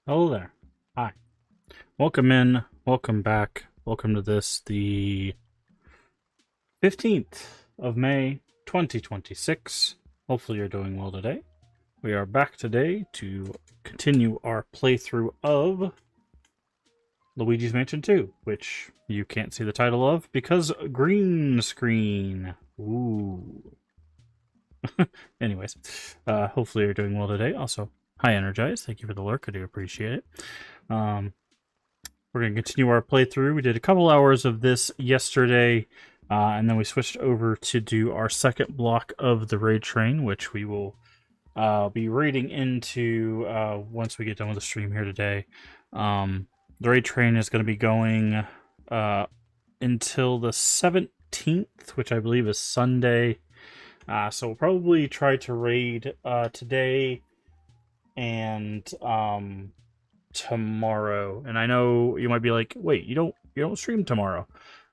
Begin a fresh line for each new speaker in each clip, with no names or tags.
Hello there. Hi. Welcome in. Welcome back. Welcome to this, the 15th of May, 2026. Hopefully you're doing well today. We are back today to continue our playthrough of Luigi's Mansion 2, which you can't see the title of because green screen. Ooh. Anyways, hopefully you're doing well today. Also, hi Energize. Thank you for the lurk. I do appreciate it. We're going to continue our playthrough. We did a couple hours of this yesterday, and then we switched over to do our second block of the raid train, which we will be raiding into once we get done with the stream here today. The raid train is going to be going until the 17th, which I believe is Sunday. So we'll probably try to raid today and tomorrow. And I know you might be like, wait, you don't stream tomorrow.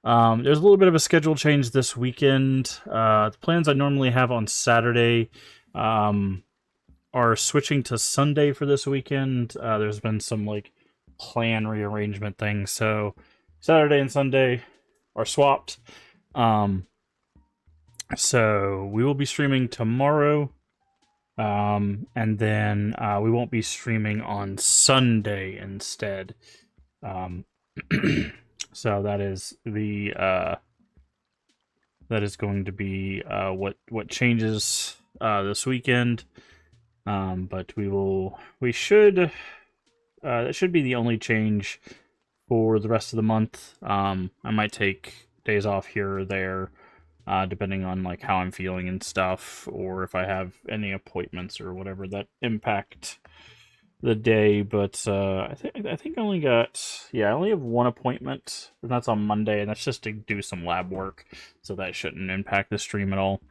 There's a little bit of a schedule change this weekend. The plans I normally have on Saturday are switching to Sunday for this weekend. There's been some like plan rearrangement things, so Saturday and Sunday are swapped. So we will be streaming tomorrow. And then we won't be streaming on Sunday instead. So that is the that is going to be what changes this weekend. But we should that should be the only change for the rest of the month. I might take days off here or there, depending on like how I'm feeling and stuff, or if I have any appointments or whatever that impact the day. But I think I only have one appointment, and that's on Monday, and that's just to do some lab work, so that shouldn't impact the stream at all.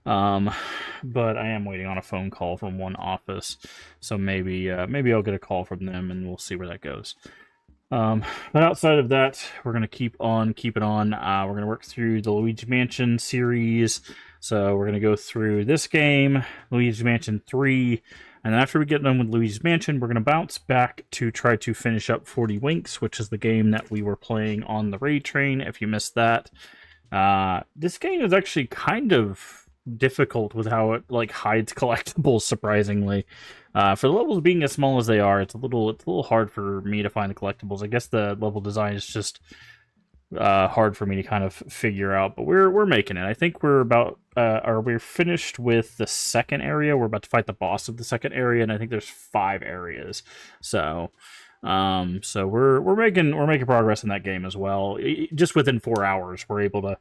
But I am waiting on a phone call from one office, so maybe I'll get a call from them, and we'll see where that goes. But outside of that, we're going to keep it on. We're going to work through the Luigi Mansion series. So we're going to go through this game, Luigi Mansion 3, and then after we get done with Luigi's Mansion, we're going to bounce back to try to finish up 40 Winks, which is the game that we were playing on the raid train, if you missed that. This game is actually kind of difficult with how it like hides collectibles, surprisingly. For the levels being as small as they are, it's a little hard for me to find the collectibles. I guess the level design is just hard for me to kind of figure out, but we're making it. I think we're finished with the second area. We're about to fight the boss of the second area, and I think there's 5 areas. So we're making progress in that game as well. Just within 4 hours, we're able to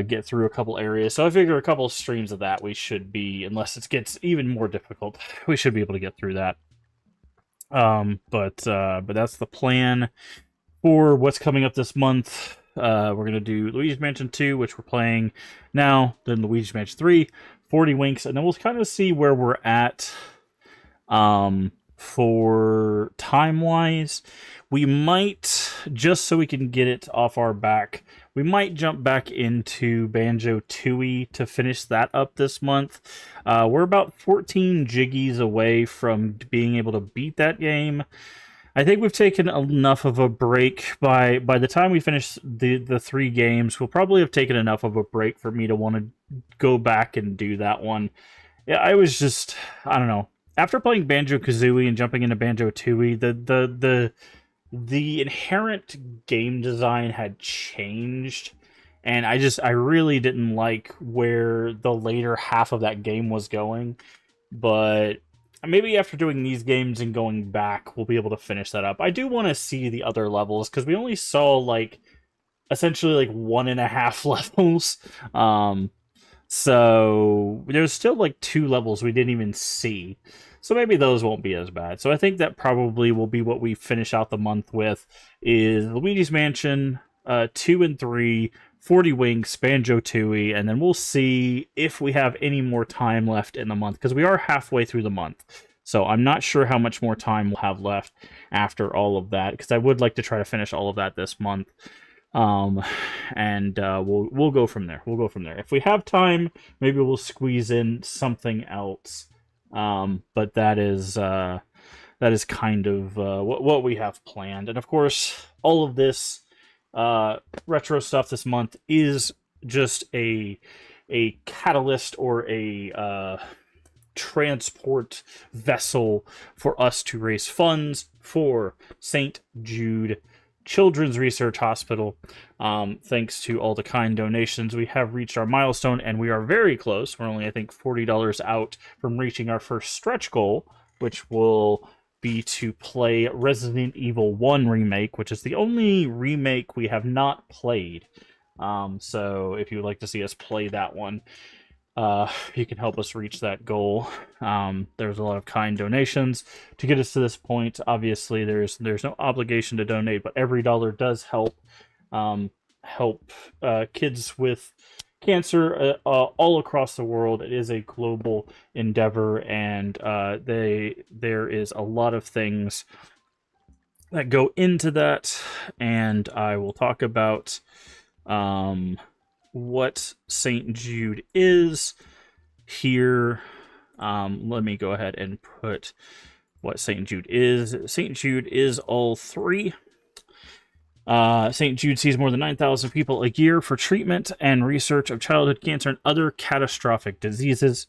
get through a couple areas. So I figure a couple streams of that we should be, unless it gets even more difficult, we should be able to get through that. But that's the plan for what's coming up this month. We're gonna do Luigi's Mansion 2, which we're playing now, then Luigi's Mansion 3, 40 Winks, and then we'll kind of see where we're at for time-wise. We might, just so we can get it off our back, we might jump back into Banjo-Tooie to finish that up this month. We're about 14 jiggies away from being able to beat that game. I think we've taken enough of a break. By the time we finish the 3 games, we'll probably have taken enough of a break for me to want to go back and do that one. Yeah, I don't know. After playing Banjo-Kazooie and jumping into Banjo-Tooie, the inherent game design had changed, and I really didn't like where the later half of that game was going. But maybe after doing these games and going back, we'll be able to finish that up. I do want to see the other levels, because we only saw like essentially like 1.5 levels. So there's still like 2 levels we didn't even see. So maybe those won't be as bad. So I think that probably will be what we finish out the month with, is Luigi's Mansion 2 and 3, 40 Winks, Banjo-Tooie, and then we'll see if we have any more time left in the month, because we are halfway through the month. So I'm not sure how much more time we'll have left after all of that, because I would like to try to finish all of that this month. And we'll go from there. We'll go from there. If we have time, maybe we'll squeeze in something else. But that is that is kind of what we have planned. And of course, all of this retro stuff this month is just a catalyst or a transport vessel for us to raise funds for St. Jude Children's Research Hospital. Thanks to all the kind donations, we have reached our milestone, and we are very close. We're only, I think, $40 out from reaching our first stretch goal, which will be to play Resident Evil 1 Remake, which is the only remake we have not played. So if you would like to see us play that one, you can help us reach that goal. There's a lot of kind donations to get us to this point. Obviously, there's no obligation to donate, but every dollar does help kids with cancer all across the world. It is a global endeavor, and there is a lot of things that go into that, and I will talk about what St. Jude is here. Let me go ahead and put what St. Jude is. St. Jude is all three. St. Jude sees more than 9,000 people a year for treatment and research of childhood cancer and other catastrophic diseases.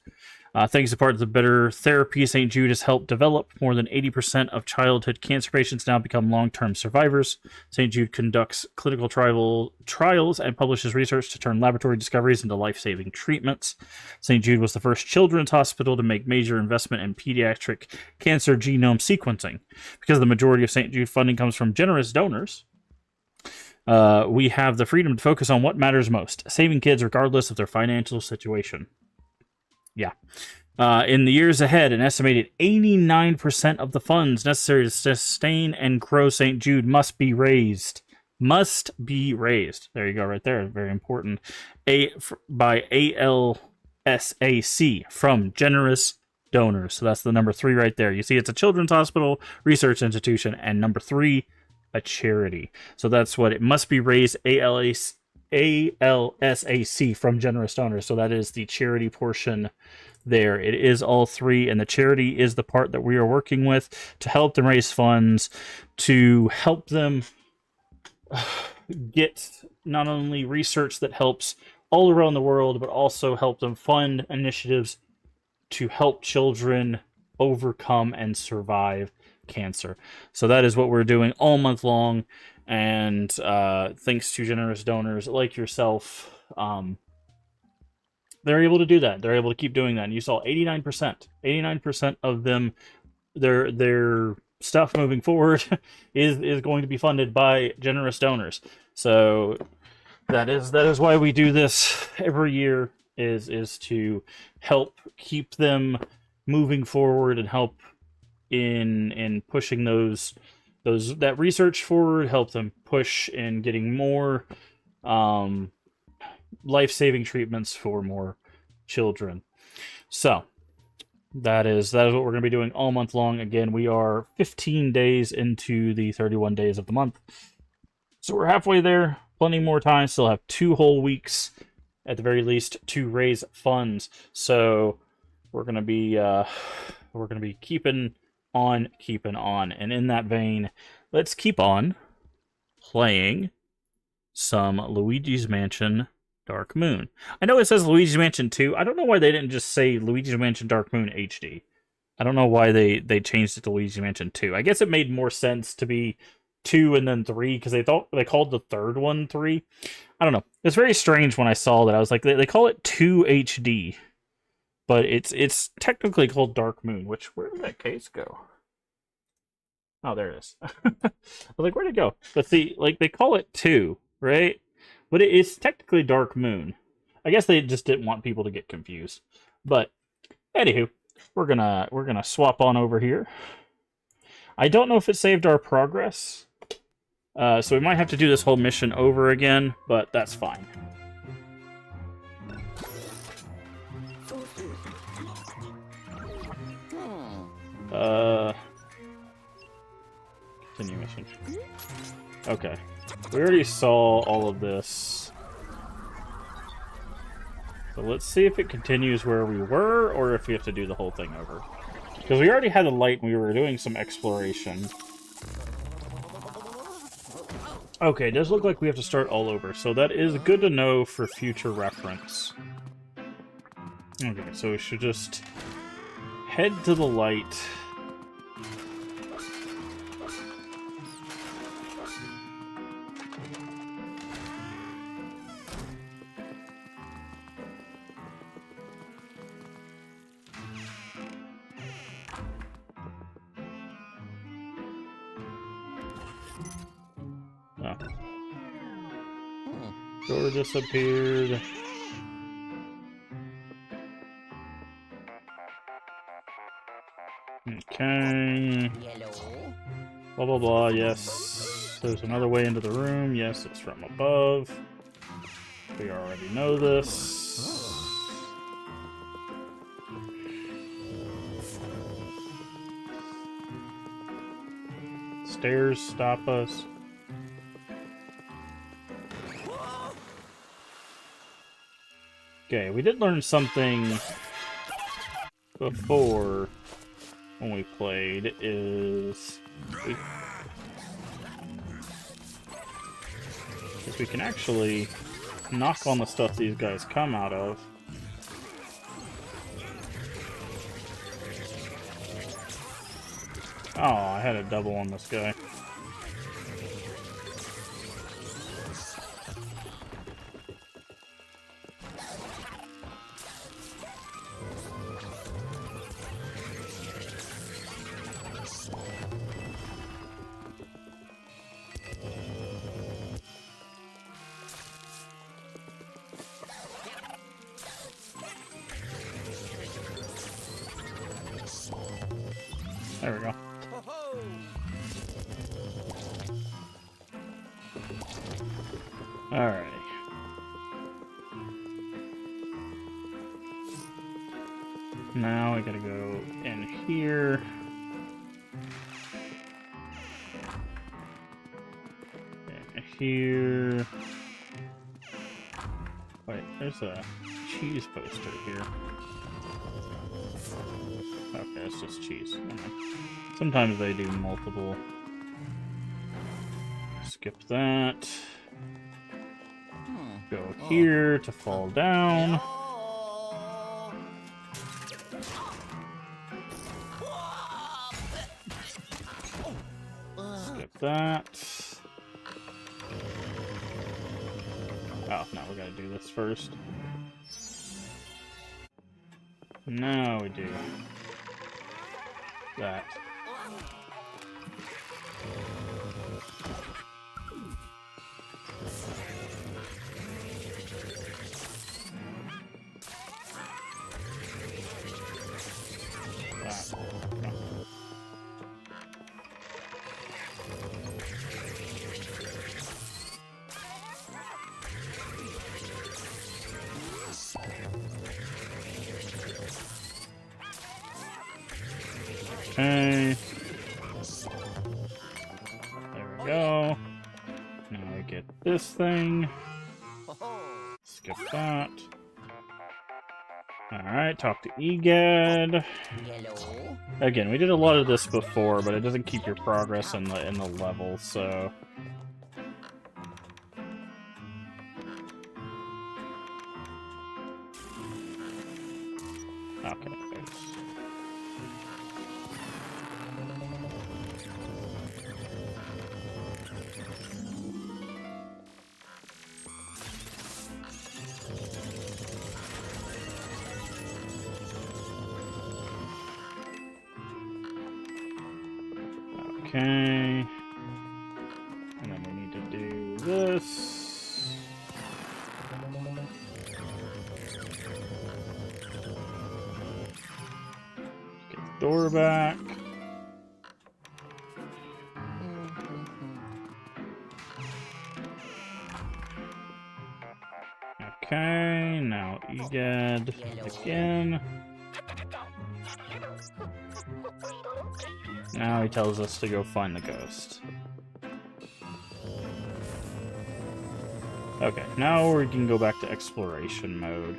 Thanks to part of the better therapy St. Jude has helped develop, more than 80% of childhood cancer patients now become long-term survivors. St. Jude conducts clinical trials and publishes research to turn laboratory discoveries into life-saving treatments. St. Jude was the first children's hospital to make major investment in pediatric cancer genome sequencing. Because the majority of St. Jude funding comes from generous donors, we have the freedom to focus on what matters most, saving kids regardless of their financial situation. Yeah. In the years ahead, an estimated 89% of the funds necessary to sustain and grow St. Jude must be raised. Must be raised. There you go, right there. Very important. By ALSAC, from generous donors. So that's the number 3 right there. You see, it's a children's hospital, research institution, and number 3, a charity. So that's what it must be raised. ALSAC, from generous donors. So that is the charity portion there. It is all 3, and the charity is the part that we are working with to help them raise funds, to help them get not only research that helps all around the world, but also help them fund initiatives to help children overcome and survive cancer. So that is what we're doing all month long. And thanks to generous donors like yourself, they're able to do that. They're able to keep doing that. And you saw 89% of them, their stuff moving forward is going to be funded by generous donors. So that is why we do this every year, is to help keep them moving forward and help in pushing that research forward, help them push in getting more life-saving treatments for more children. So that is what we're going to be doing all month long. Again, we are 15 days into the 31 days of the month, so we're halfway there. Plenty more time. Still have 2 whole weeks at the very least to raise funds. So we're going to be keeping on. And in that vein, let's keep on playing some Luigi's Mansion Dark Moon. I know it says Luigi's Mansion 2. I don't know why they didn't just say Luigi's Mansion Dark Moon HD. I don't know why they changed it to Luigi's Mansion 2. I guess it made more sense to be 2 and then 3, because they called the third one 3. I don't know. It's very strange when I saw that. I was like, they call it 2 HD. But it's technically called Dark Moon, which, where did that case go? Oh, there it is. I was like, where'd it go? But see, like, they call it 2, right? But it's technically Dark Moon. I guess they just didn't want people to get confused. But anywho, we're gonna swap on over here. I don't know if it saved our progress, so we might have to do this whole mission over again, but that's fine. Continue mission. Okay. We already saw all of this. So let's see if it continues where we were, or if we have to do the whole thing over. Because we already had a light and we were doing some exploration. Okay, it does look like we have to start all over, so that is good to know for future reference. Okay, so we should just head to the light. Oh. Door disappeared. Okay. Blah blah blah, yes. There's another way into the room. Yes, it's from above. We already know this. Stairs stop us. Okay, we did learn something before when we played, is we can actually knock on the stuff these guys come out of. Oh, I had a double on this guy. There we go. Alrighty. Now I gotta go in here. In here. Wait, there's a cheese poster here. Okay, it's just cheese. Sometimes they do multiple. Skip that. Go here to fall down. Skip that. Oh, no, we gotta do this first. Now we do that. Okay. There we go. Now we get this thing. Skip that. Alright, talk to Egad. Again, we did a lot of this before, but it doesn't keep your progress in the level, so... Okay, thanks. Okay. And then we need to do this. Get the door back. Okay, now Egad again. Now he tells us to go find the ghost. Okay, now we can go back to exploration mode.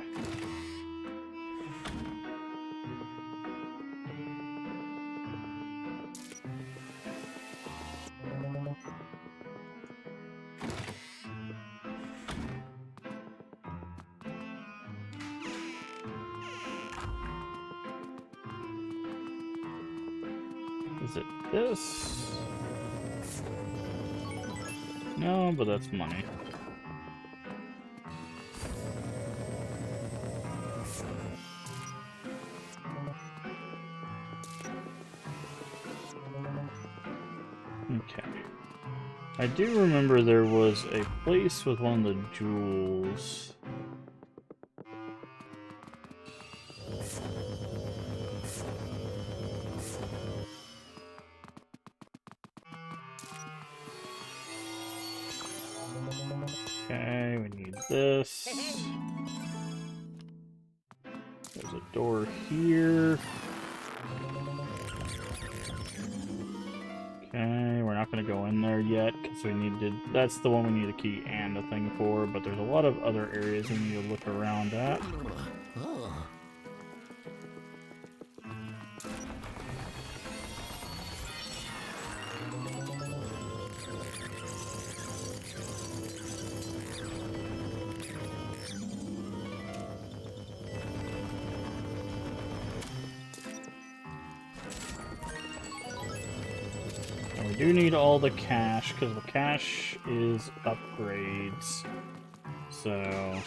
Is it this? No, but that's money. Okay. I do remember there was a place with one of the jewels. Okay, we need this. There's a door here. Okay, we're not going to go in there yet because we need to. That's the one we need a key and a thing for, but there's a lot of other areas we need to look around at. We do need all the cash, because the cash is upgrades. So...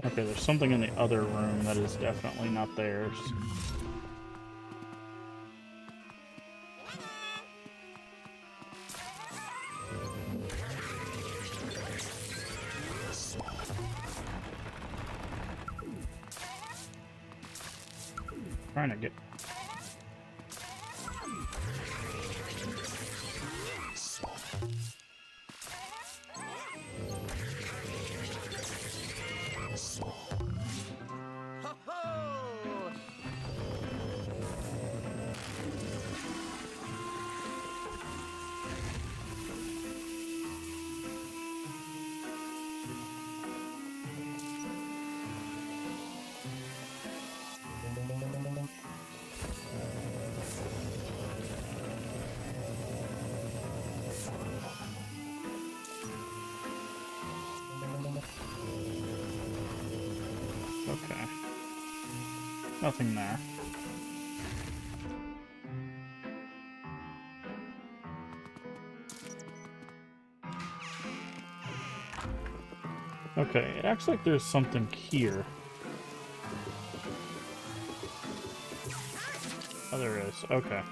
Okay, there's something in the other room that is definitely not theirs. Trying to get... Okay. Nothing there. Okay, it acts like there's something here. Oh, there is. Okay.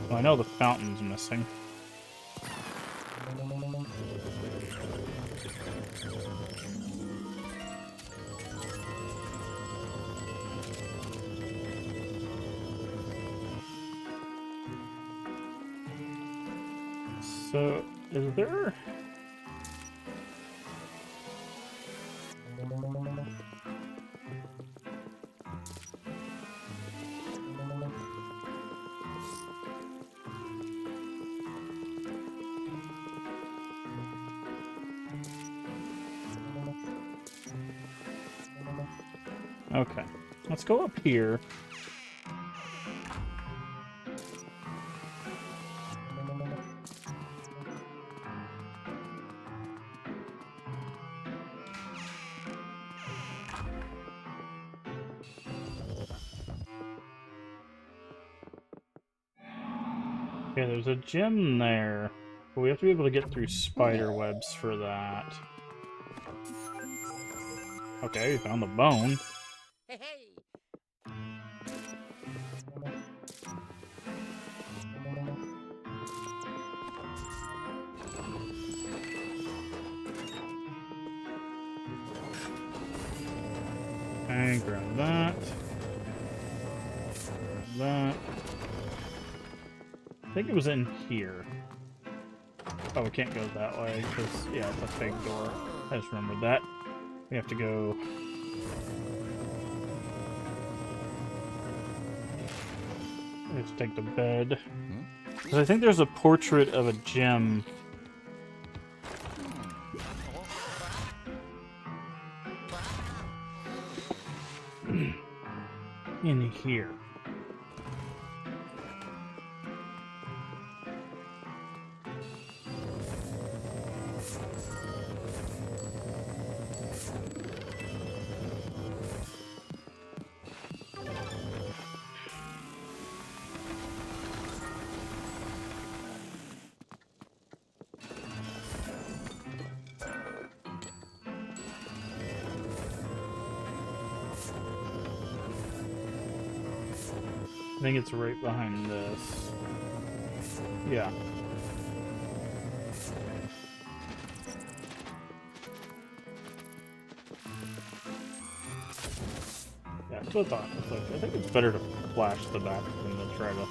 Well, I know the fountain's missing. So, is there... Okay, let's go up here. Okay, there's a gem there, but we have to be able to get through spider webs for that. Okay, we found the bone. Okay, grab that. Grab that. I think it was in here. Oh, we can't go that way, because, yeah, it's a big door. I just remembered that. We have to go. We have to take the bed. Because I think there's a portrait of a gem. In here. I think it's right behind this. Yeah. Yeah, that's what I thought. It's like, I think it's better to flash the back than to try to...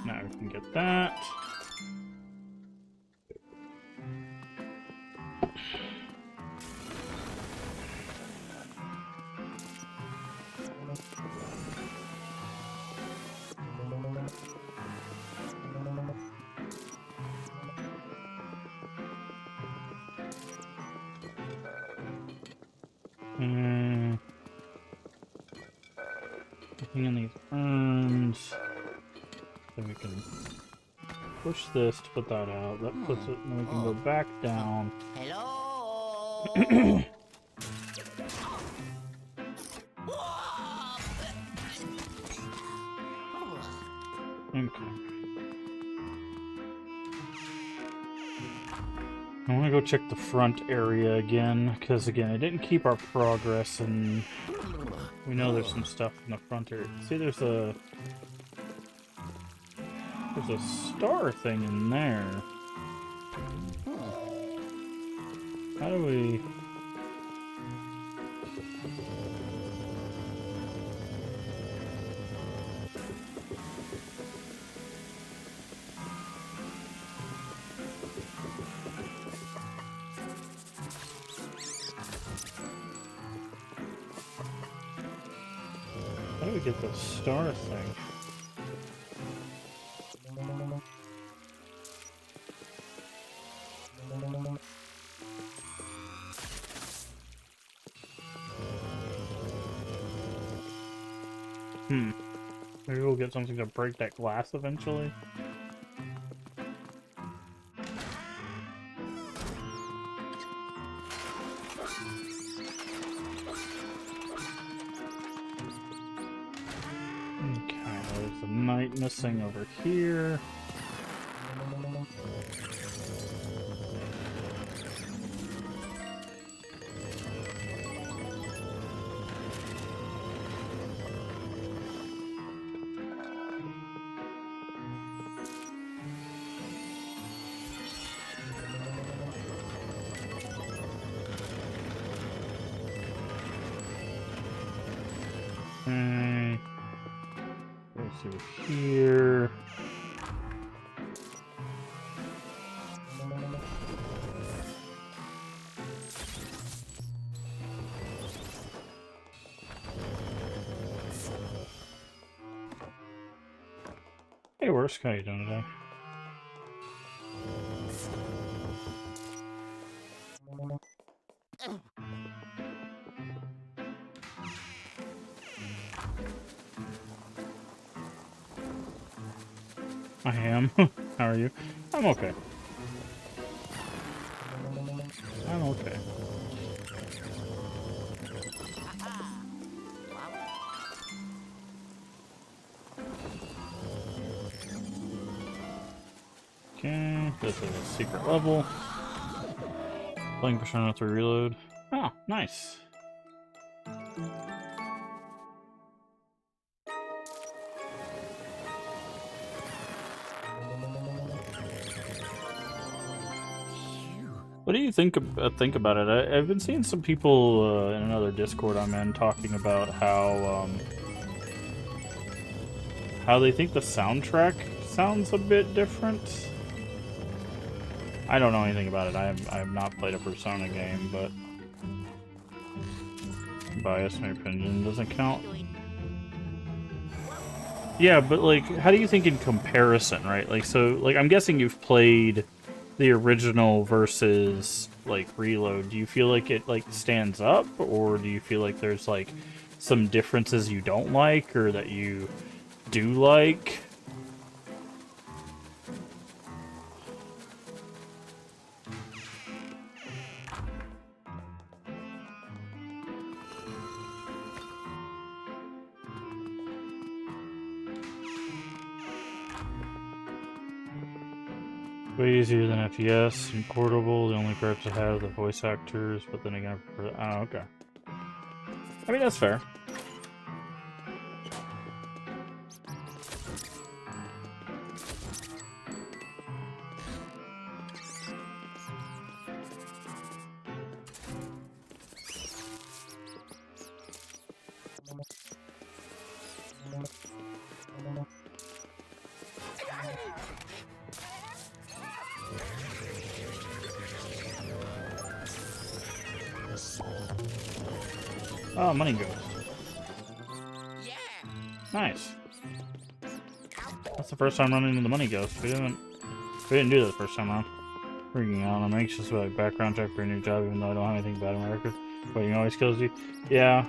Now we can get that. Looking in these urns. Then we can push this to put that out. That puts it, and we can go back down.
Hello.
Okay. I want to go check the front area again, because again, I didn't keep our progress, and we know there's some stuff in the front area. See, there's a star thing in there. How do we... How do we get the star thing? Maybe we'll get something to break that glass eventually. Okay, there's a knight missing over here. Okay. Let's see here. Hey, where's Sky doing today? I am. How are you? I'm okay. I'm okay. Okay, this is a secret level. Playing Persona 3 Reload. Oh, nice. What do you think about it? I've been seeing some people in another Discord I'm in talking about how they think the soundtrack sounds a bit different. I don't know anything about it. I have not played a Persona game, but bias my opinion doesn't count. Yeah, but like, how do you think in comparison, right? Like, so, like, I'm guessing you've played the original versus like Reload. Do you feel like it like stands up, or do you feel like there's like some differences you don't like or that you do like? Way easier than FPS and portable. The only gripes I have are the voice actors, but then again, oh, okay. I mean, that's fair. Oh, money ghost. Nice. That's the first time running into the money ghost. We didn't do that the first time around. Freaking out. I'm anxious about a background check for a new job, even though I don't have anything bad on my record. Waiting always kills you. Yeah.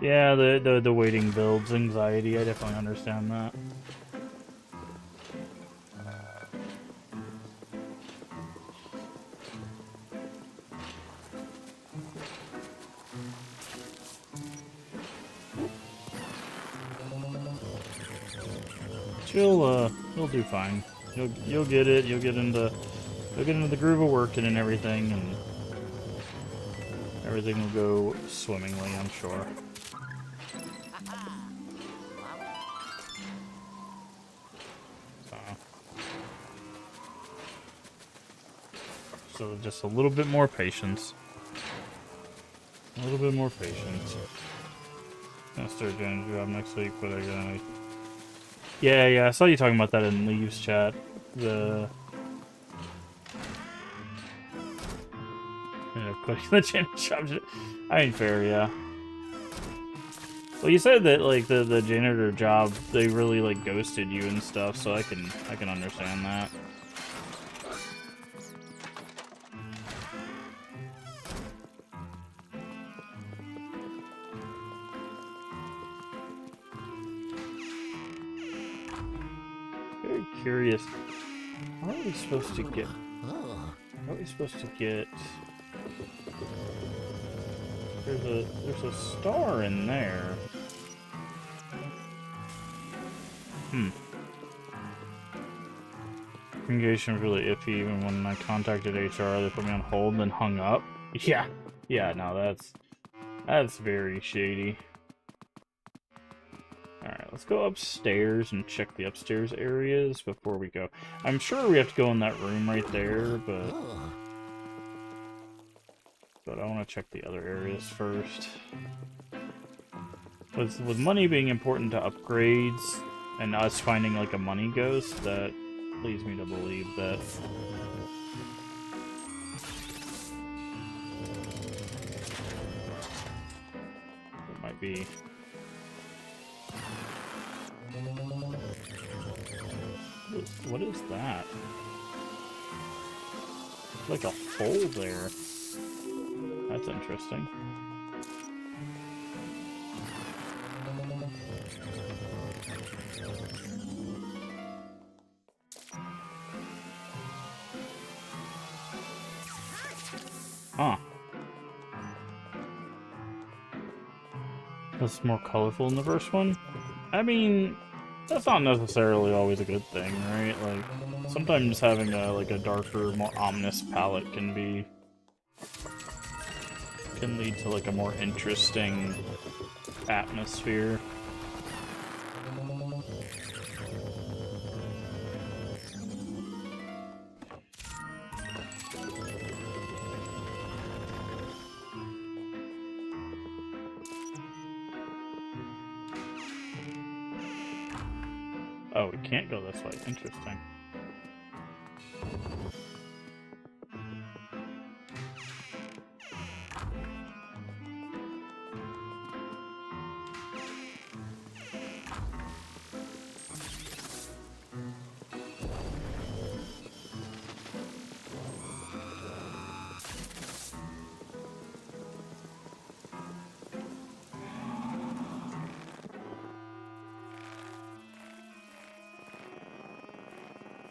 Yeah, the waiting builds anxiety. I definitely understand that. You'll do fine. You'll get it. You'll get into the groove of working and everything, and everything will go swimmingly, I'm sure. So just a little bit more patience. A little bit more patience. I'll start doing a job next week, but I gotta... Yeah, I saw you talking about that in Leaves chat. The... quitting the channel job. I mean, fair, yeah. Well, you said that, like, the janitor job, they really, like, ghosted you and stuff, so I can understand that. Very curious. How are we supposed to get... How are we supposed to get... There's a star in there. Communication was really iffy. Even when I contacted HR, they put me on hold and then hung up. Yeah, no, that's very shady. Alright, let's go upstairs and check the upstairs areas before we go. I'm sure we have to go in that room right there, but I want to check the other areas first. With money being important to upgrades, and us finding like a money ghost, that leads me to believe that it might be... What is that? Like a hole there. That's interesting. Huh. That's more colorful in the first one? I mean, that's not necessarily always a good thing, right? Like, sometimes having a darker, more ominous palette can lead to like a more interesting atmosphere. Oh, we can't go this way. Interesting.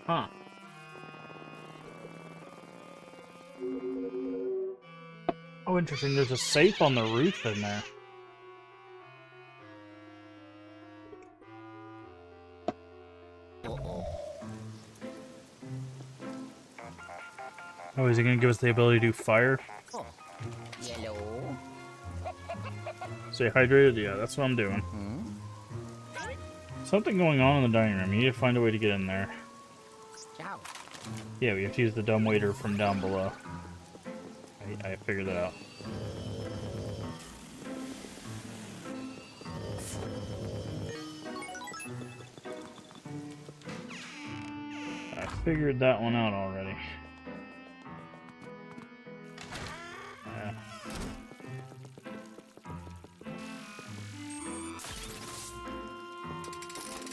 Huh. Oh, interesting. There's a safe on the roof in there. Oh, is he gonna give us the ability to do fire?
Oh. Yellow.
Stay hydrated? Yeah, that's what I'm doing.
Hmm?
Something going on in the dining room. You need to find a way to get in there.
Ciao.
Yeah, we have to use the dumb waiter from down below. I figured that out. I figured that one out already.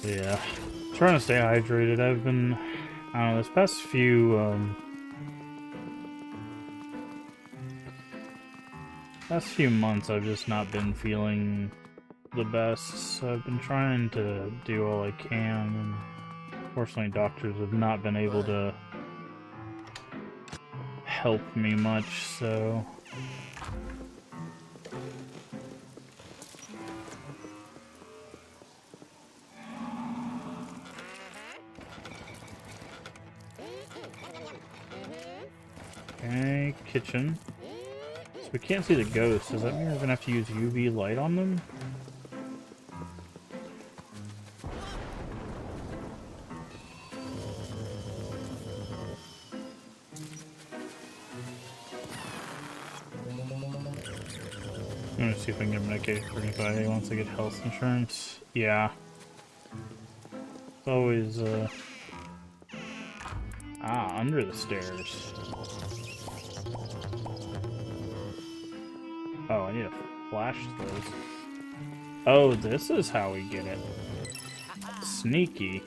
Yeah, trying to stay hydrated. I've been, I don't know, this past few months I've just not been feeling the best. So I've been trying to do all I can, and fortunately doctors have not been able to help me much, so... Okay, kitchen. So we can't see the ghosts. Does that mean we're gonna have to use UV light on them? I'm gonna see if I can get medicated for anybody once I get health insurance. Yeah. It's always, Ah, under the stairs. Oh, I need to flash those. Oh, this is how we get it. Sneaky.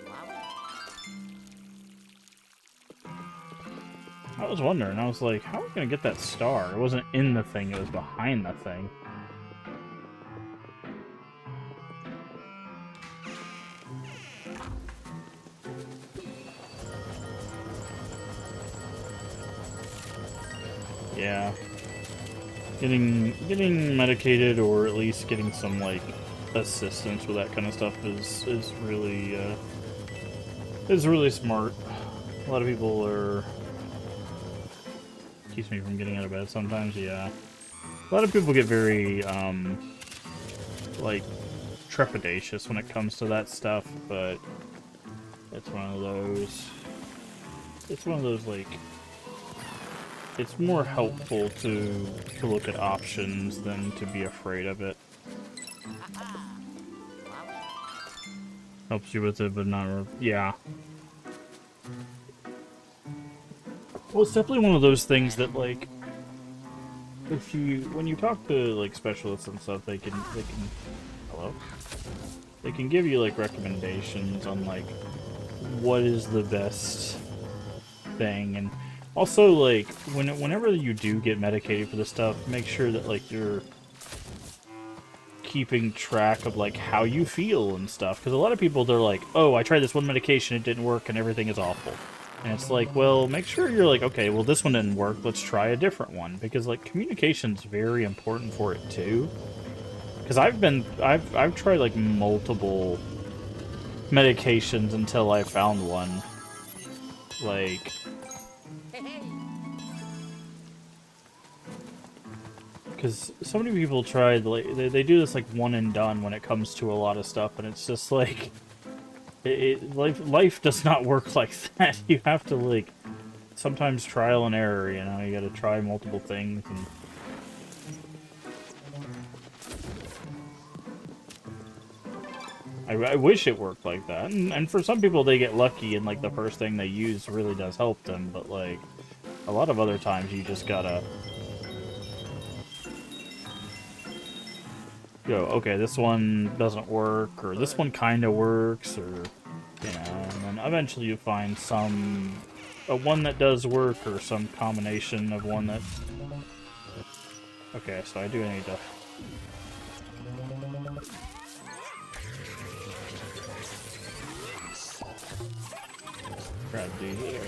I was wondering, I was like, how are we gonna get that star? It wasn't in the thing, it was behind the thing. Yeah. Getting medicated, or at least getting some, like, assistance with that kind of stuff is really smart. A lot of people are... keeps me from getting out of bed sometimes, yeah. A lot of people get very, like, trepidatious when it comes to that stuff, but it's one of those... It's one of those, like... It's more helpful to look at options than to be afraid of it. Helps you with it, but not... yeah. Well, it's definitely one of those things that, like, if you... when you talk to, like, specialists and stuff, they can... hello? They can give you, like, recommendations on, like, what is the best thing, and also, like, whenever you do get medicated for this stuff, make sure that, like, you're keeping track of, like, how you feel and stuff. Because a lot of people, they're like, oh, I tried this one medication, it didn't work, and everything is awful. And it's like, well, make sure you're like, okay, well, this one didn't work, let's try a different one. Because, like, communication's very important for it, too. Because I've tried, like, multiple medications until I found one. Like... because so many people try, like, they do this like one and done when it comes to a lot of stuff, and it's just like life does not work like that. You have to, like, sometimes trial and error, you know. You got to try multiple things. And I wish it worked like that. And for some people, they get lucky and, like, the first thing they use really does help them. But, like, a lot of other times you just gotta go, okay, this one doesn't work, or this one kind of works, or, you know, and then eventually you find one that does work, or some combination of one that... Okay, so I do need to... grab these here.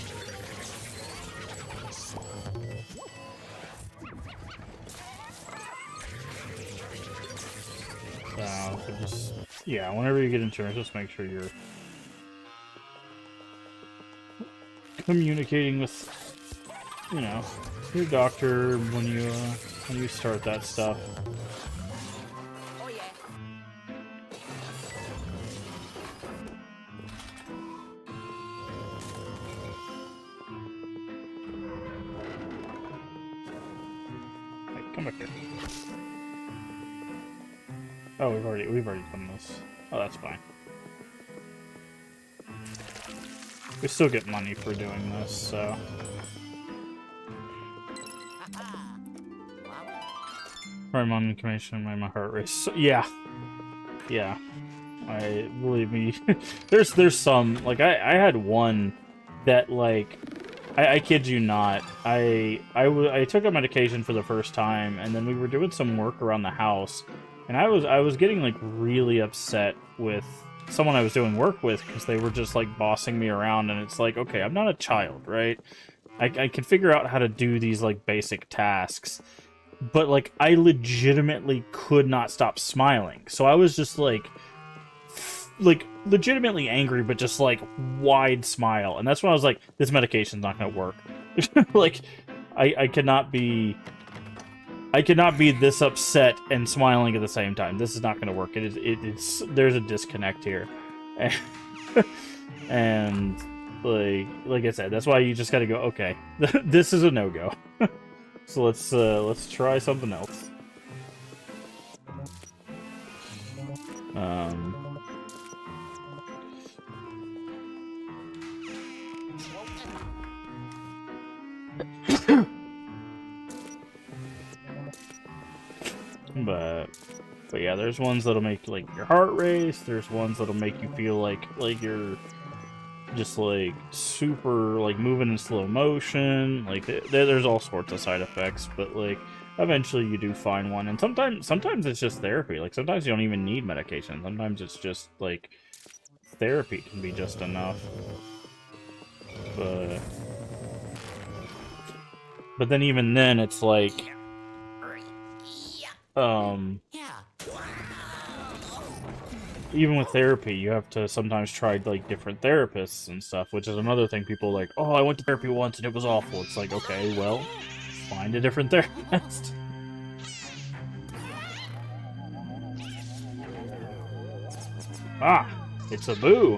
So just, yeah, whenever you get insurance, just make sure you're communicating with, you know, your doctor when you start that stuff.
Oh yeah.
Hey, come back here. Oh, we've already done this. Oh, that's fine. We still get money for doing this, so. Hormone information made my heart race. So, yeah. Yeah. I believe me. there's some, like, I had one that, like, I kid you not. I took a medication for the first time, and then we were doing some work around the house, and I was getting, like, really upset with someone I was doing work with because they were just, like, bossing me around, and it's like, okay, I'm not a child, right? I can figure out how to do these, like, basic tasks, but, like, I legitimately could not stop smiling. So I was just, like, legitimately angry, but just, like, wide smile. And that's when I was like, this medication's not gonna work. Like, I cannot be this upset and smiling at the same time. This is not gonna work. It's there's a disconnect here. And like I said, that's why you just gotta go, okay, this is a no-go. So let's try something else. But yeah, there's ones that'll make, like, your heart race. There's ones that'll make you feel like you're just, like, super, like, moving in slow motion. Like, there's all sorts of side effects, but, like, eventually you do find one. And sometimes it's just therapy. Like, sometimes you don't even need medication. Sometimes it's just, like, therapy can be just enough. But then even then, it's like, even with therapy, you have to sometimes try, like, different therapists and stuff, which is another thing. People like, oh, I went to therapy once and it was awful. It's like, okay, well, find a different therapist. Ah, it's a boo.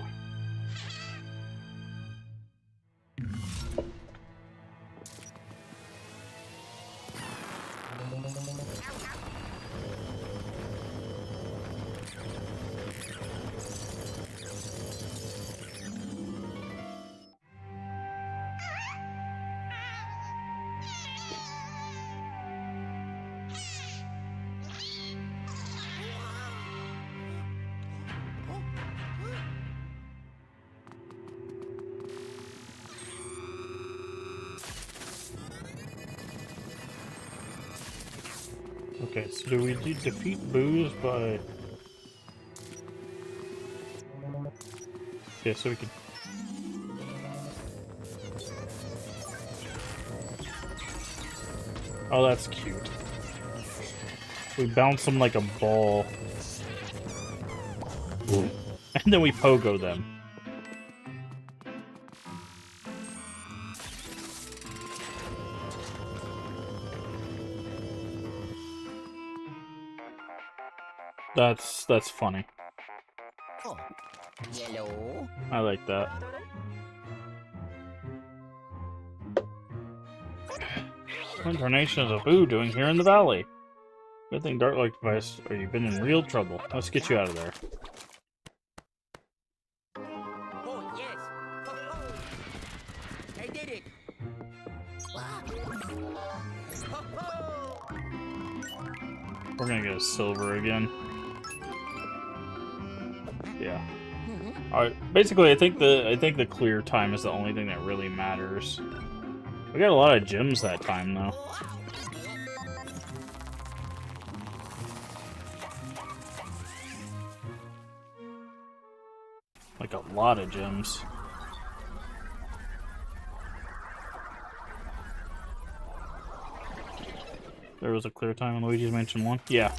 Okay, so do we defeat boos by... Okay, so we can... Oh, that's cute. We bounce them like a ball. And then we pogo them. That's funny.
Oh. Yellow.
I like that. What incarnation is a boo doing here in the valley? Good thing Dark Light device, or you've been in real trouble. Let's get you out of there. we're gonna get a silver again. Yeah. Alright, basically I think the clear time is the only thing that really matters. We got a lot of gems that time though. Like a lot of gems. There was a clear time on Luigi's Mansion 1? Yeah.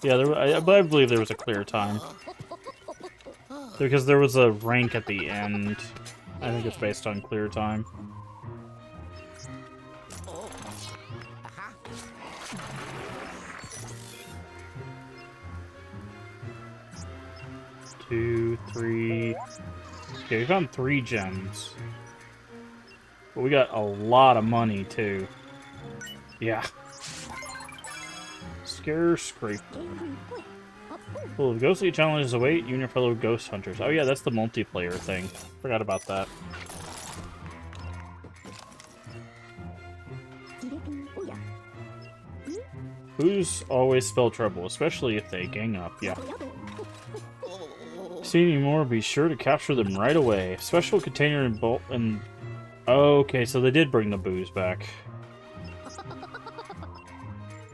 Yeah, I believe there was a clear time. Because there was a rank at the end. I think it's based on clear time. Two, three. Okay, we found 3 gems. But we got a lot of money, too. Yeah. Scare Scraper. Full of ghostly challenges await you and your fellow ghost hunters. Oh yeah, that's the multiplayer thing. Forgot about that. Boos always spell trouble, especially if they gang up. Yeah. See any more, be sure to capture them right away. Special container and bolt and... Okay, so they did bring the boos back.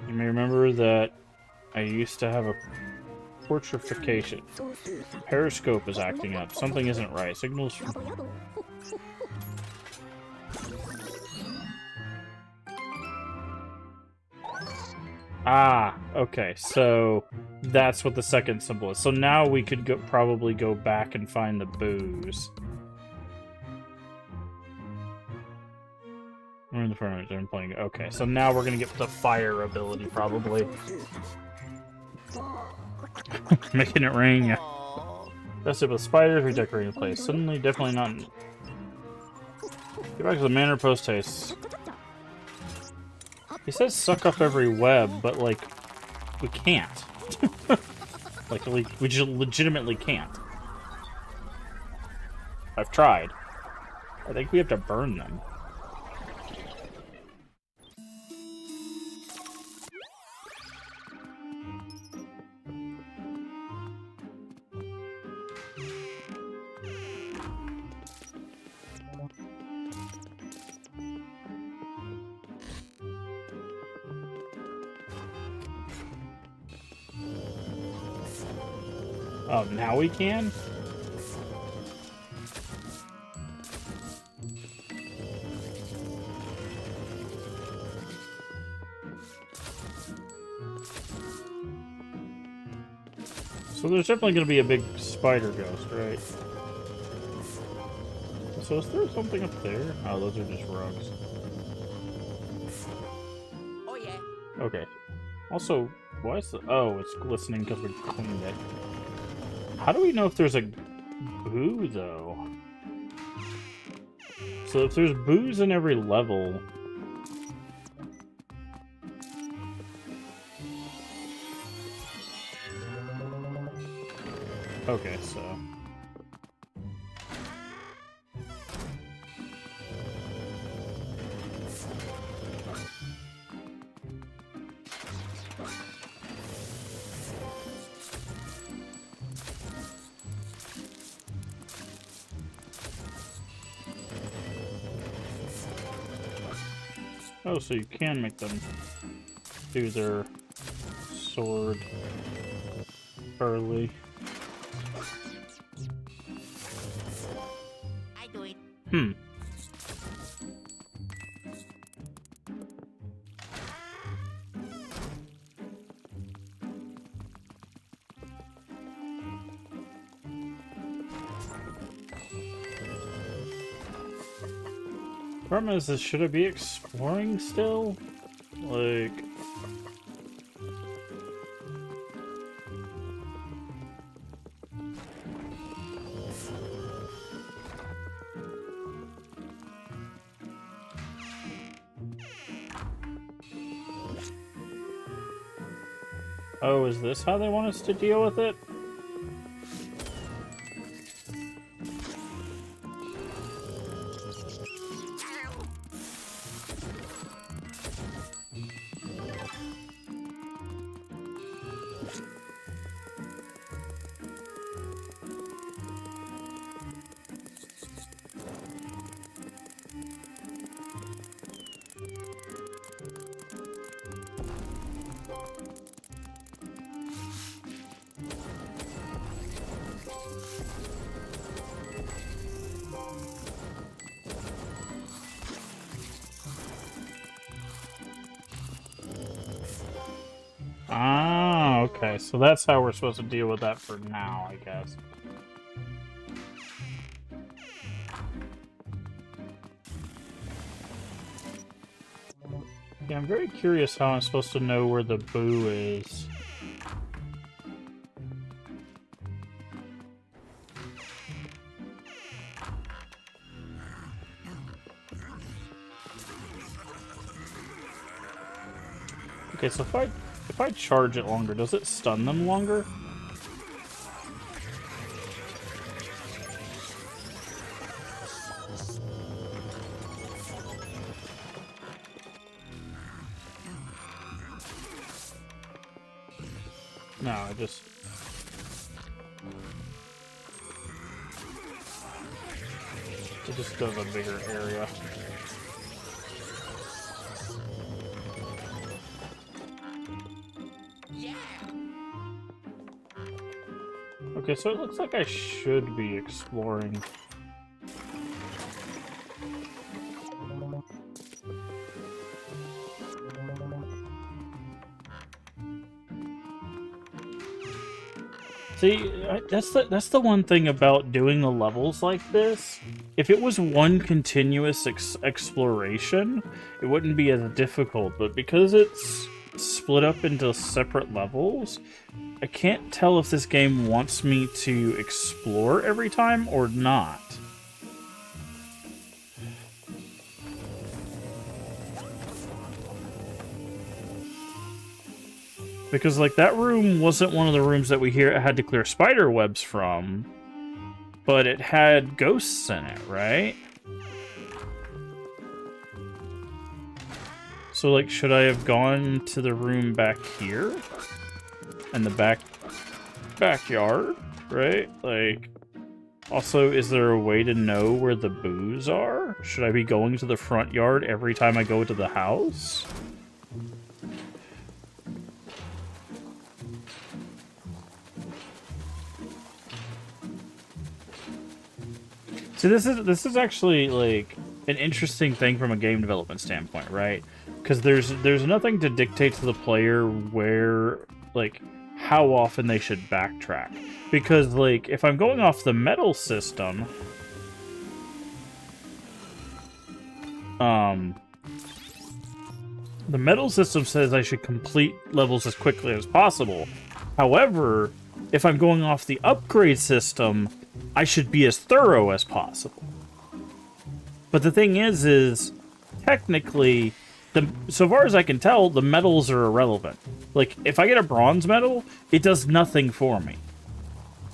You may remember that I used to have a portrification. Periscope is acting up. Something isn't right. Signals from... Ah, okay, so that's what the second symbol is. So now we could probably go back and find the boos. We're in the front I'm playing. Okay, so now we're gonna get the fire ability, probably. Making it rain, yeah. Festive with spiders, redecorating the place. Suddenly, definitely not... Get back to the manor post haste. He says suck up every web, but, like, we can't. Like, we just legitimately can't. I've tried. I think we have to burn them. Oh, now we can? So there's definitely going to be a big spider ghost, right? So is there something up there? Oh, those are just rugs.
Oh yeah.
Okay. Also, why is the... Oh, it's glistening because we cleaned it. How do we know if there's a boo, though? So if there's boos in every level... Okay, so... Oh, so you can make them do their sword early.
I do it.
Hmm. Problem is, should I be exploring still? Like... Oh, is this how they want us to deal with it? okay, so that's how we're supposed to deal with that for now, I guess. Yeah, I'm very curious how I'm supposed to know where the boo is. Okay, so if I charge it longer, does it stun them longer? No, it just... It just does a bigger area. Okay, so it looks like I should be exploring. See, that's the one thing about doing the levels like this. If it was one continuous exploration, it wouldn't be as difficult. But because it's split up into separate levels, I can't tell if this game wants me to explore every time or not. Because, like, that room wasn't one of the rooms that we had to clear spider webs from, but it had ghosts in it, right? So, like, should I have gone to the room back here? And the backyard, right? Like, also, is there a way to know where the boos are? Should I be going to the front yard every time I go to the house? So this is actually, like, an interesting thing from a game development standpoint, right? Because there's nothing to dictate to the player where, like, how often they should backtrack. Because, like, if I'm going off the metal system, the metal system says I should complete levels as quickly as possible. However, if I'm going off the upgrade system, I should be as thorough as possible. But the thing is technically, so far as I can tell, the medals are irrelevant. Like, if I get a bronze medal, it does nothing for me.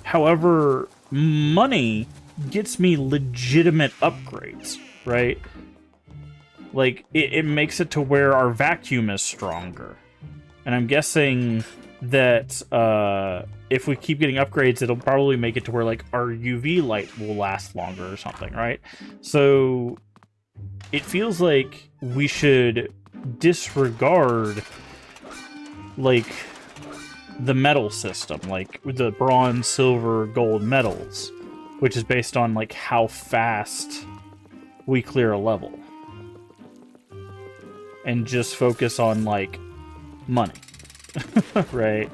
However, money gets me legitimate upgrades, right? Like, it makes it to where our vacuum is stronger. And I'm guessing that if we keep getting upgrades, it'll probably make it to where, like, our UV light will last longer or something, right? So it feels like we should disregard, like, the medal system, like the bronze, silver, gold medals, which is based on, like, how fast we clear a level. And just focus on, like, money. Right?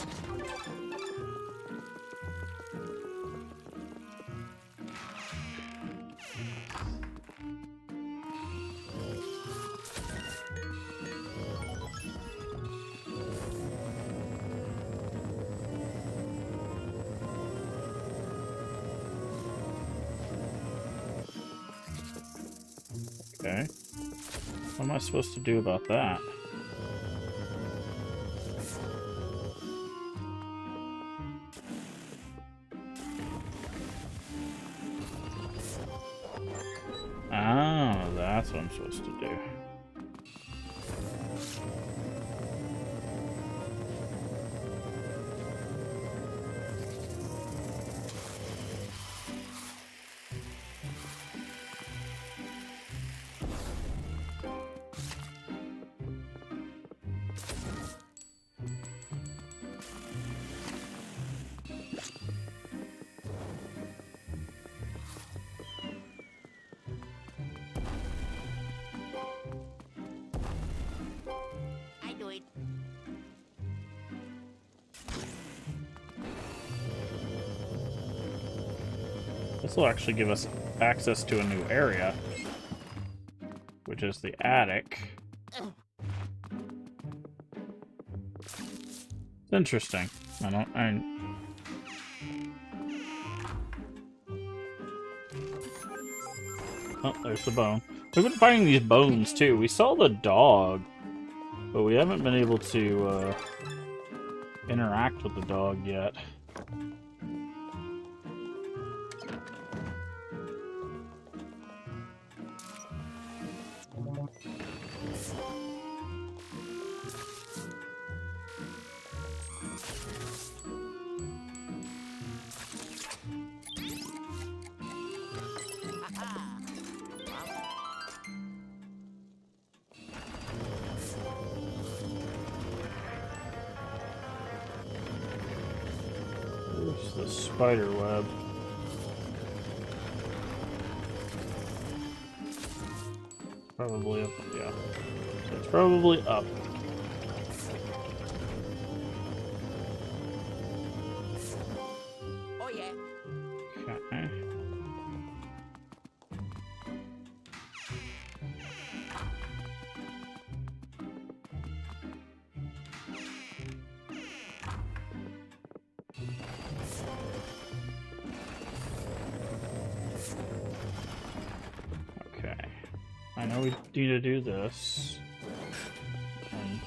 Okay. What am I supposed to do about that? Oh, that's what I'm supposed to do. This will actually give us access to a new area, which is the attic. It's interesting. Oh, there's the bone. We've been finding these bones too. We saw the dog, but we haven't been able to interact with the dog yet. There's the spider web. Probably up, yeah. So it's probably up.
Oh yeah.
Okay. Okay. I know we need to do this. And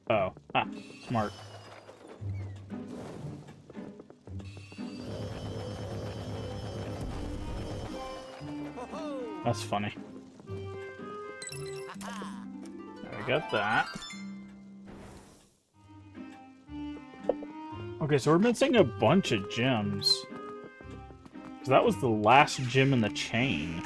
oh, smart. That's funny. I got that. Okay, so we're missing a bunch of gems. Because that was the last gem in the chain.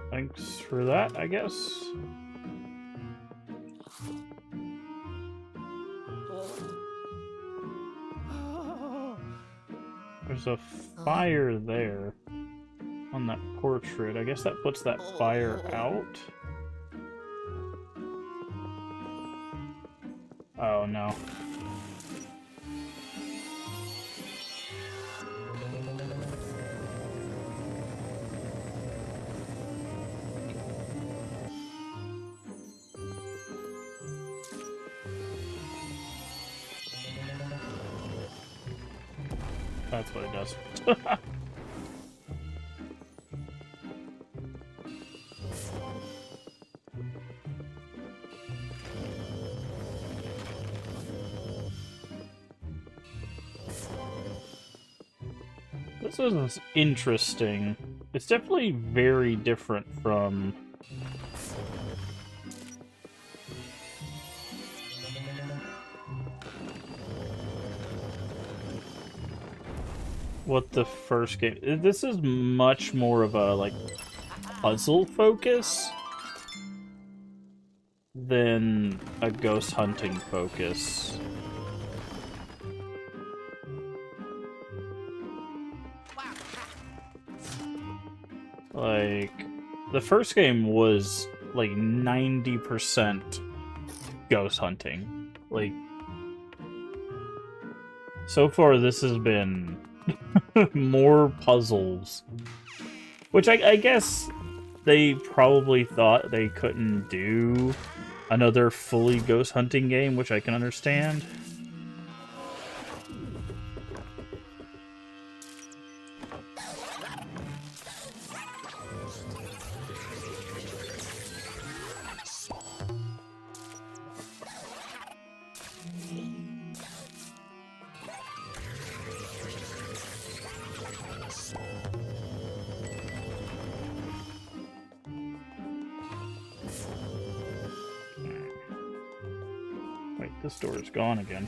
Thanks for that, I guess. There's a fire there on that portrait. I guess that puts that fire out. Oh no. That's what it does. This is interesting. It's definitely very different from what the first game. This is much more of a like puzzle focus than a ghost hunting focus. Like the first game was like 90% ghost hunting. Like so far this has been more puzzles, which I guess they probably thought they couldn't do another fully ghost hunting game, which I can understand. This door is gone again.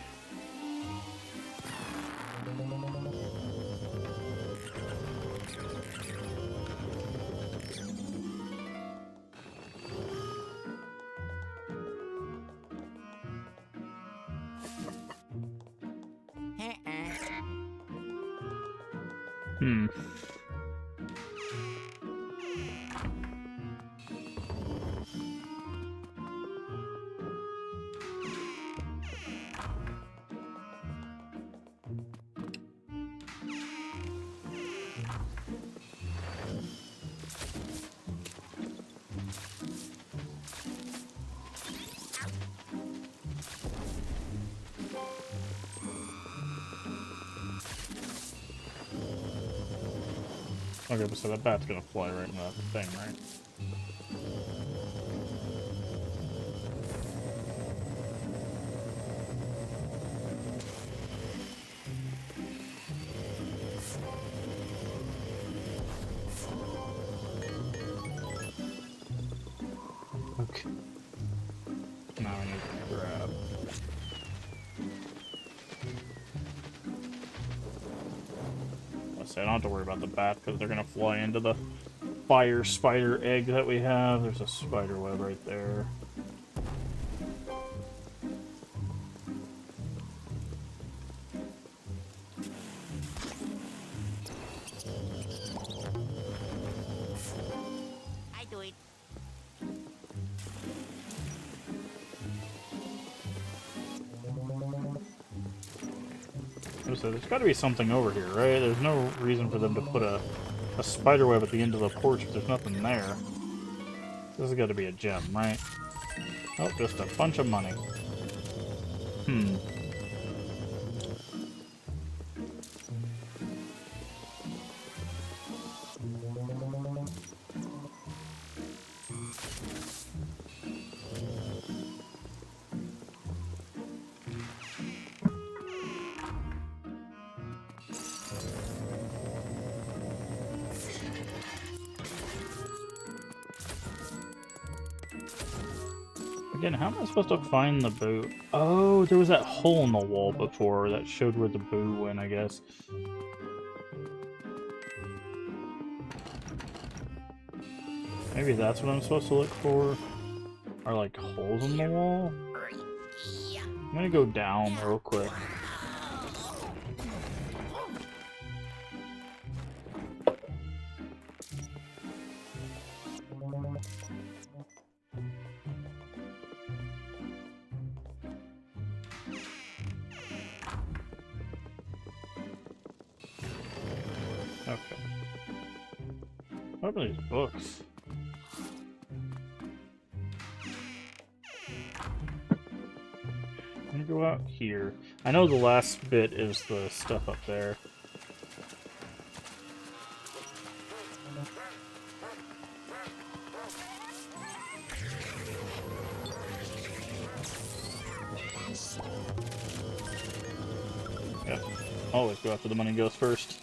Hmm. Okay, but so that bat's gonna fly right into that thing, right? Okay. Now I need to grab. Let's say I don't have to worry about the bat because they're gonna fly into the fire spider egg that we have. There's a spider web right there.
I do it.
So there's got to be something over here, right? There's no reason for them to put a spider web at the end of the porch if there's nothing there. This has got to be a gem, right? Oh, just a bunch of money. Hmm. Again, how am I supposed to find the boo? Oh, there was that hole in the wall before that showed where the boo went, I guess. Maybe that's what I'm supposed to look for? Are like holes in the wall? I'm gonna go down real quick. Okay. What are these books? I'm gonna go out here. I know the last bit is the stuff up there. Yeah. Always go after the money goes first.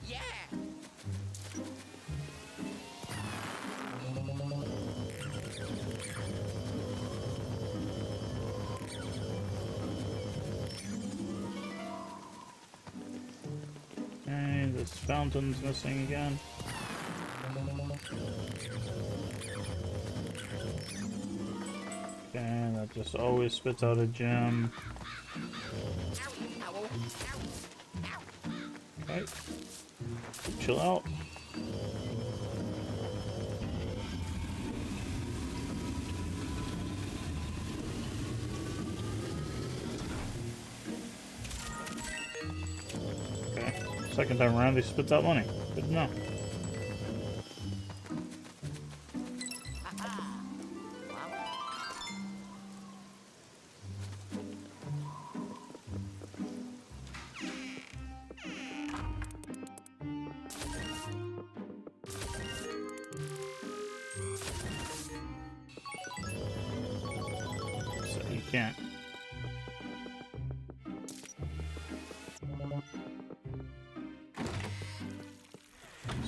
Yeah.
Okay, this fountain's missing again. Okay, that just always spits out a gem. Okay. Chill out. Okay. Second time around, he spits out money. Good to know. So you can't.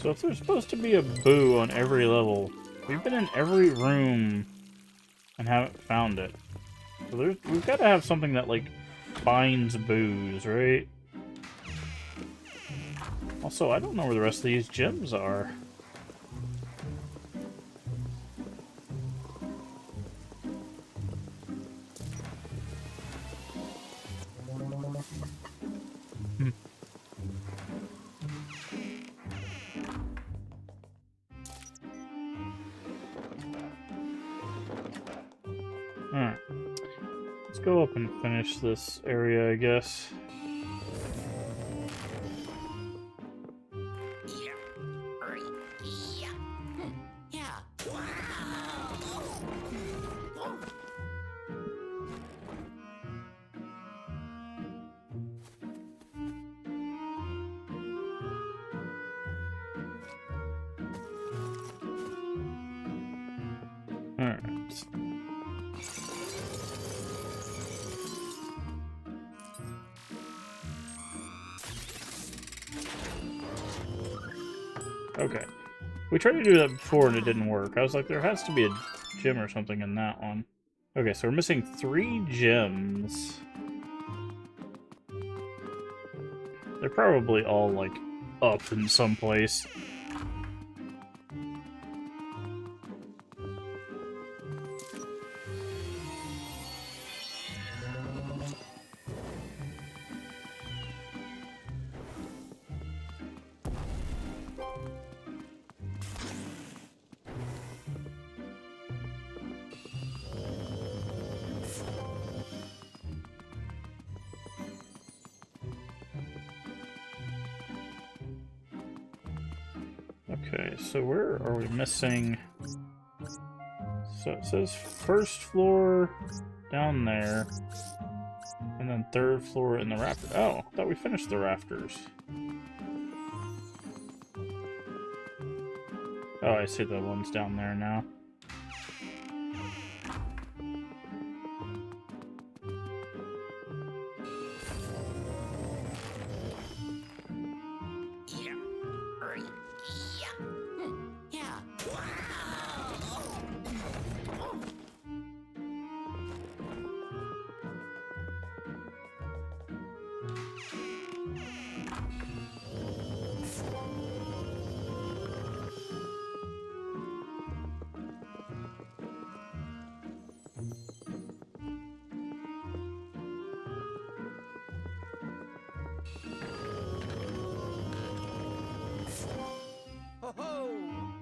So if there's supposed to be a boo on every level, We've been in every room and haven't found it. So we've got to have something that, like, binds booze, right? Also, I don't know where the rest of these gems are. Hmm. Alright. Let's go up and finish this area, I guess. Alright. Okay. We tried to do that before and it didn't work. I was like, there has to be a gem or something in that one. Okay, so we're missing 3 gems. They're probably all, like, up in some place. Okay, so where are we missing? So it says first floor down there, and then third floor in the rafters. Oh, I thought we finished the rafters. Oh, I see the ones down there now.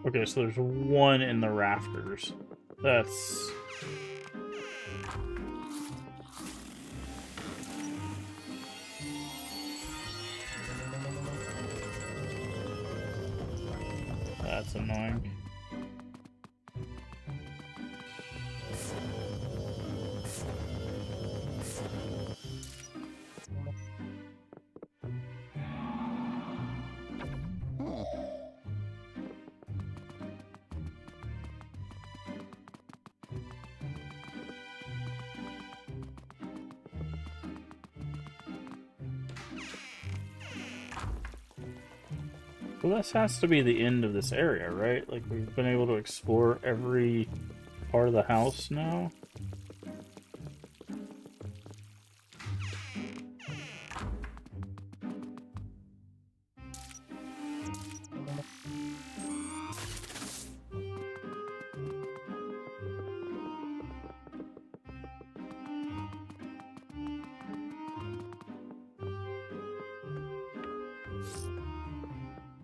Okay, so there's one in the rafters. That's... that's annoying. Well, this has to be the end of this area, right? Like, we've been able to explore every part of the house now?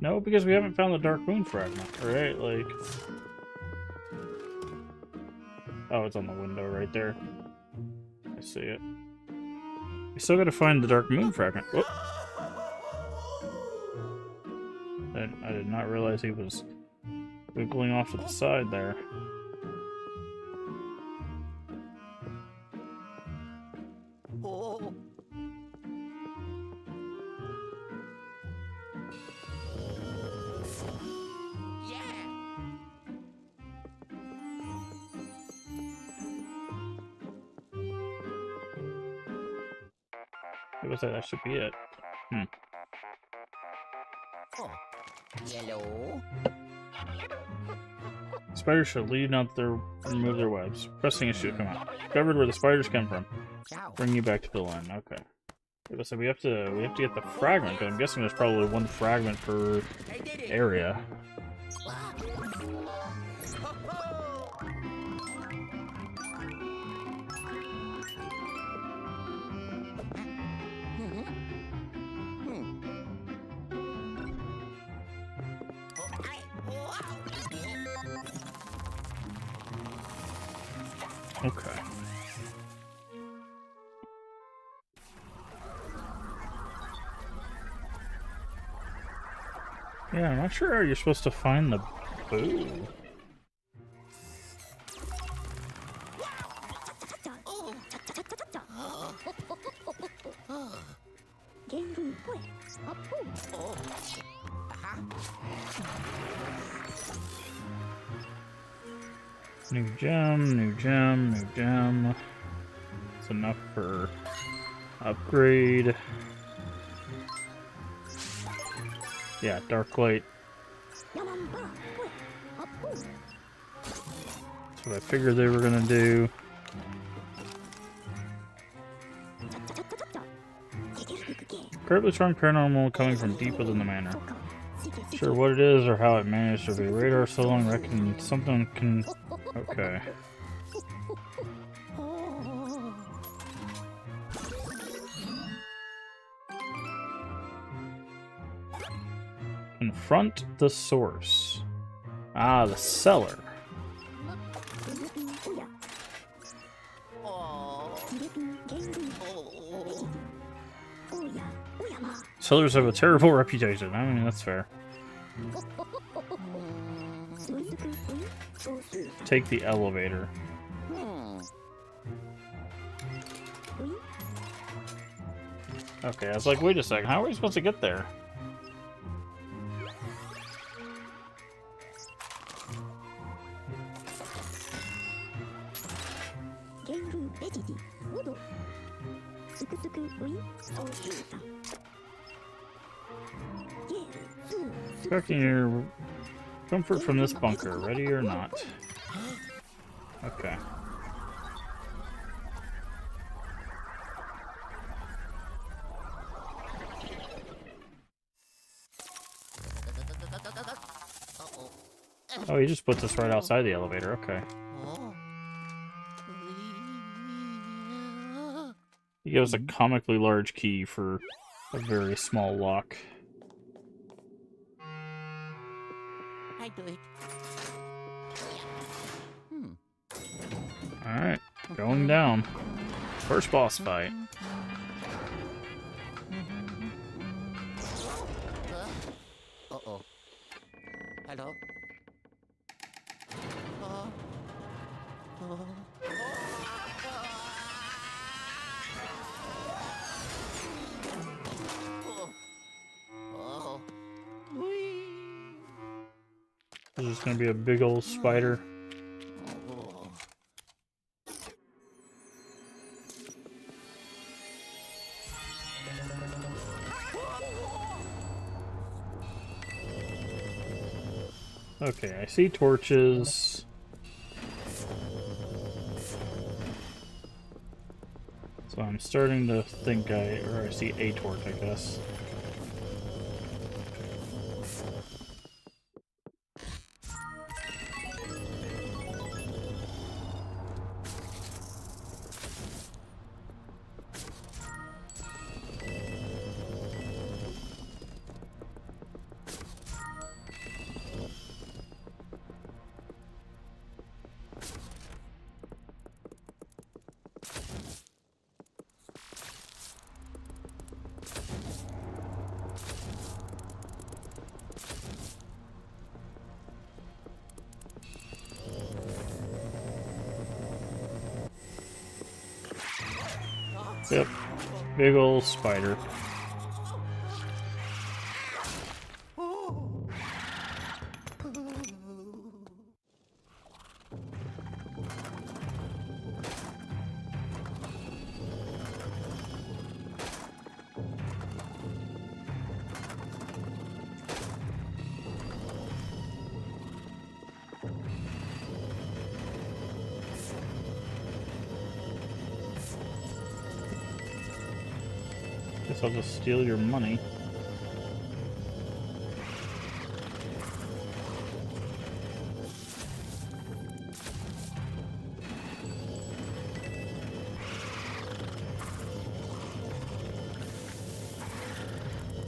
No, because we haven't found the Dark Moon fragment, right? Like... oh, it's on the window right there. I see it. We still gotta find the Dark Moon fragment. Whoop. I did not realize he was wiggling off to the side there.
Oh.
It was that should be it. Hmm.
Oh. Yellow.
Spiders should leave out their remove their webs. Pressing issue come out. Discovered where the spiders come from.
Ciao.
Bring you back to the line. Okay. So we have to get the fragment. Cause I'm guessing there's probably one fragment per
I did it.
area. Okay. Yeah, I'm not sure how you're supposed to find the boo. New gem, new gem, new gem. It's enough for upgrade. Yeah, dark light. That's what I figured they were gonna do. Incredibly strong paranormal coming from deep within the manor. Sure what it is or how it managed to be radar so long, reckon something can... Okay. Confront the source. Ah, the cellar. Cellars have a terrible reputation. I mean, that's fair. Take the elevator. Okay, I was like, wait a second, how are we supposed to get there? Expecting your comfort from this bunker, ready or not. Okay. Oh, he just puts us right outside the elevator, okay. He gives a comically large key for a very small lock.
I do it.
Alright, going down. First boss fight.
Uh-oh. Hello?
There's just gonna be a big old spider. Okay, I see torches. So I'm starting to think I see a torch, I guess. Yep, big old spider. guess I'll just steal your money.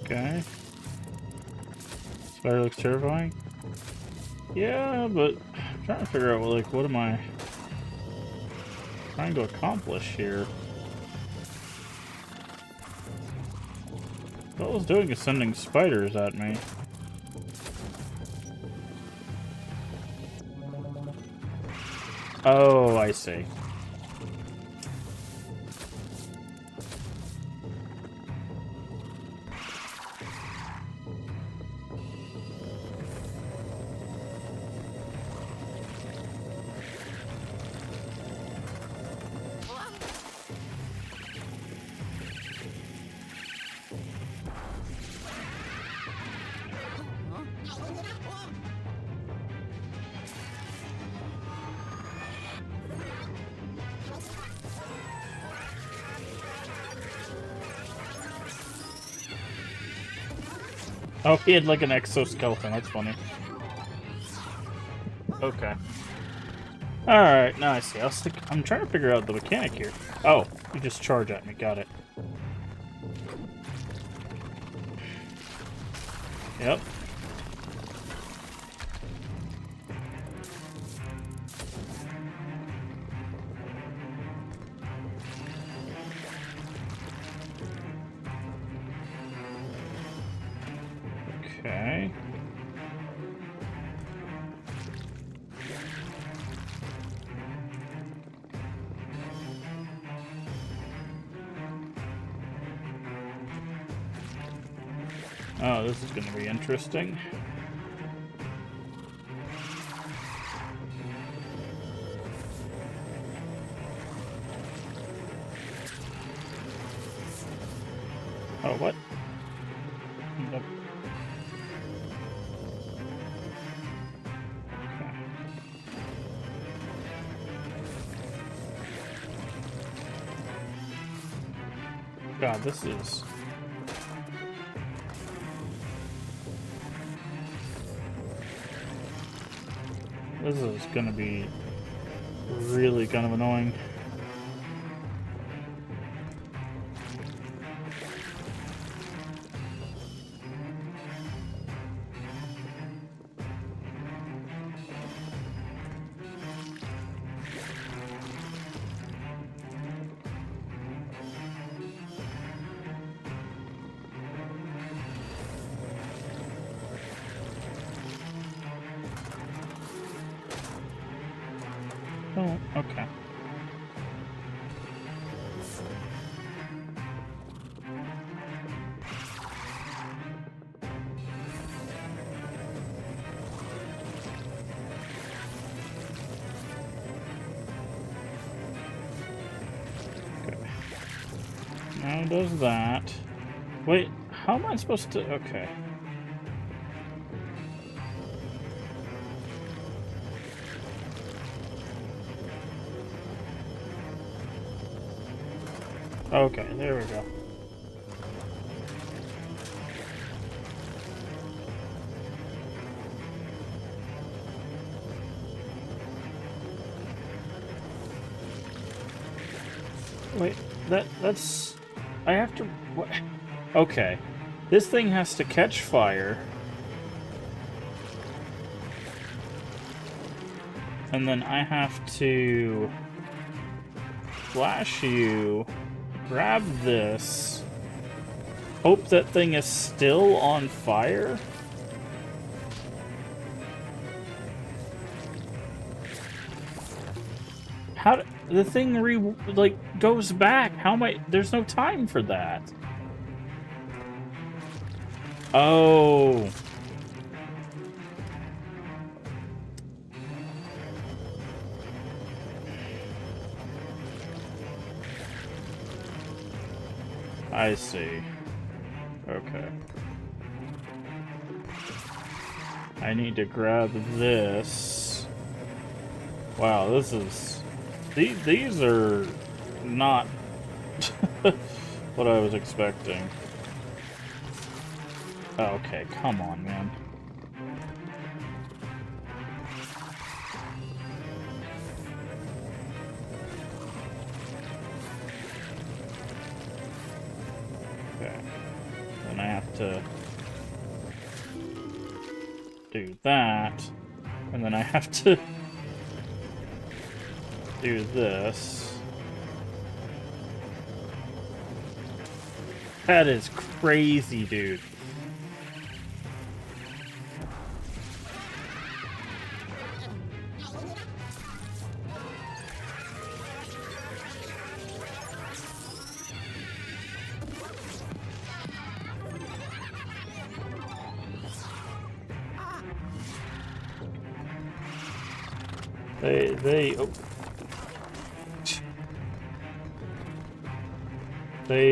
Okay. Spider looks terrifying. Yeah, but I'm trying to figure out, like, what am I trying to accomplish here? What I was doing is sending spiders at me. Oh, I see. Oh, he had like an exoskeleton. That's funny. Okay. Alright, now I see. I'm trying to figure out the mechanic here. Oh, you just charge at me. Got it. Yep. Okay. Oh, this is going to be interesting. Oh, what? Nope. Okay. God, this is... This is gonna be really kind of annoying. Oh, okay. Okay. Now does that. Wait, how am I supposed to... Okay. Okay, there we go. Wait, that's... I have to... What? Okay. This thing has to catch fire. And then I have to... flash you... grab this, hope that thing is still on fire? How the thing goes back? How am I? There's no time for that. Oh. I see. Okay. I need to grab this. Wow, this is... These are not what I was expecting. Okay, come on, man. Okay. Then I have to do that. And then I have to do this. That is crazy, dude.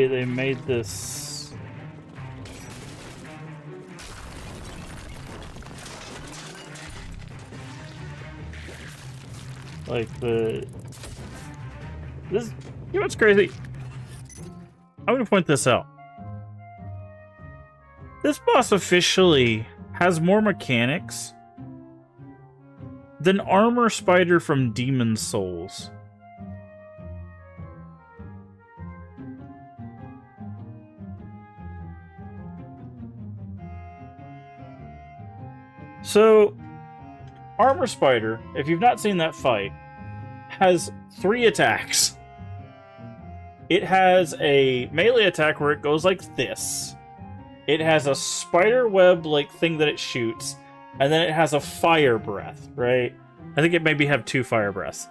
They made this like this. You know what's crazy? I'm gonna point this out. This boss officially has more mechanics than Armor Spider from Demon Souls. So, Armor Spider, if you've not seen that fight, has 3 attacks. It has a melee attack where it goes like this. It has a spider web like thing that it shoots, and then it has a fire breath, right? I think it maybe have 2 fire breaths.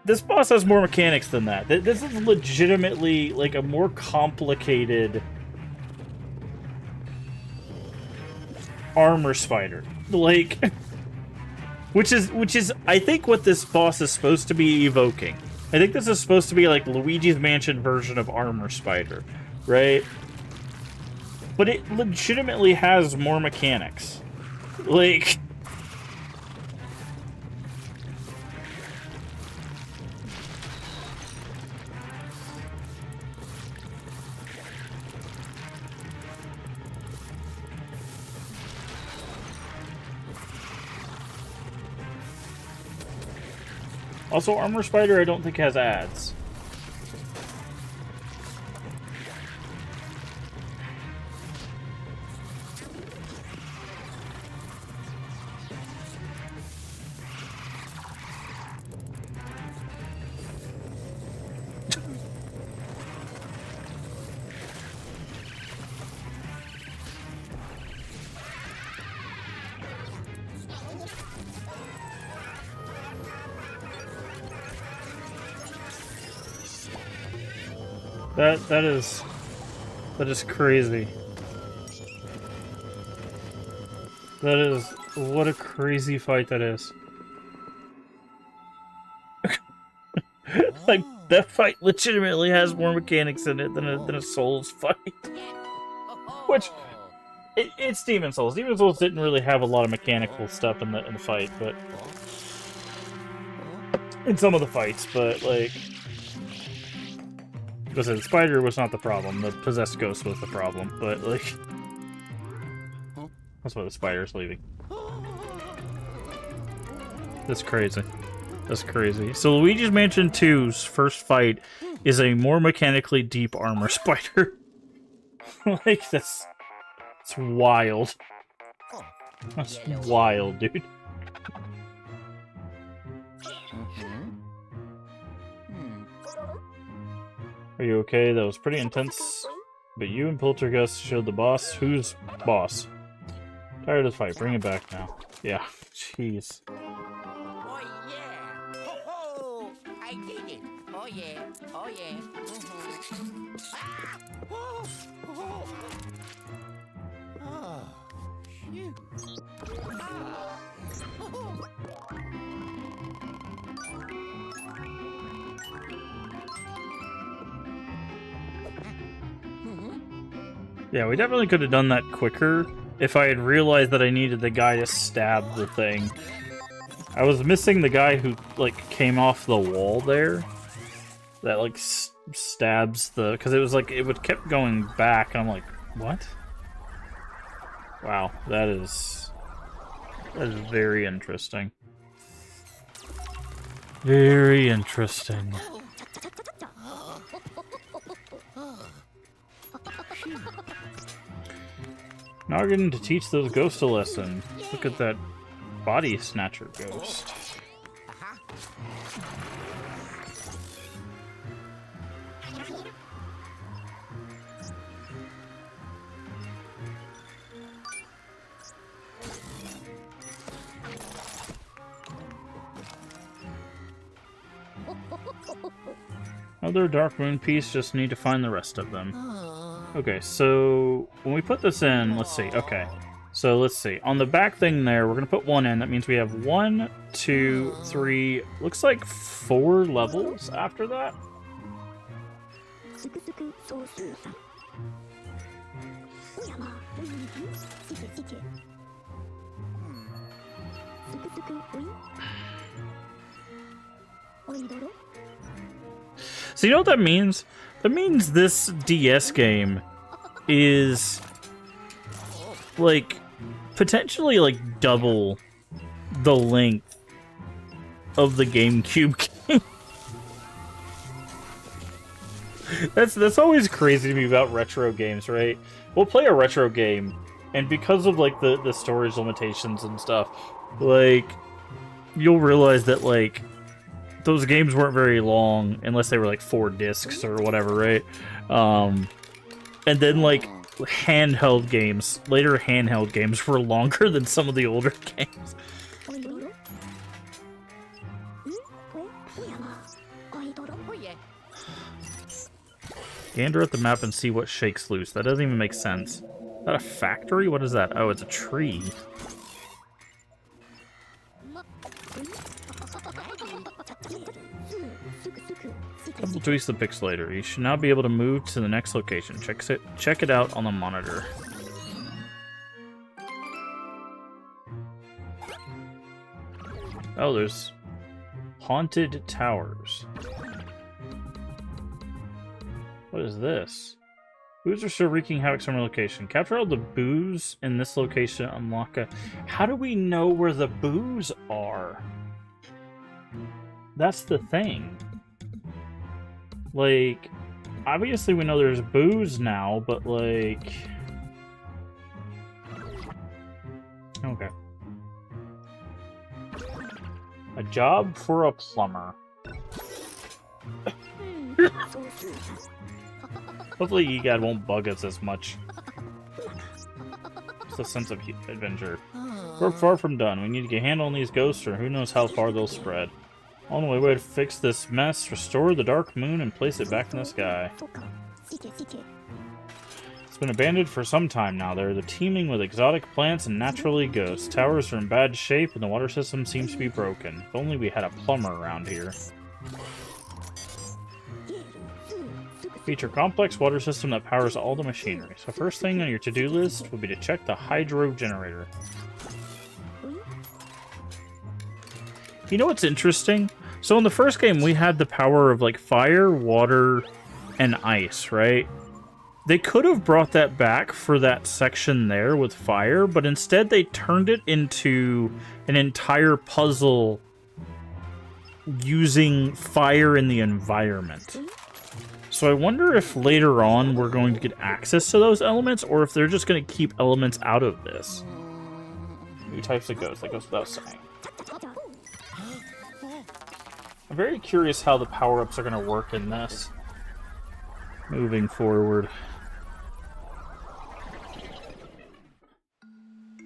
This boss has more mechanics than that. This is legitimately like a more complicated Armor Spider, like, which is I think what this boss is supposed to be evoking. I think this is supposed to be like Luigi's Mansion version of Armor Spider, right? But it legitimately has more mechanics, like. Also, Armor Spider I don't think has ads. That is crazy. That is what a crazy fight that is. Like that fight legitimately has more mechanics in it than a Souls fight. Which it's Demon Souls. Demon Souls didn't really have a lot of mechanical stuff in the fight, but in some of the fights, but like. Because the spider was not the problem, the possessed ghost was the problem, but, like... That's why the spider's leaving. That's crazy. That's crazy. So Luigi's Mansion 2's first fight is a more mechanically deep Armor Spider. Like, that's... It's wild. That's wild, dude. Are you okay? That was pretty intense. But you and Poltergeist showed the boss. Who's boss? Tired of the fight. Bring it back now. Yeah. Jeez.
Oh yeah! Ho ho! I did it! Oh yeah! Oh yeah! Ah! Oh! Oh! Oh! Shoot! Ah! Oh!
Yeah, we definitely could have done that quicker if I had realized that I needed the guy to stab the thing. I was missing the guy who, like, came off the wall there. That, like, stabs the... Because it was like, it would kept going back, and I'm like, what? Wow, that is very interesting. Very interesting. Noggin to teach those ghosts a lesson. Look at that body snatcher ghost. Another Dark Moon piece, just need to find the rest of them. Okay, so when we put this in, let's see, okay. So let's see, on the back thing there, we're gonna put one in. That means we have 1, 2, 3, looks like 4 levels after that. So you know what that means? That means this DS game is like potentially like double the length of the GameCube game. That's always crazy to me about retro games, right? We'll play a retro game, and because of like the storage limitations and stuff, like you'll realize that like those games weren't very long unless they were like 4 discs or whatever, right? And then like handheld games, later handheld games were longer than some of the older games. Gander at the map and see what shakes loose. That doesn't even make sense. Is that a factory? What is that? Oh, it's a tree. Double tweaks the pixelator. You should now be able to move to the next location. Check it out on the monitor. Oh, there's haunted towers. What is this? Boos are still wreaking havoc somewhere location. Capture all the boos in this location. Unlock a... How do we know where the boos are? That's the thing. Like, obviously we know there's boos now, but like... Okay. A job for a plumber. Hopefully EGAD won't bug us as much. It's a sense of adventure. We're far from done. We need to get a handle on these ghosts, or who knows how far they'll spread. Only way to fix this mess, restore the dark moon and place it back in the sky. It's been abandoned for some time now. They're teeming with exotic plants and naturally ghosts. Towers are in bad shape and the water system seems to be broken. If only we had a plumber around here. Feature complex water system that powers all the machinery. So first thing on your to-do list would be to check the hydro generator. You know what's interesting? So in the first game we had the power of like fire, water, and ice, right? They could have brought that back for that section there with fire, but instead they turned it into an entire puzzle using fire in the environment. So I wonder if later on we're going to get access to those elements, or if they're just going to keep elements out of this. New types of ghosts, that goes without saying. I'm very curious how the power-ups are going to work in this. Moving forward.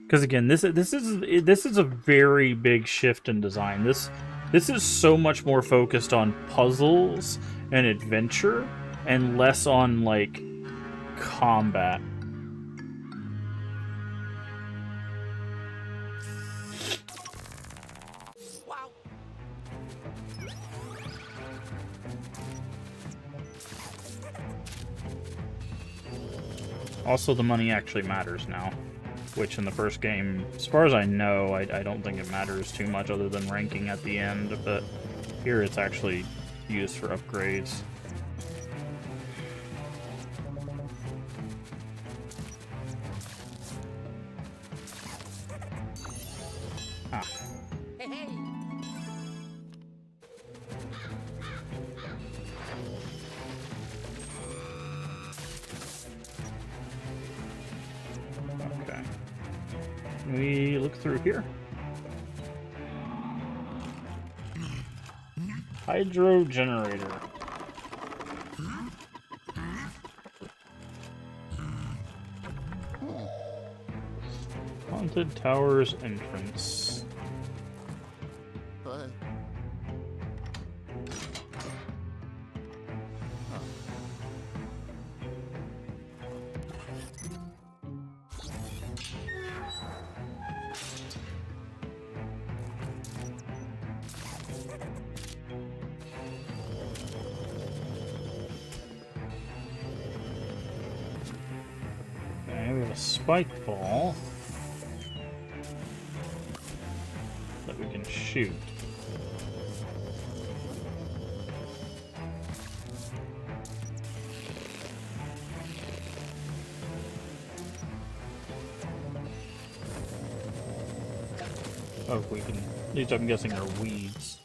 Because again, this is a very big shift in design. This is so much more focused on puzzles and adventure, and less on like combat.
Wow.
Also, the money actually matters now, which in the first game, as far as I know, I don't think it matters too much other than ranking at the end, but here it's actually used for upgrades. Ah.
Hey, hey.
Okay. Can we look through here? Hydro generator. Haunted Towers entrance.
What?
Okay, we have a spike ball that we can shoot. Oh, we can. These, I'm guessing, are weeds.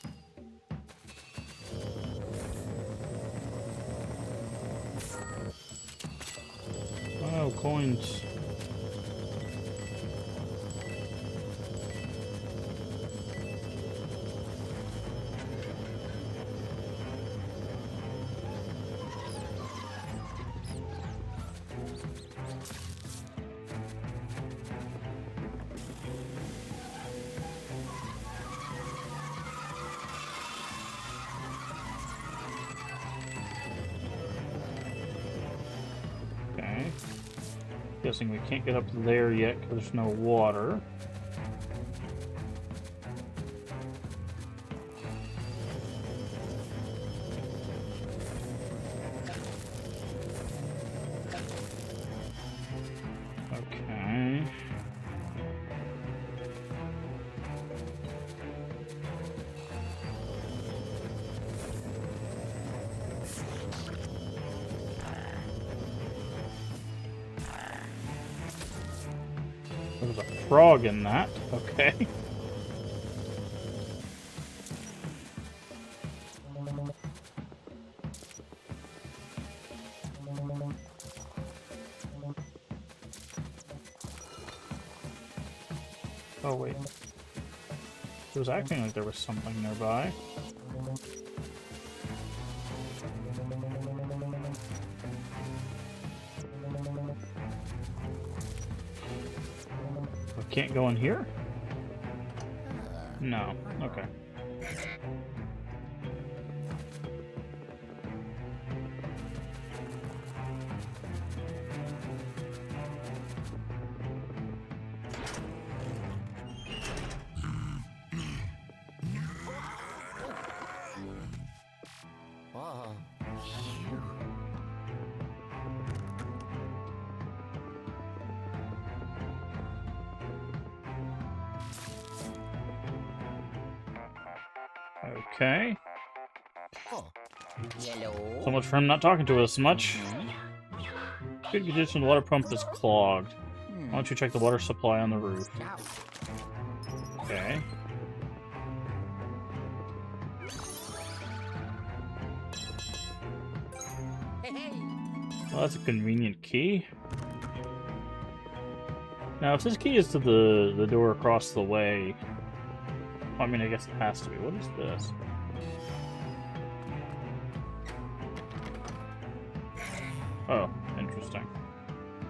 Oh, coins. Okay. Guessing we can't get up there yet because there's no water. Okay. There's a frog in that. Okay. Oh, wait. It was acting like there was something nearby. We can't go in here? No. Okay.
Whoa.
Okay.
Oh. Yellow.
So much for him not talking to us much. Good condition, the water pump is clogged. Why don't you check the water supply on the roof?
Now.
Okay.
Hey, hey.
Well, that's a convenient key. Now, if this key is to the door across the way... I mean, I guess it has to be. What is this? Oh, interesting.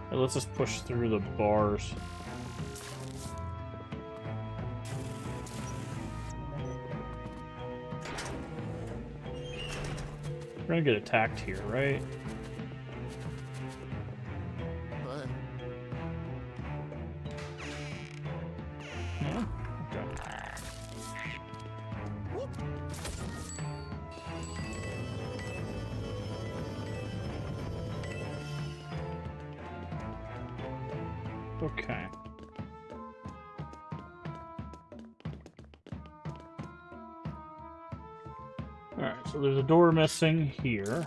Hey, let's just push through the bars. We're gonna get attacked here, right?
What?
No? Okay. Okay. Alright, so there's a door missing here.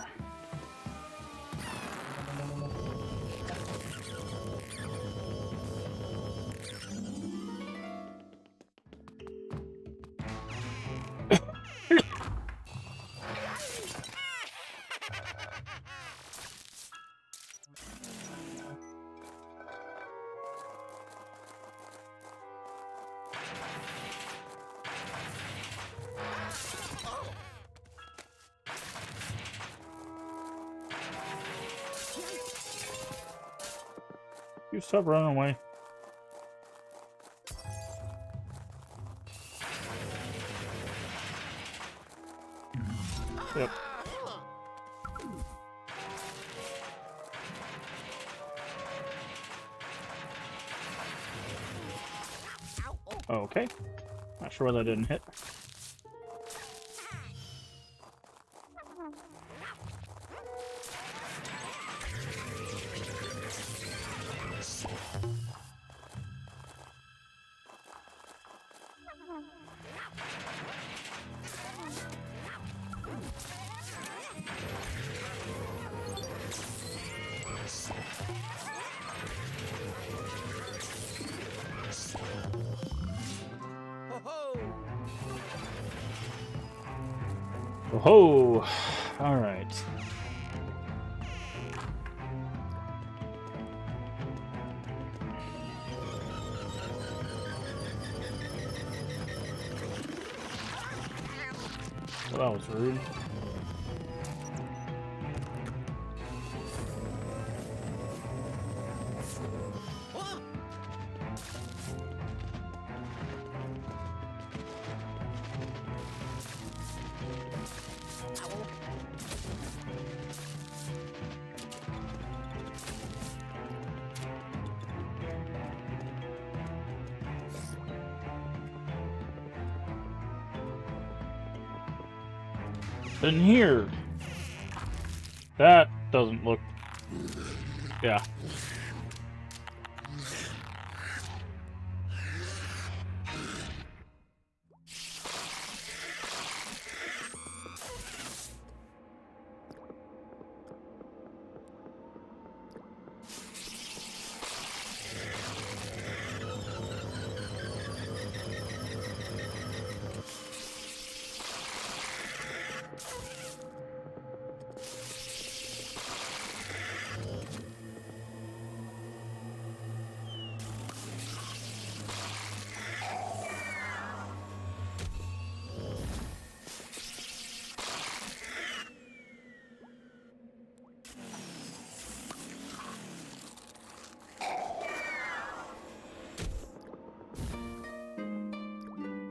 You stop running away. Yep. Okay. Not sure why that didn't hit. Oh, all right. Well, that was rude. In here. That doesn't look... Yeah.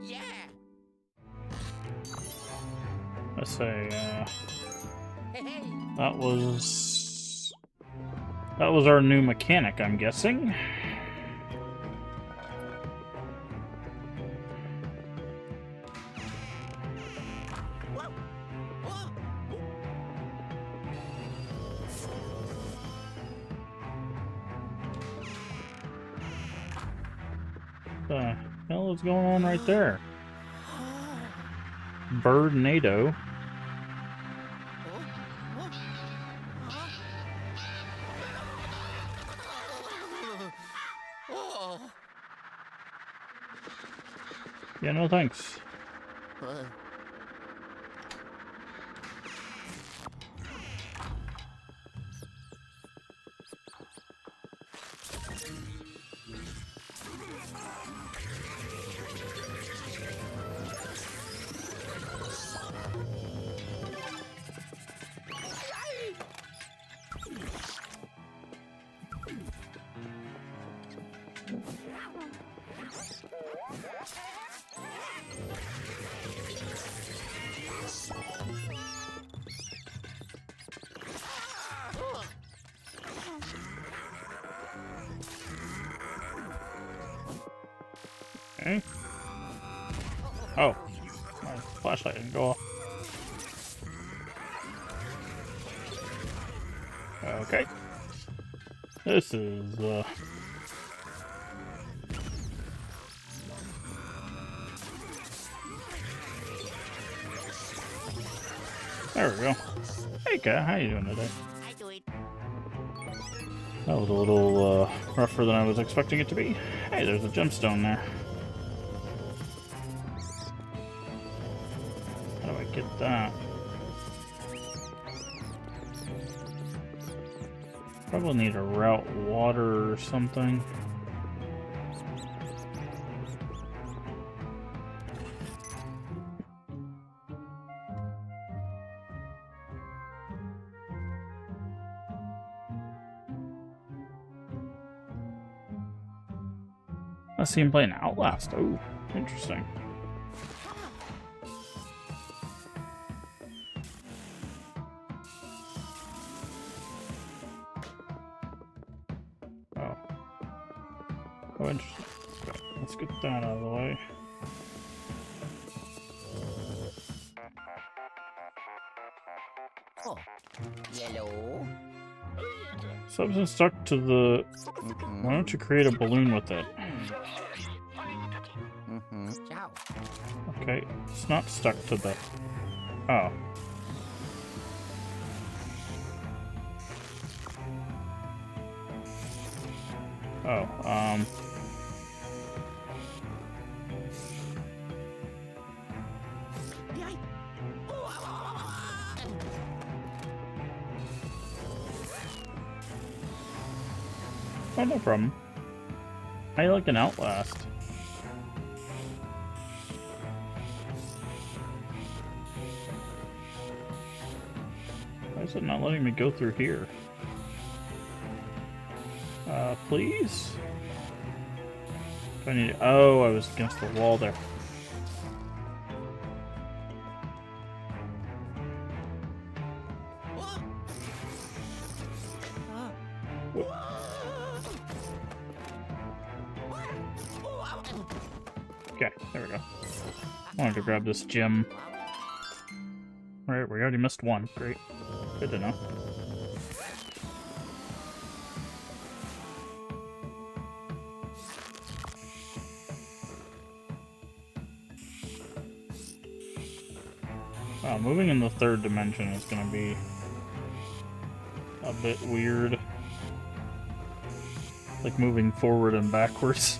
Yeah.
Let's say,
Hey.
that was our new mechanic, I'm guessing.
Whoa. Whoa.
What the hell is going on right there? Birdnado.
Oh.
Yeah, no thanks. Okay. Oh, my flashlight didn't go off. Okay. This is, There we go. Hey, Kat, how you doing today?
I do it.
That was a little, rougher than I was expecting it to be. Hey, there's a gemstone there. How do I get that? Probably need to route water or something. I see him playing Outlast. Oh, interesting. Oh. Oh, interesting. Okay, let's get that out of the way.
Oh, yellow.
Substance stuck to the... Why don't you create a balloon with it?
Ciao.
Okay, it's not stuck to the... Oh. Oh,
Yay.
Oh, no problem. I like an Outlast. Why is it not letting me go through here? Please? Do I need... Oh, I was against the wall there. Okay, there we go. I wanted to grab this gem. Alright, we already missed one. Great. Good to know. Moving in the third dimension is going to be a bit weird. Like moving forward and backwards.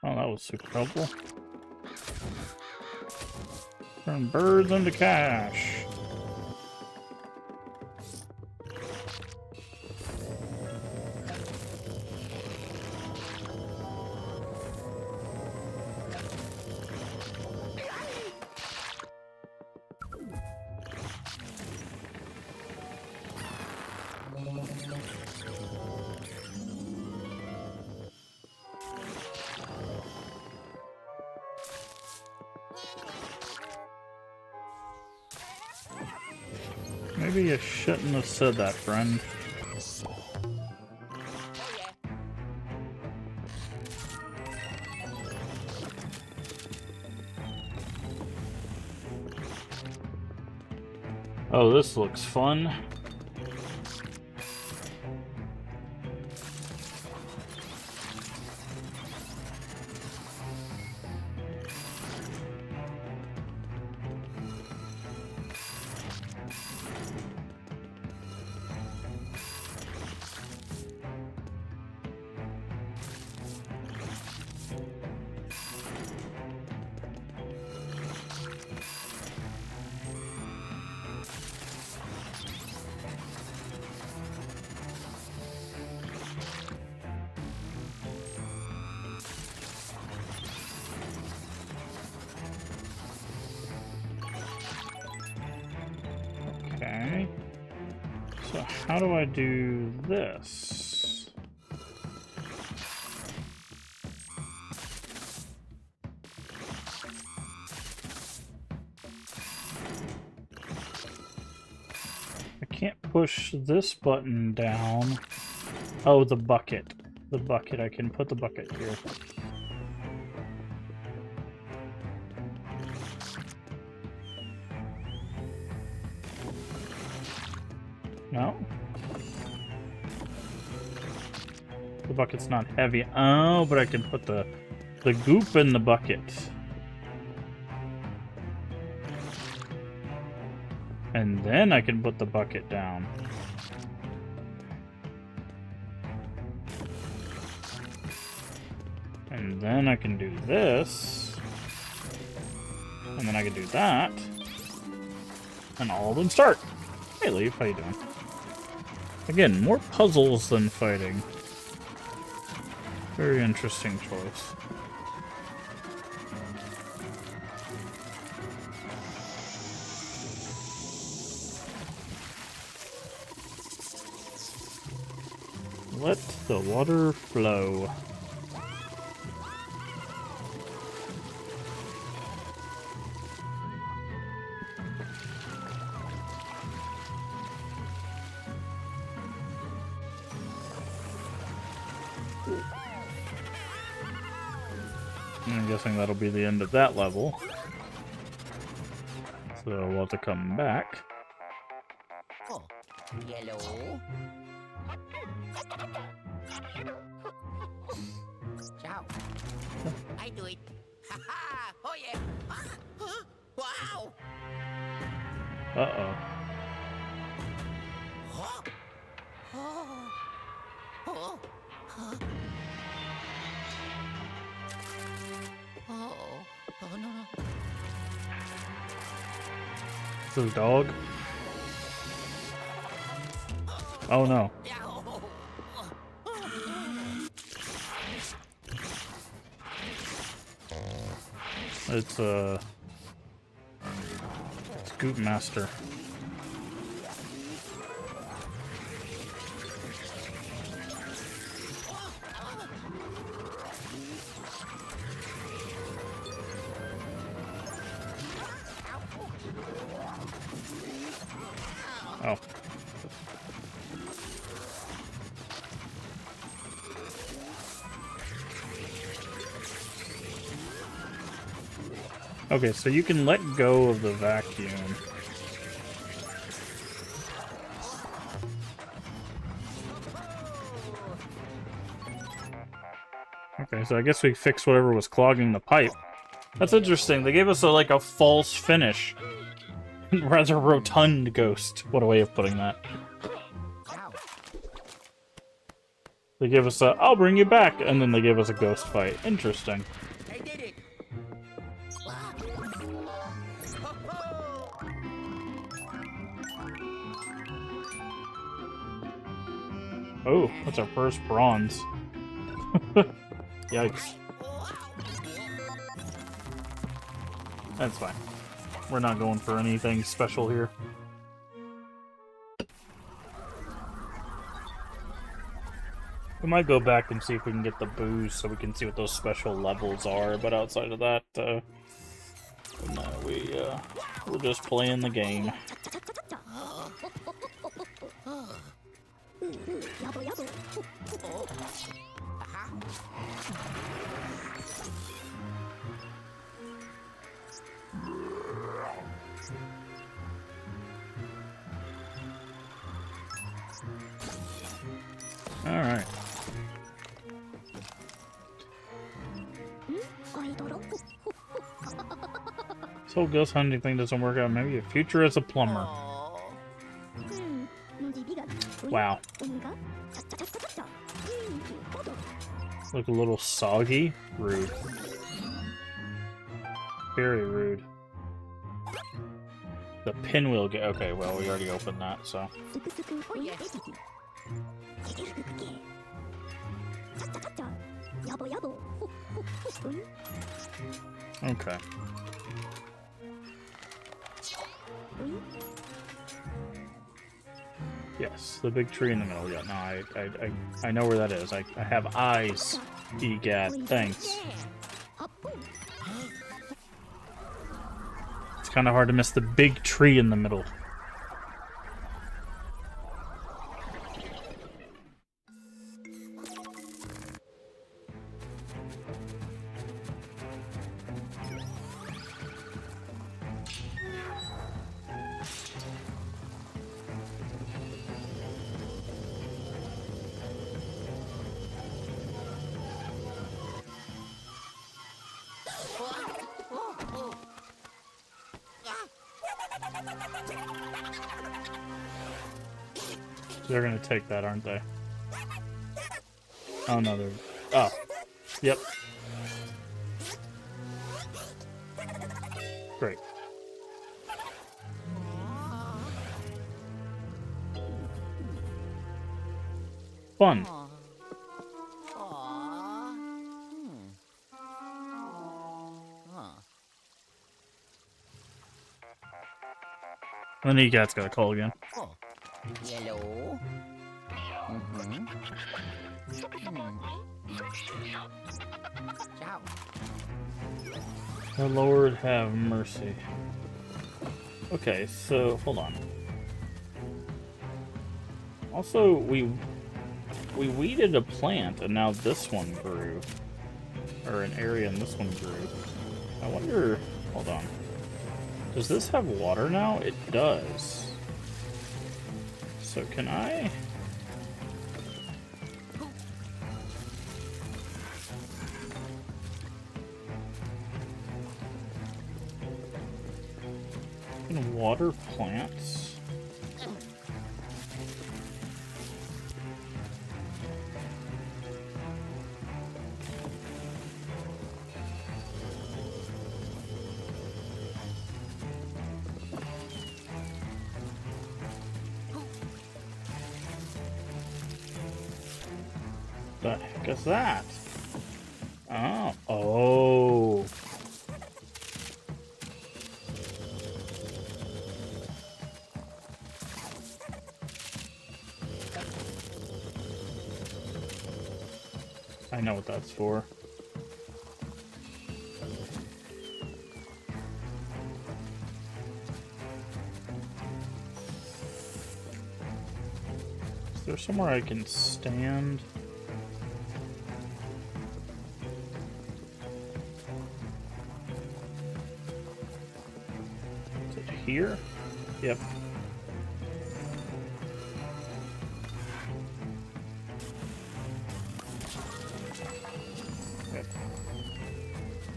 Oh, that was super helpful. Turn birds into cash. Maybe you shouldn't have said that, friend. Oh, this looks fun. Okay. So how do I do this? I can't push this button down. Oh, the bucket. The bucket. I can put the bucket here. No? The bucket's not heavy. Oh, but I can put the goop in the bucket. And then I can put the bucket down. And then I can do this. And then I can do that. And all of them start. Hey, Leaf, how you doing? Again, more puzzles than fighting. Very interesting choice. Let the water flow. I'm guessing that'll be the end of that level. So we'll have to come back.
Oh, yellow. Ciao. I do it. Ha ha! Oh yeah! Ah, huh? Wow!
Uh-oh.
Huh? Oh. Oh. Huh? Oh. Oh no no.
This is dog. Oh no.
Yow.
It's Scoop Master. Oh. Okay, so you can let go of the vacuum. Okay, so I guess we fixed whatever was clogging the pipe. That's interesting. They gave us like a false finish. Rather rotund ghost. What a way of putting that. They gave us a, I'll bring you back, and then they gave us a ghost fight. Interesting.
I did it.
Oh, that's our first bronze. Yikes. That's fine. We're not going for anything special here. We might go back and see if we can get the booze so we can see what those special levels are, but outside of that, no, we're just playing the game. Alright. This whole ghost hunting thing doesn't work out. Maybe a future as a plumber. Wow. Look a little soggy. Rude. Very rude. The pinwheel get okay, well we already opened that, so. Okay. Yes, the big tree in the middle. Yeah, no, I know where that is. I have eyes. Egad, thanks. It's kind of hard to miss the big tree in the middle. They're gonna take that, aren't they? Oh no, they're... Oh. Yep. Great. Fun. The kneecat's got a call again.
Oh. Yellow. Mm-hmm. Ciao.
The Lord have mercy. Okay, so hold on. Also, we weeded a plant, and now this one grew, or an area, and this one grew. I wonder. Hold on. Does this have water now? It does. So can I? Can water plants? The heck is that? Oh. Oh. I know what that's for. Is there somewhere I can stand? Is it here? Yep. Yep.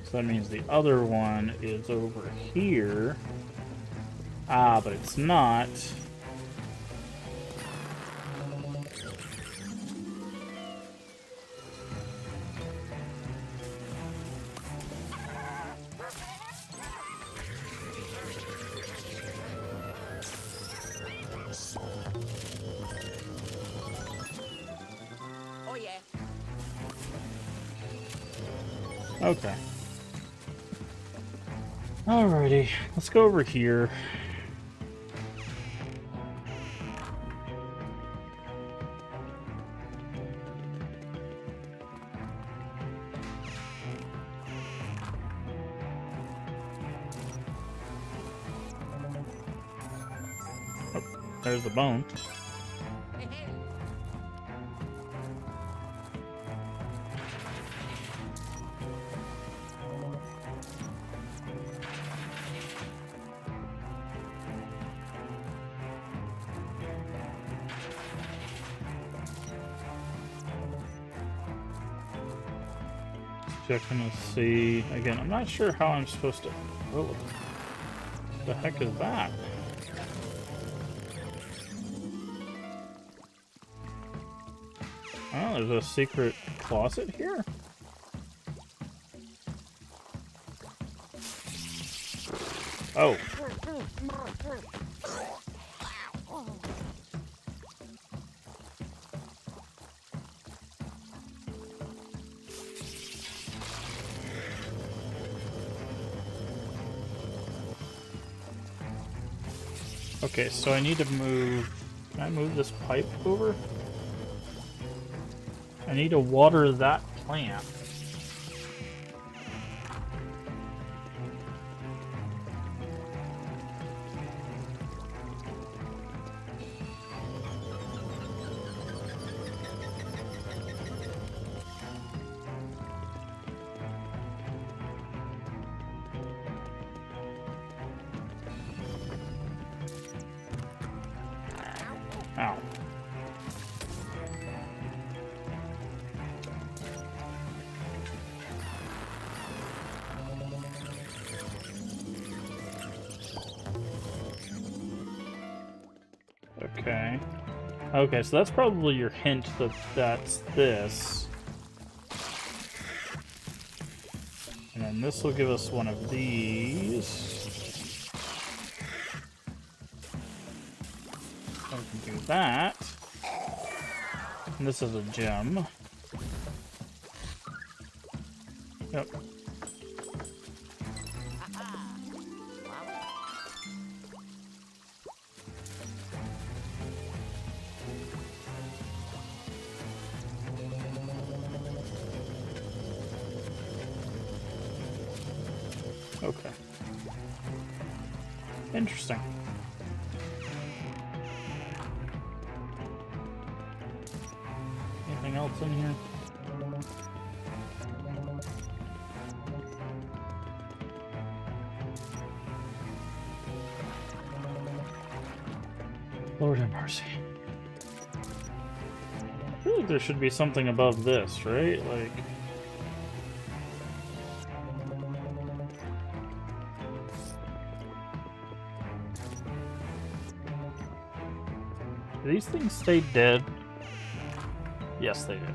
So that means the other one is over here. Ah, but it's not.
Oh, yeah.
Okay. Alrighty, let's go over here. Oh, there's the bone.
Hey, hey.
Checking to see. Again, I'm not sure how I'm supposed to. Oh, what the heck is that? Oh, there's a secret closet here? Oh. Okay, so I need to move. Can I move this pipe over? I need to water that plant. Ow. Okay. Okay, so that's probably your hint that that's this. And then this will give us one of these. So we can do that. And this is a gem. Yep. Okay. Interesting. Anything else in here? Lord have mercy. I feel like there should be something above this, right? Like... Do these things stay dead? Yes, they do.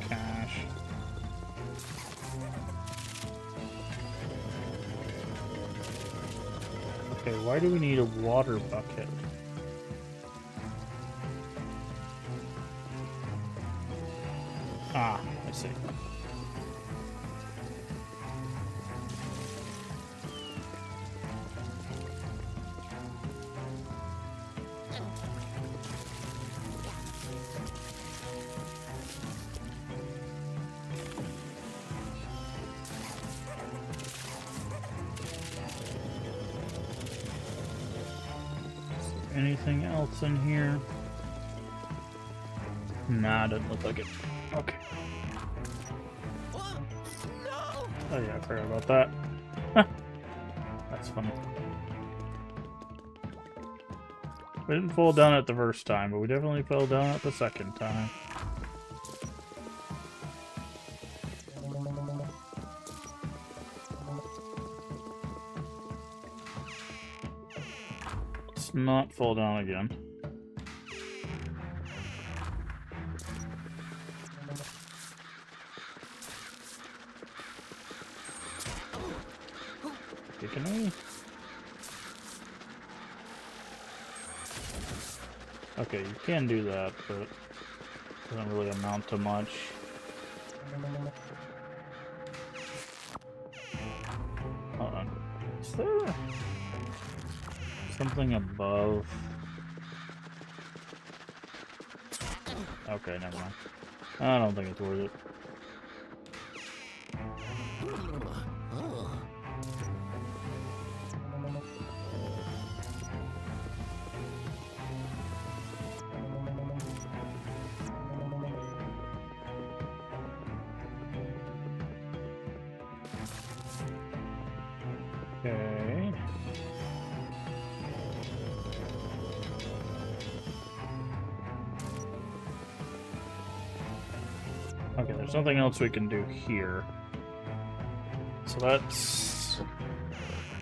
Cash. Okay, why do we need a water bucket? Ah, I see. Anything else in here? Nah, doesn't look like it. Okay.
Oh, no!
Oh yeah, I forgot about that. That's funny. We didn't fall down it the first time, but we definitely fell down it the second time. Let's not fall down again. Kicking me. Okay, you can do that, but it doesn't really amount to much. Hold on. Is there something above? Okay, never mind. I don't think it's worth it. Okay. Okay, there's nothing else we can do here. So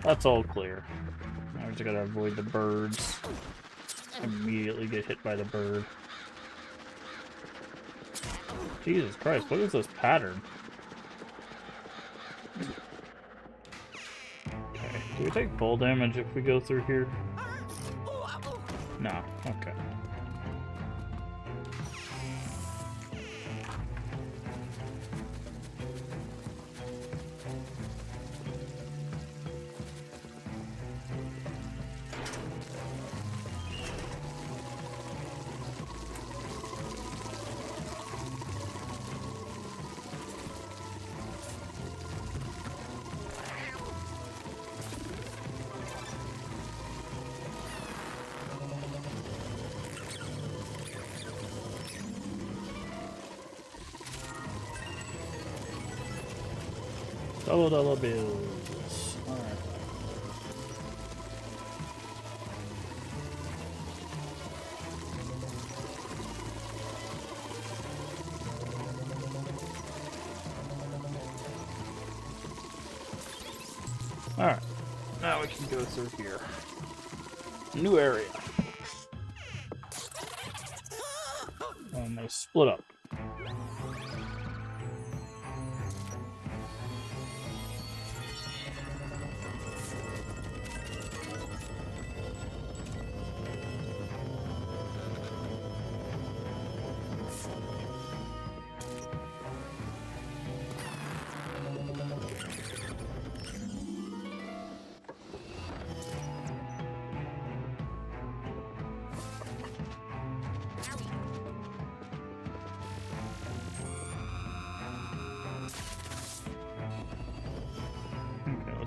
that's all clear. Now we just gotta avoid the birds. Immediately get hit by the bird. Jesus Christ, what is this pattern? Okay, do we take full damage if we go through here? No, okay. $1 bills. Alright. Alright. Now we can go through here. New area. And they split up.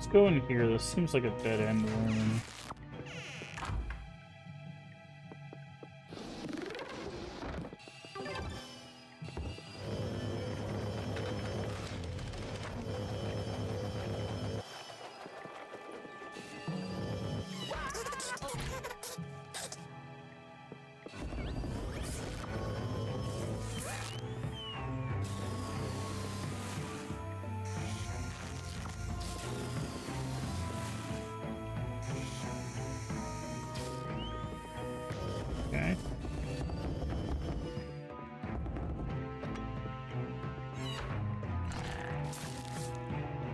let's go in here. This seems like a dead end room. Okay.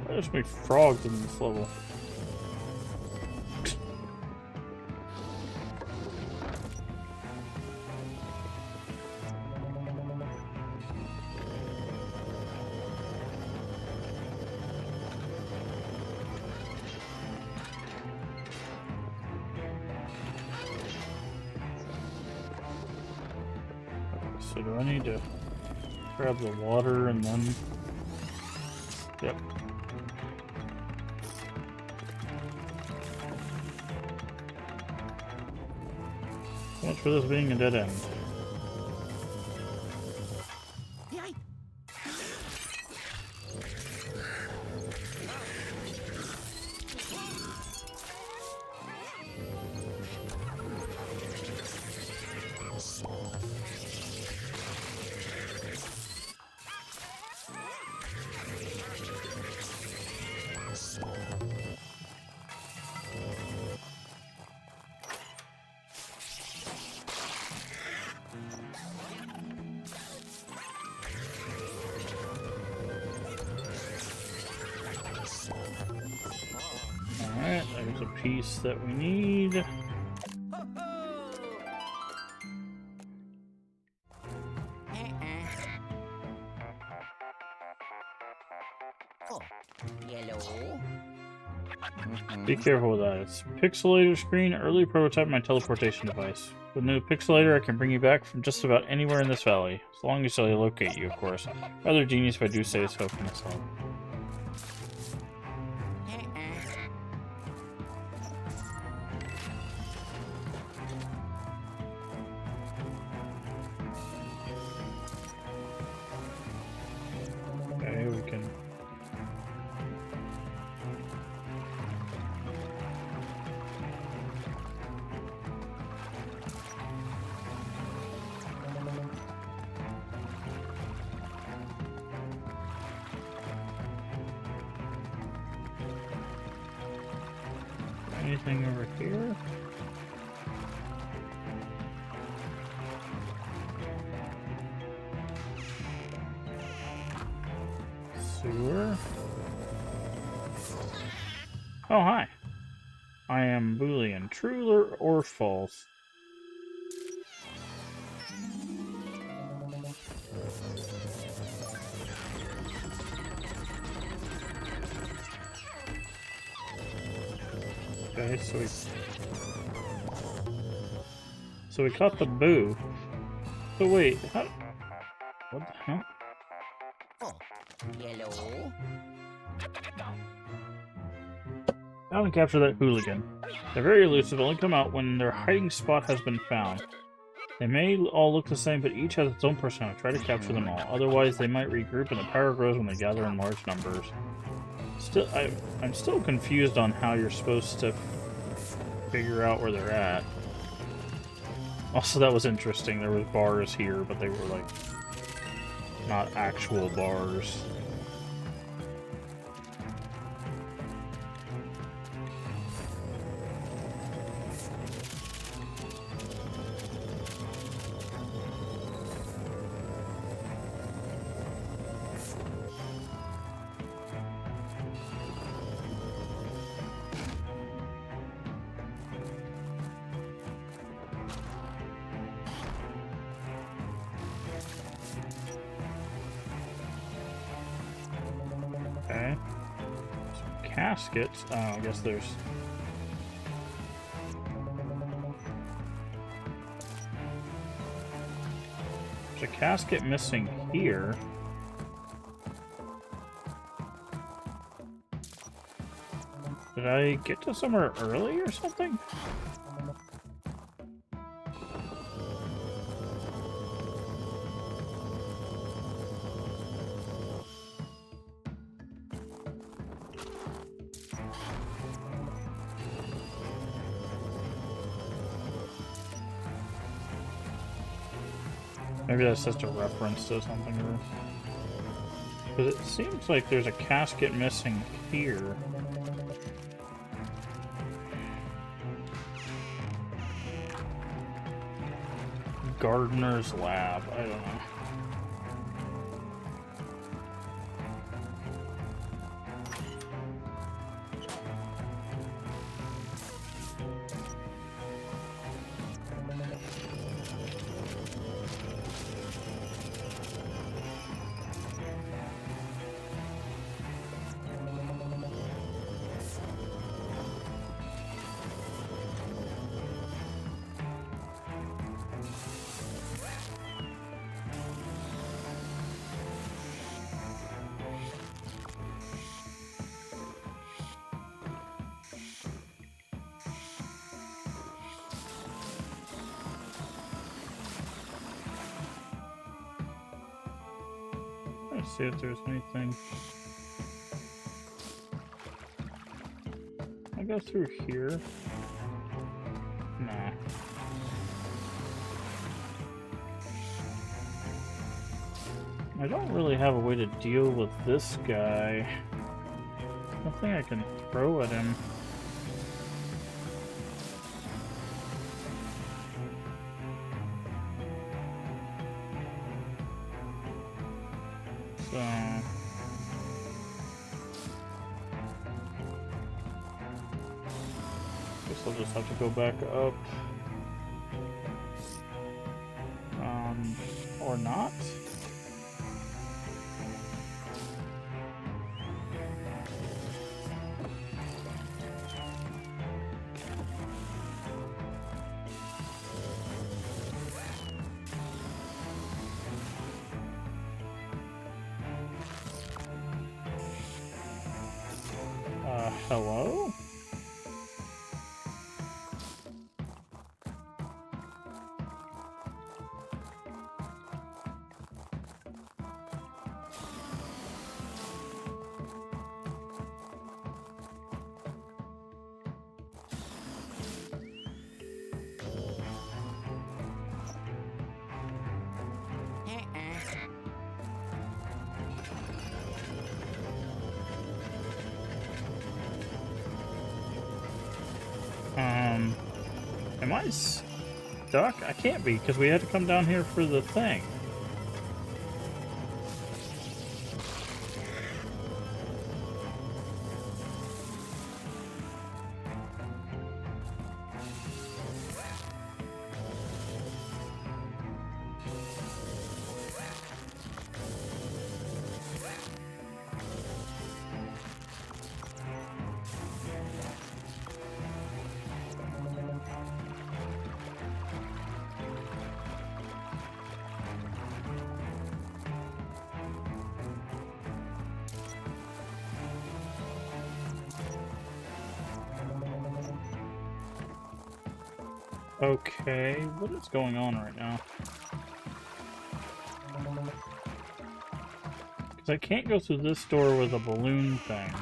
There's so many frogs in this level. So do I need to grab the water and then... Yep. So much for this being a dead end.
Yay.
Alright, there's a piece that we need.
Oh, yellow.
Be careful with that. It's pixelator screen, early prototype of my teleportation device. With new pixelator, I can bring you back from just about anywhere in this valley. As long as I locate you, of course. Rather genius if I do say so for myself. Okay, we can... Anything over here? Sewer? Oh, hi. I am Boolean. True or false? Okay, so we caught the boo. But wait, how... What the hell?
Oh, yellow.
Found and capture that hooligan. They're very elusive, only come out when their hiding spot has been found. They may all look the same, but each has its own persona. Try to capture them all. Otherwise, they might regroup and the power grows when they gather in large numbers. Still, I'm still confused on how you're supposed to figure out where they're at. Also, that was interesting. There was bars here, but they were, like, not actual bars. Okay. Some caskets. Oh, I guess there's... There's a casket missing here. Did I get to somewhere early or something? Maybe that's just a reference to something. Because it seems like there's a casket missing here. Gardener's lab. I don't know. Let's see if there's anything. I go through here? Nah. I don't really have a way to deal with this guy. Nothing I can throw at him. So... guess I'll just have to go back up. Or not? Hello? Am I stuck? I can't be, because we had to come down here for the thing. Okay, what is going on right now? Because I can't go through this door with a balloon thing.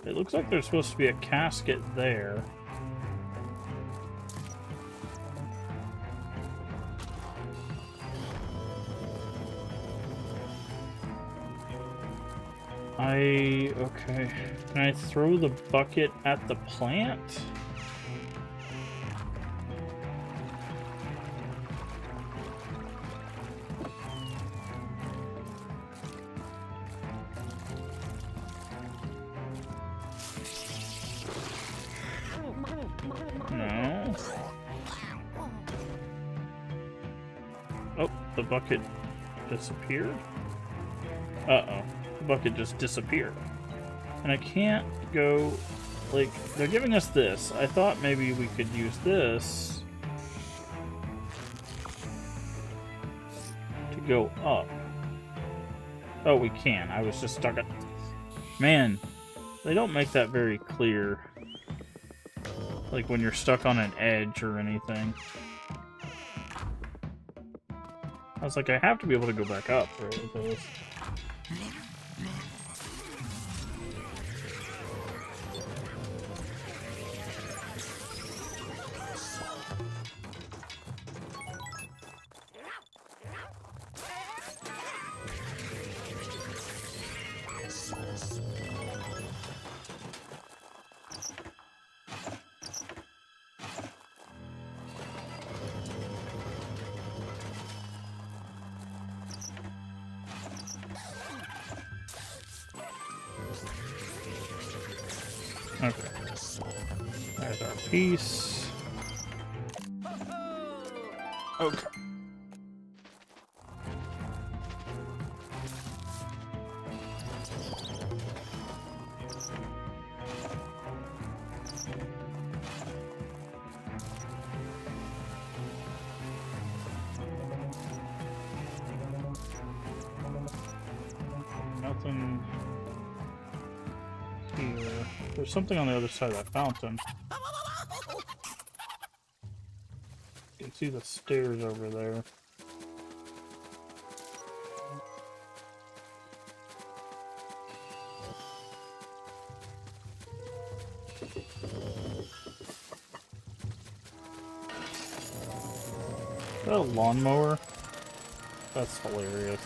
It looks like there's supposed to be a casket there. Okay. Can I throw the bucket at the plant? No. Oh, the bucket disappeared? Uh-oh. The bucket just disappeared. And I can't go... like, they're giving us this. I thought maybe we could use this to to go up. Oh, we can. I was just stuck at... Man, they don't make that very clear. Like when you're stuck on an edge or anything. I was like, I have to be able to go back up, right? With this. Okay. There's our piece. Okay. Nothing here. There's something on the other side of that fountain. You can see the stairs over there. Is that a lawnmower? That's hilarious.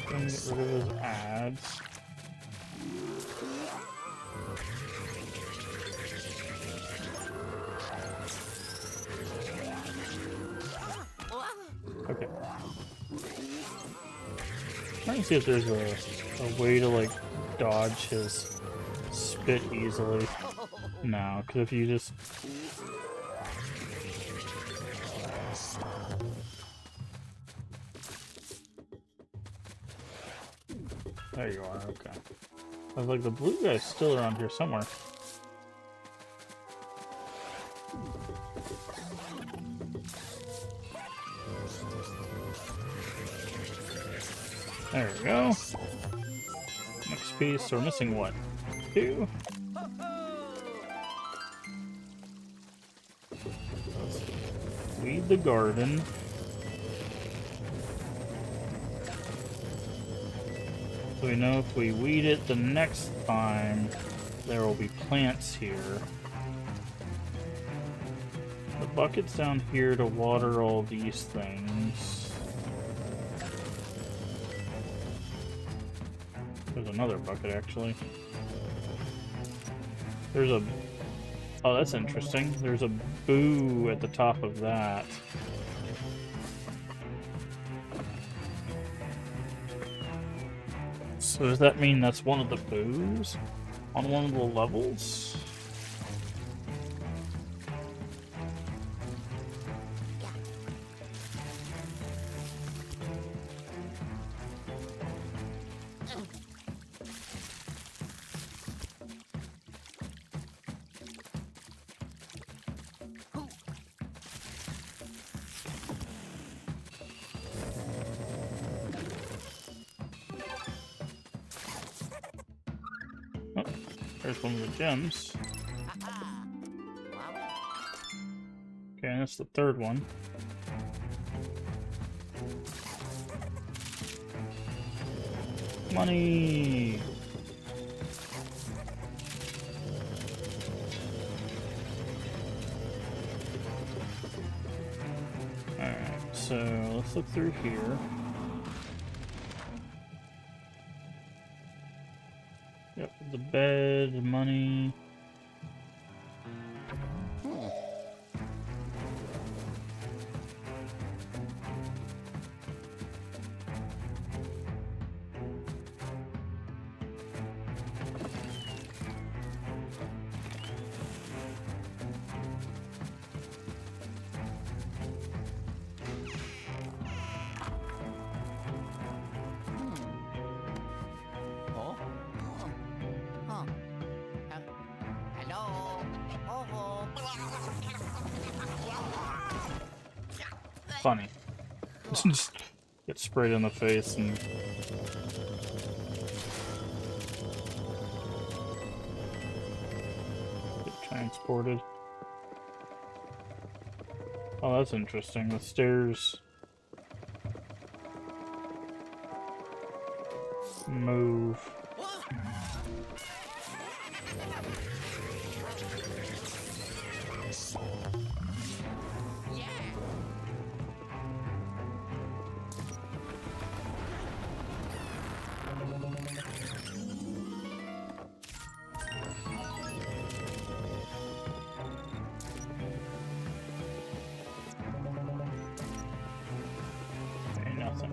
Gonna get rid of those ads. Okay. Trying to see if there's a way to like dodge his spit easily. No, because if you just... There you are, okay. I was like, the blue guy's still around here somewhere. There we go. Next piece, so we're missing what? 2? Let's weed the garden. So we know if we weed it the next time, there will be plants here. The bucket's down here to water all these things. There's another bucket, actually. There's a... Oh, that's interesting. There's a boo at the top of that. So does that mean that's one of the boos on one of the levels? There's one of the gems. Okay, and that's the third one. Money! Alright, so let's look through here. Yep, the bed, money. funny. Just get sprayed in the face and... get transported. Oh, that's interesting. The stairs... move. Okay, nothing.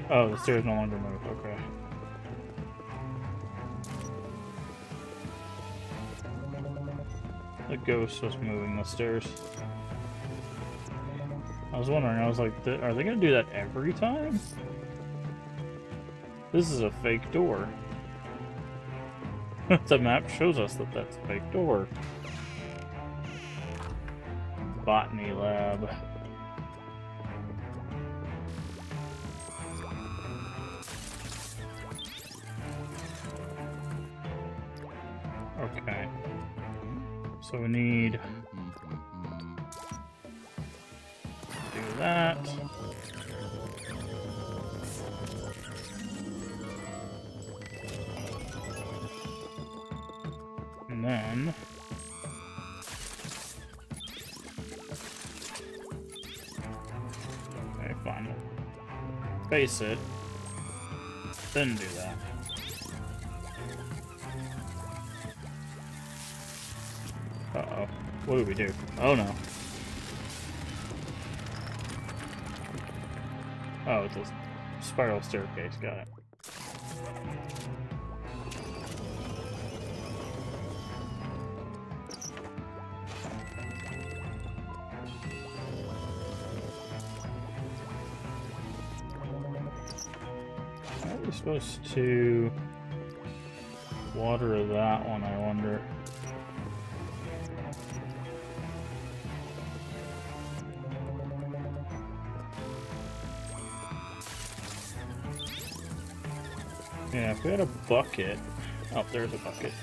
Oh, the stairs no longer move. Okay. The ghost was moving the stairs. I was wondering, I was like, are they gonna do that every time? This is a fake door. The map shows us that that's a fake door. Botany lab. Okay. So we need... do that. And then... okay, fine. Face it. Then do that. Uh-oh. What do we do? Oh no. Oh, it's a spiral staircase. Got it. How are we supposed to water that one, I wonder? Yeah, if we had a bucket... oh, there's a bucket.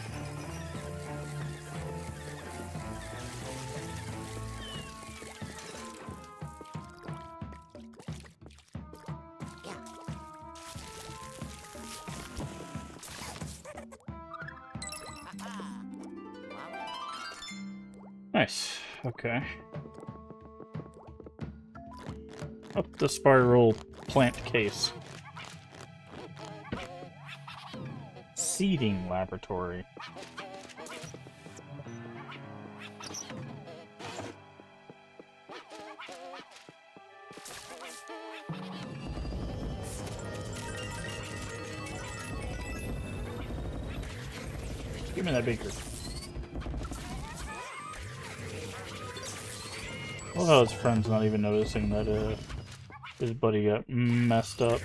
Nice. Okay. Up the spiral plant case. Seeding laboratory. Give me that beaker. Well, how his friend's not even noticing that his buddy got messed up.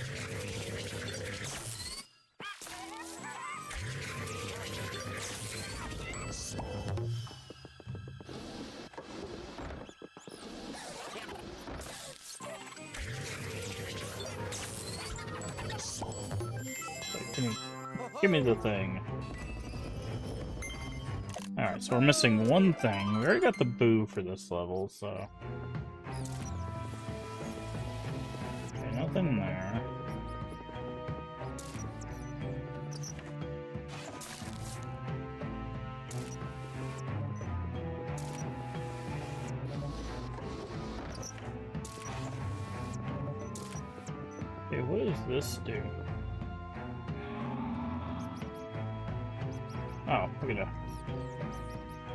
Give me the thing. Alright, so we're missing one thing. We already got the boo for this level, so... okay, nothing there. Okay, what does this do? Oh, look at that.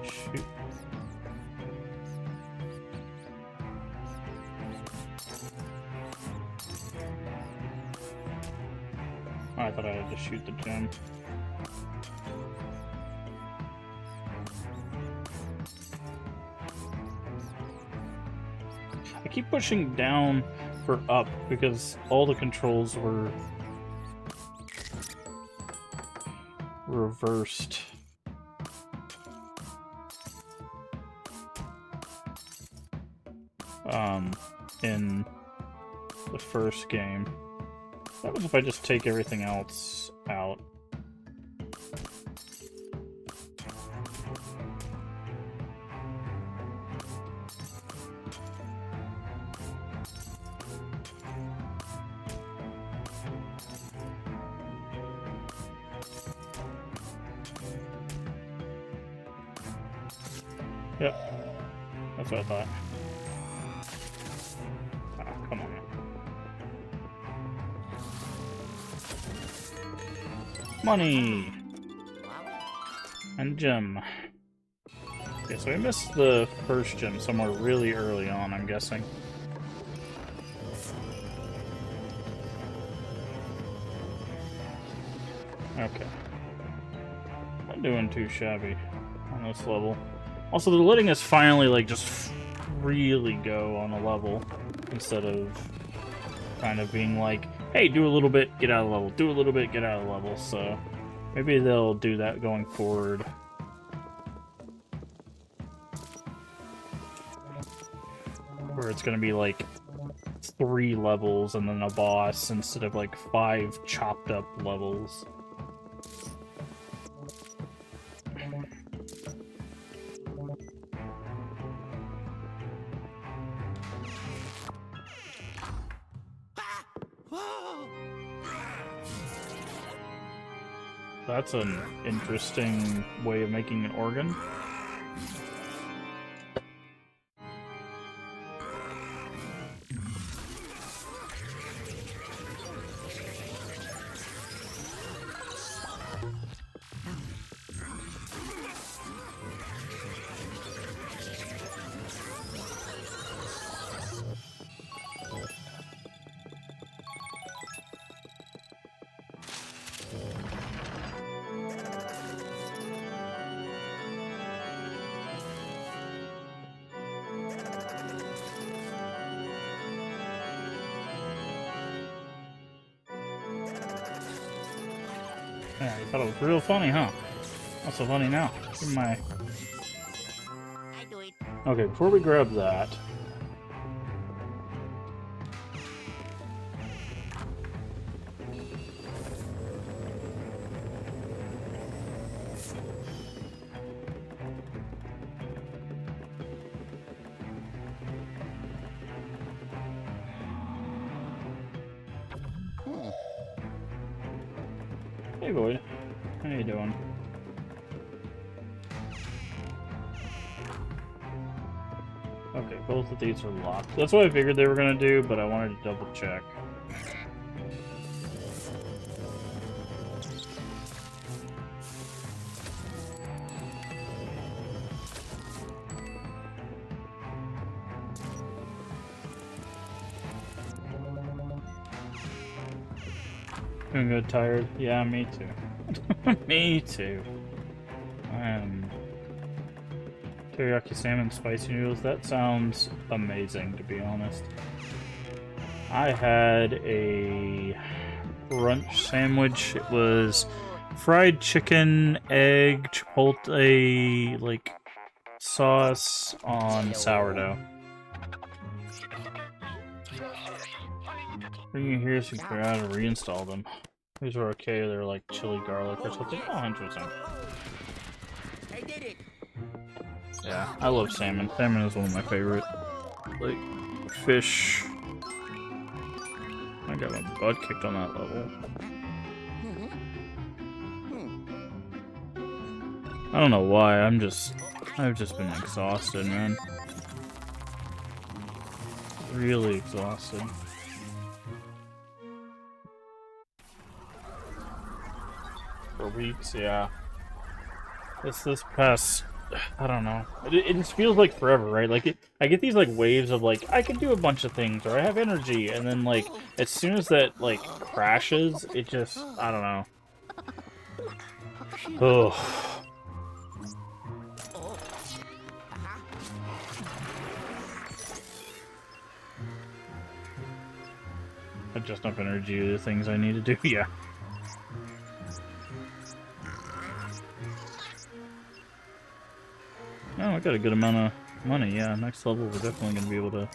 Shoot. Oh, I thought I had to shoot the gem. I keep pushing down for up because all the controls were reversed. in the first game. What happens if I just take everything else out? Yep, that's what I thought. Oh, come on. Money! And gem. Okay, so I missed the first gem somewhere really early on, I'm guessing. Okay. Not doing too shabby on this level. Also, they're letting us finally, like, just really go on a level instead of kind of being like, hey, do a little bit, get out of the level, do a little bit, get out of the level, so maybe they'll do that going forward. Where it's gonna be like 3 levels and then a boss instead of like 5 chopped up levels. That's an interesting way of making an organ. Yeah, you thought it was real funny, huh? Not so funny now. Give me my...
I do it.
Okay, before we grab that... Hey, Void. How you doing? Okay, both of these are locked. That's what I figured they were going to do, but I wanted to double check. I'm good, tired. Yeah, me too. Me too. Teriyaki salmon spicy noodles. That sounds amazing, to be honest. I had a brunch sandwich. It was fried chicken, egg, chipotle, like, sauce on sourdough. Bring you here so you can figure out how to reinstall them. These were okay, they're like chili garlic or something. Oh, interesting.
I did it.
Yeah, I love salmon. Salmon is one of my favorite, like, fish. I got my butt kicked on that level. I don't know why, I've just been exhausted, man. Really exhausted. For weeks, yeah. This past, I don't know. It just feels like forever, right? Like, I get these, like, waves of, like, I can do a bunch of things, or I have energy, and then, like, as soon as that, like, crashes, it just, I don't know. Ugh. I just enough energy to do the things I need to do, yeah. Oh, I got a good amount of Money, yeah. Next level, we're definitely going to be able to...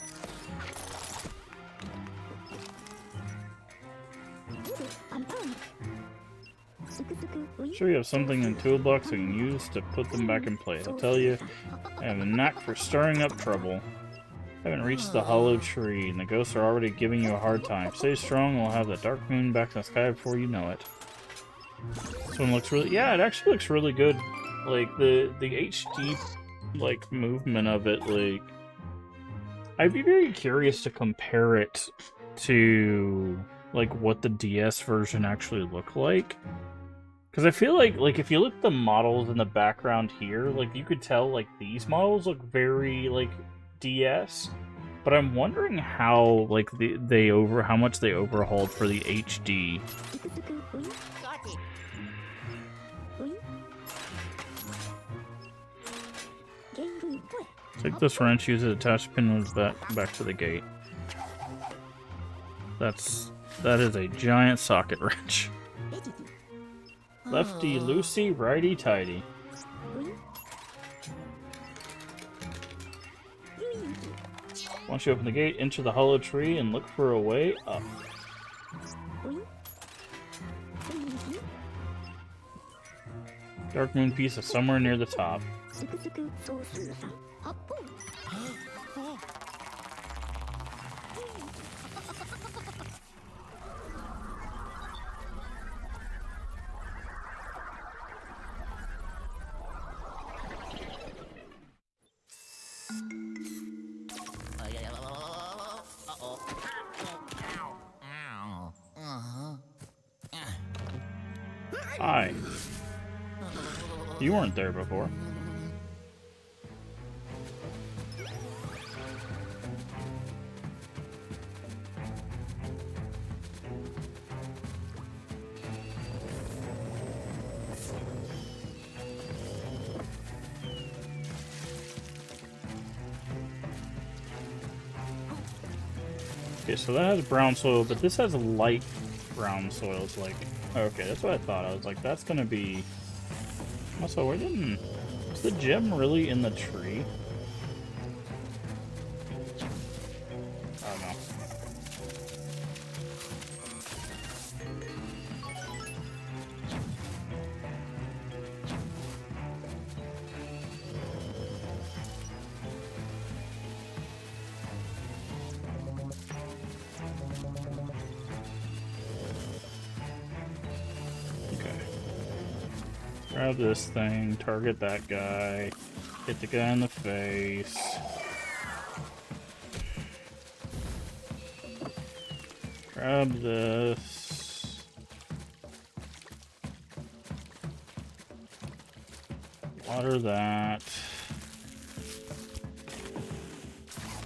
Sure, you have something in toolbox I can use to put them back in play. I tell you, I have a knack for stirring up trouble. I haven't reached the hollow tree, and the ghosts are already giving you a hard time. Stay strong, and we'll have the dark moon back in the sky before you know it. This one looks really... Yeah, it actually looks really good. Like, the HD, like, movement of it, like... I'd be very curious to compare it to, like, what the DS version actually looked like. Because I feel like, if you look at the models in the background here, like, you could tell, like, these models look very, like, DS. But I'm wondering how, like, how much they overhauled for the HD.
Got it.
Take this wrench, use it to attach the pin back to the gate. That is a giant socket wrench. Lefty loosey, righty tighty. Once you open the gate, enter the hollow tree and look for a way up. Dark moon piece is somewhere near the top. Hi. You weren't there before. Okay, so that has brown soil, but this has light brown soil. It's like, okay, that's what I thought. I was like, that's gonna be... Also, where didn't... Is the gem really in the tree? I don't know. Grab this thing, target that guy, hit the guy in the face. Grab this. Water that.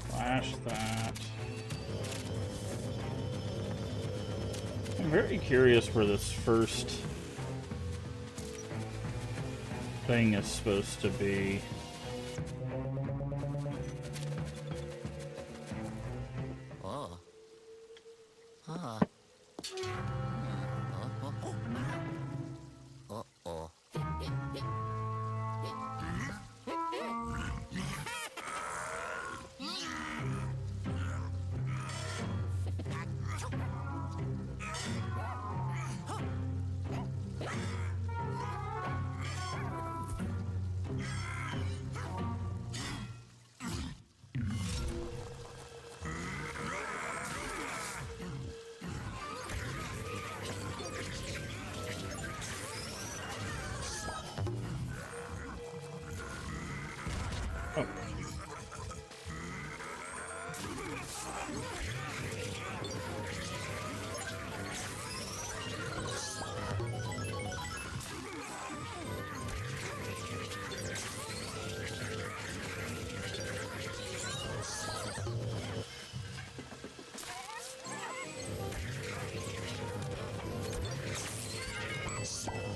Flash that. I'm very curious where this first thing is supposed to be.
Oh. Huh. Uh-oh.
Oh.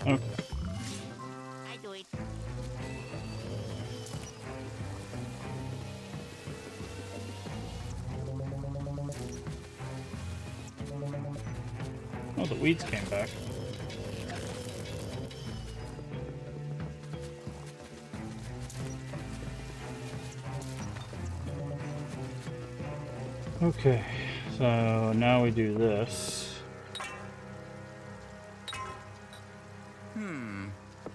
Okay.
I do it.
Oh, the weeds came back. Okay, so now we do this.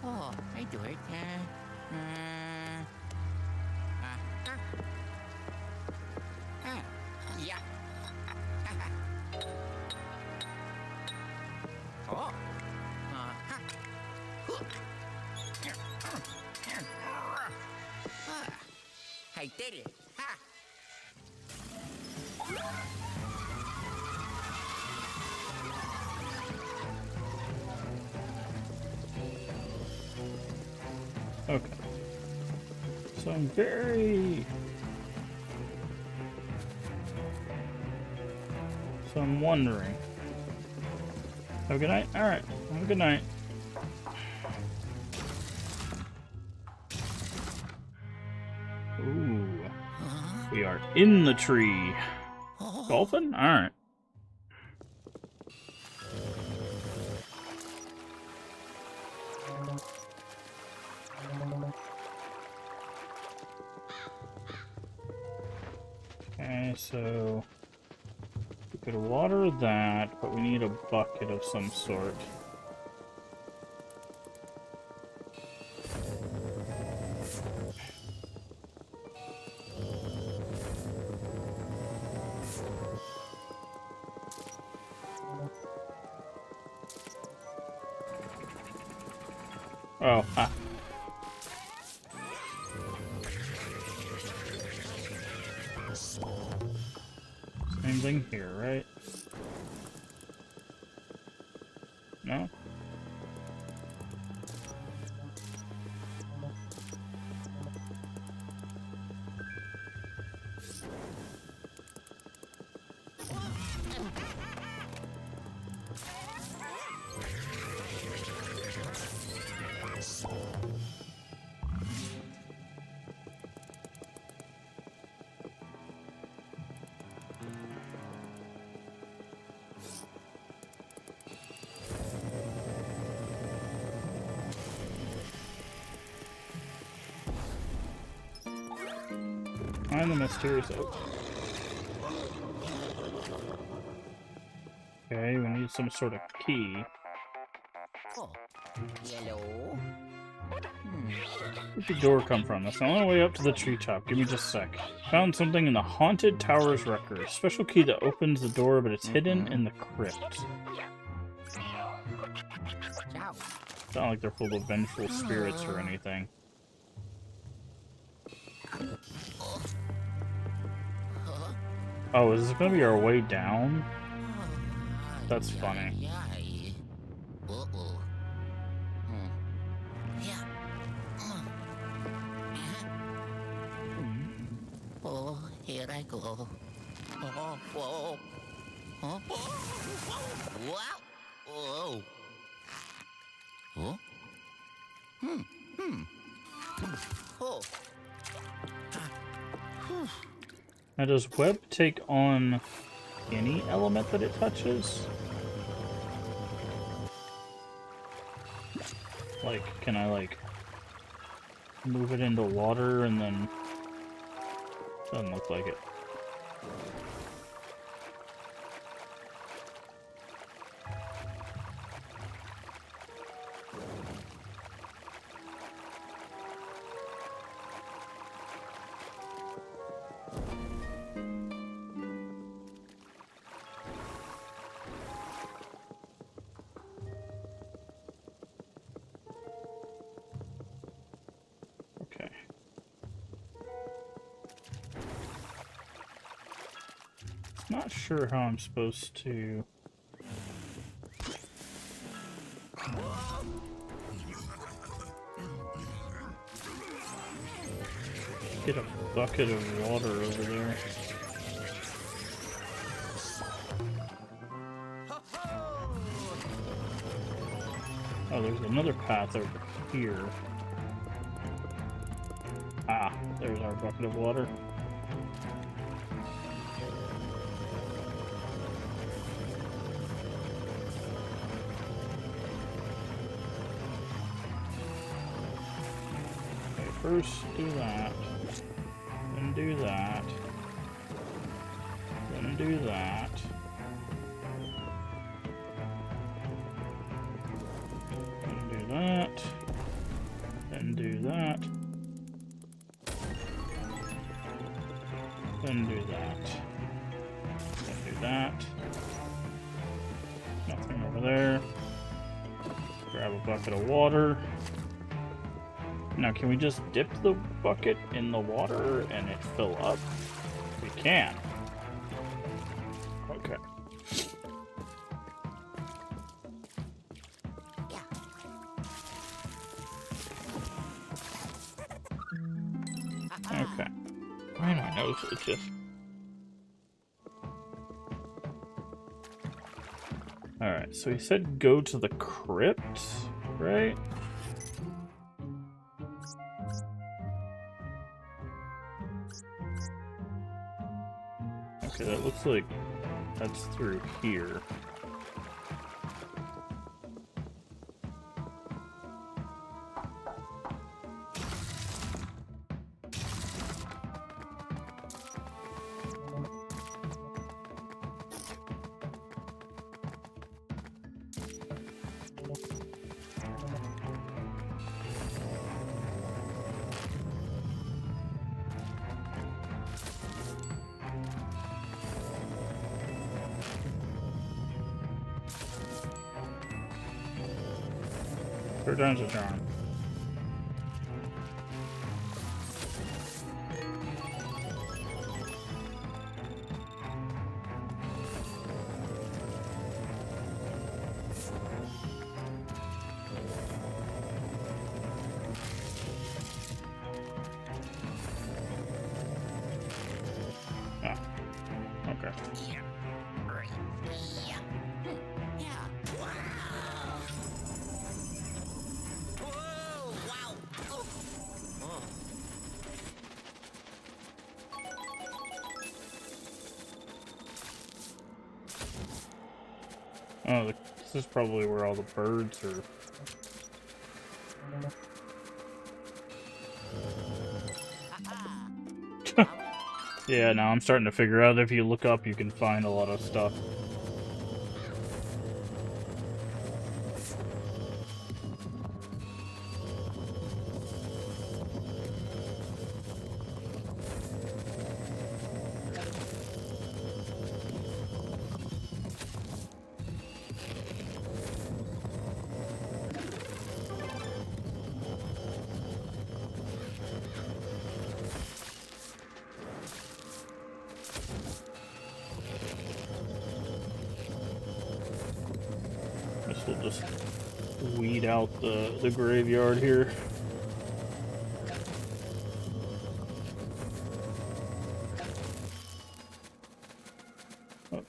Oh, I do it. Yeah. Oh. I did it. Ha.
Okay. So I'm wondering. Have a good night? Alright. Have a good night. Ooh. We are in the tree. Golfing? Alright. Okay, so we could water that, but we need a bucket of some sort. Oh, ah. Same thing here, right? No? Find the mysterious oak. Okay, we need some sort of key.
Oh. Yellow.
Where'd the door come from? That's the only way up to the treetop. Give me just a sec. Found something in the Haunted Tower's record. Special key that opens the door, but it's hidden in the crypt.
Ciao.
It's not like they're full of vengeful spirits or anything. Oh, is this gonna be our way down? That's funny.
Uh-oh. Yeah. Oh, here I go. Oh, whoa. Oh, wow. Oh. Oh. Oh.
Now, does web take on any element that it touches? Like, can I, like, move it into water and then... Doesn't look like it. Okay. Not sure how I'm supposed to... get a bucket of water over there. Oh, there's another path over here. Ah, there's our bucket of water. Okay, first do that. Then do that. Then Then do that. Then do that. Then do that. Then do that. Then do that. Nothing over there. Grab a bucket of water. Now, can we just dip the bucket in the water and it fill up? We can. Okay. Okay. Why do my nose is just... Alright, so he said go to the crypt, right? Okay, that looks like that's through here. Third time's a charm. Ah, okay. Oh, this is probably where all the birds are. Yeah, now I'm starting to figure out if you look up, you can find a lot of stuff. We'll just weed out the graveyard here. Oh.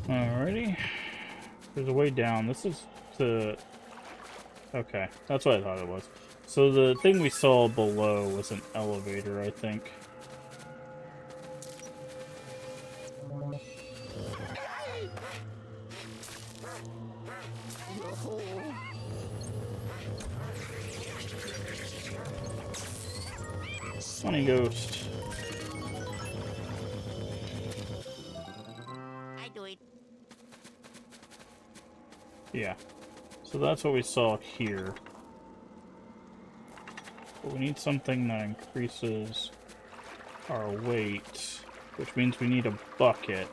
Alrighty. There's a way down. This is the... Okay, that's what I thought it was. So the thing we saw below was an elevator, I think. Funny ghost.
I do it.
Yeah. So that's what we saw here. But we need something that increases our weight, which means we need a bucket.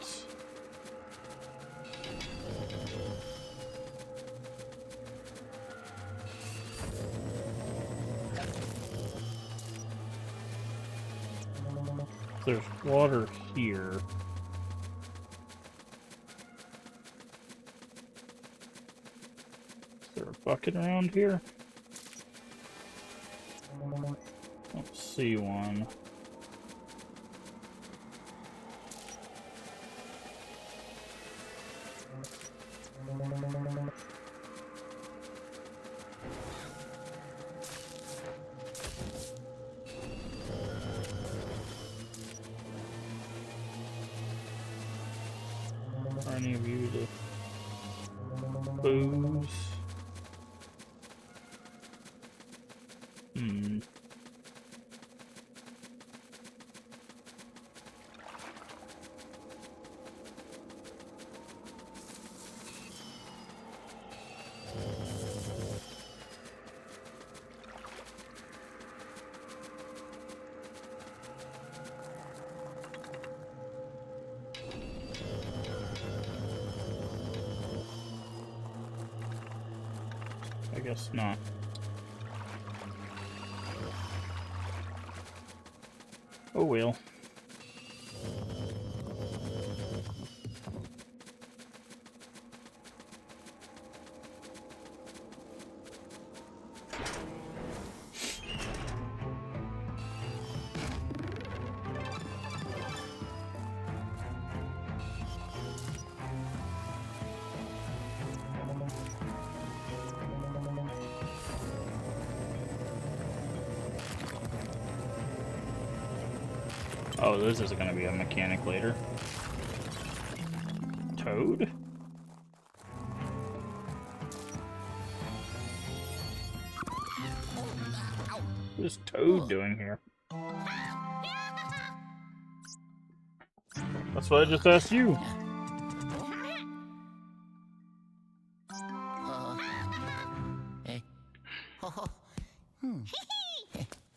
There's water here. Is there a bucket around here? Don't see one. Are any of you the booze? Hmm. I guess not. Oh well. Oh, this is going to be a mechanic later. Toad? What is Toad doing here? That's what I just asked you.
Eh.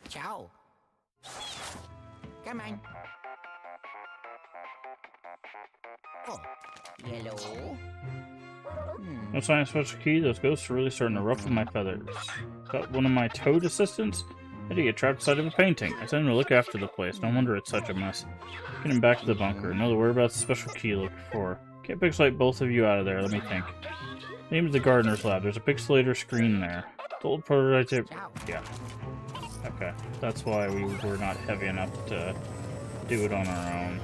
Ciao. Come on. Oh, hello.
No sign of special key. Those ghosts are really starting to ruffle my feathers. Got one of my Toad assistants? How do you get trapped inside of a painting? I sent him to look after the place. No wonder it's such a mess. Get him back to the bunker. Know the whereabouts of the special key look for. Can't pixelate both of you out of there. Let me think. Name is the gardener's lab. There's a pixelator screen there. The old prototype. Yeah. Okay. That's why we were not heavy enough to do it on our own.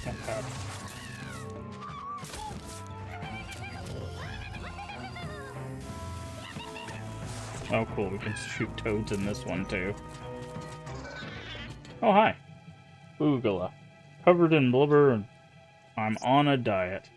Okay. Oh, cool. We can shoot toads in this one, too. Oh, hi. Oogala. Covered in blubber, and I'm on a diet.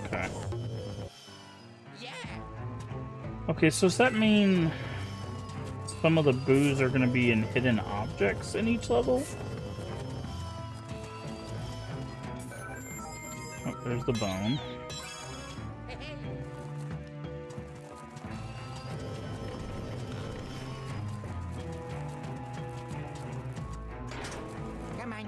Okay. Okay, so does that mean some of the boos are going to be in hidden objects in each level? Oh, there's the bone.
Come on.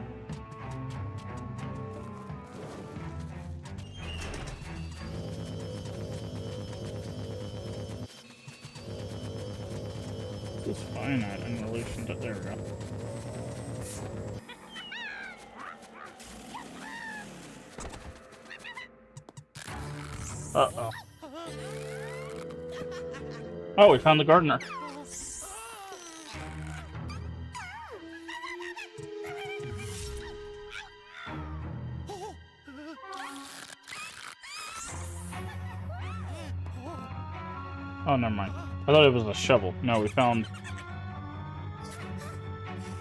This is finite in relation to there we go. Uh-oh. Oh, we found the gardener. Oh, never mind. I thought it was a shovel. No, we found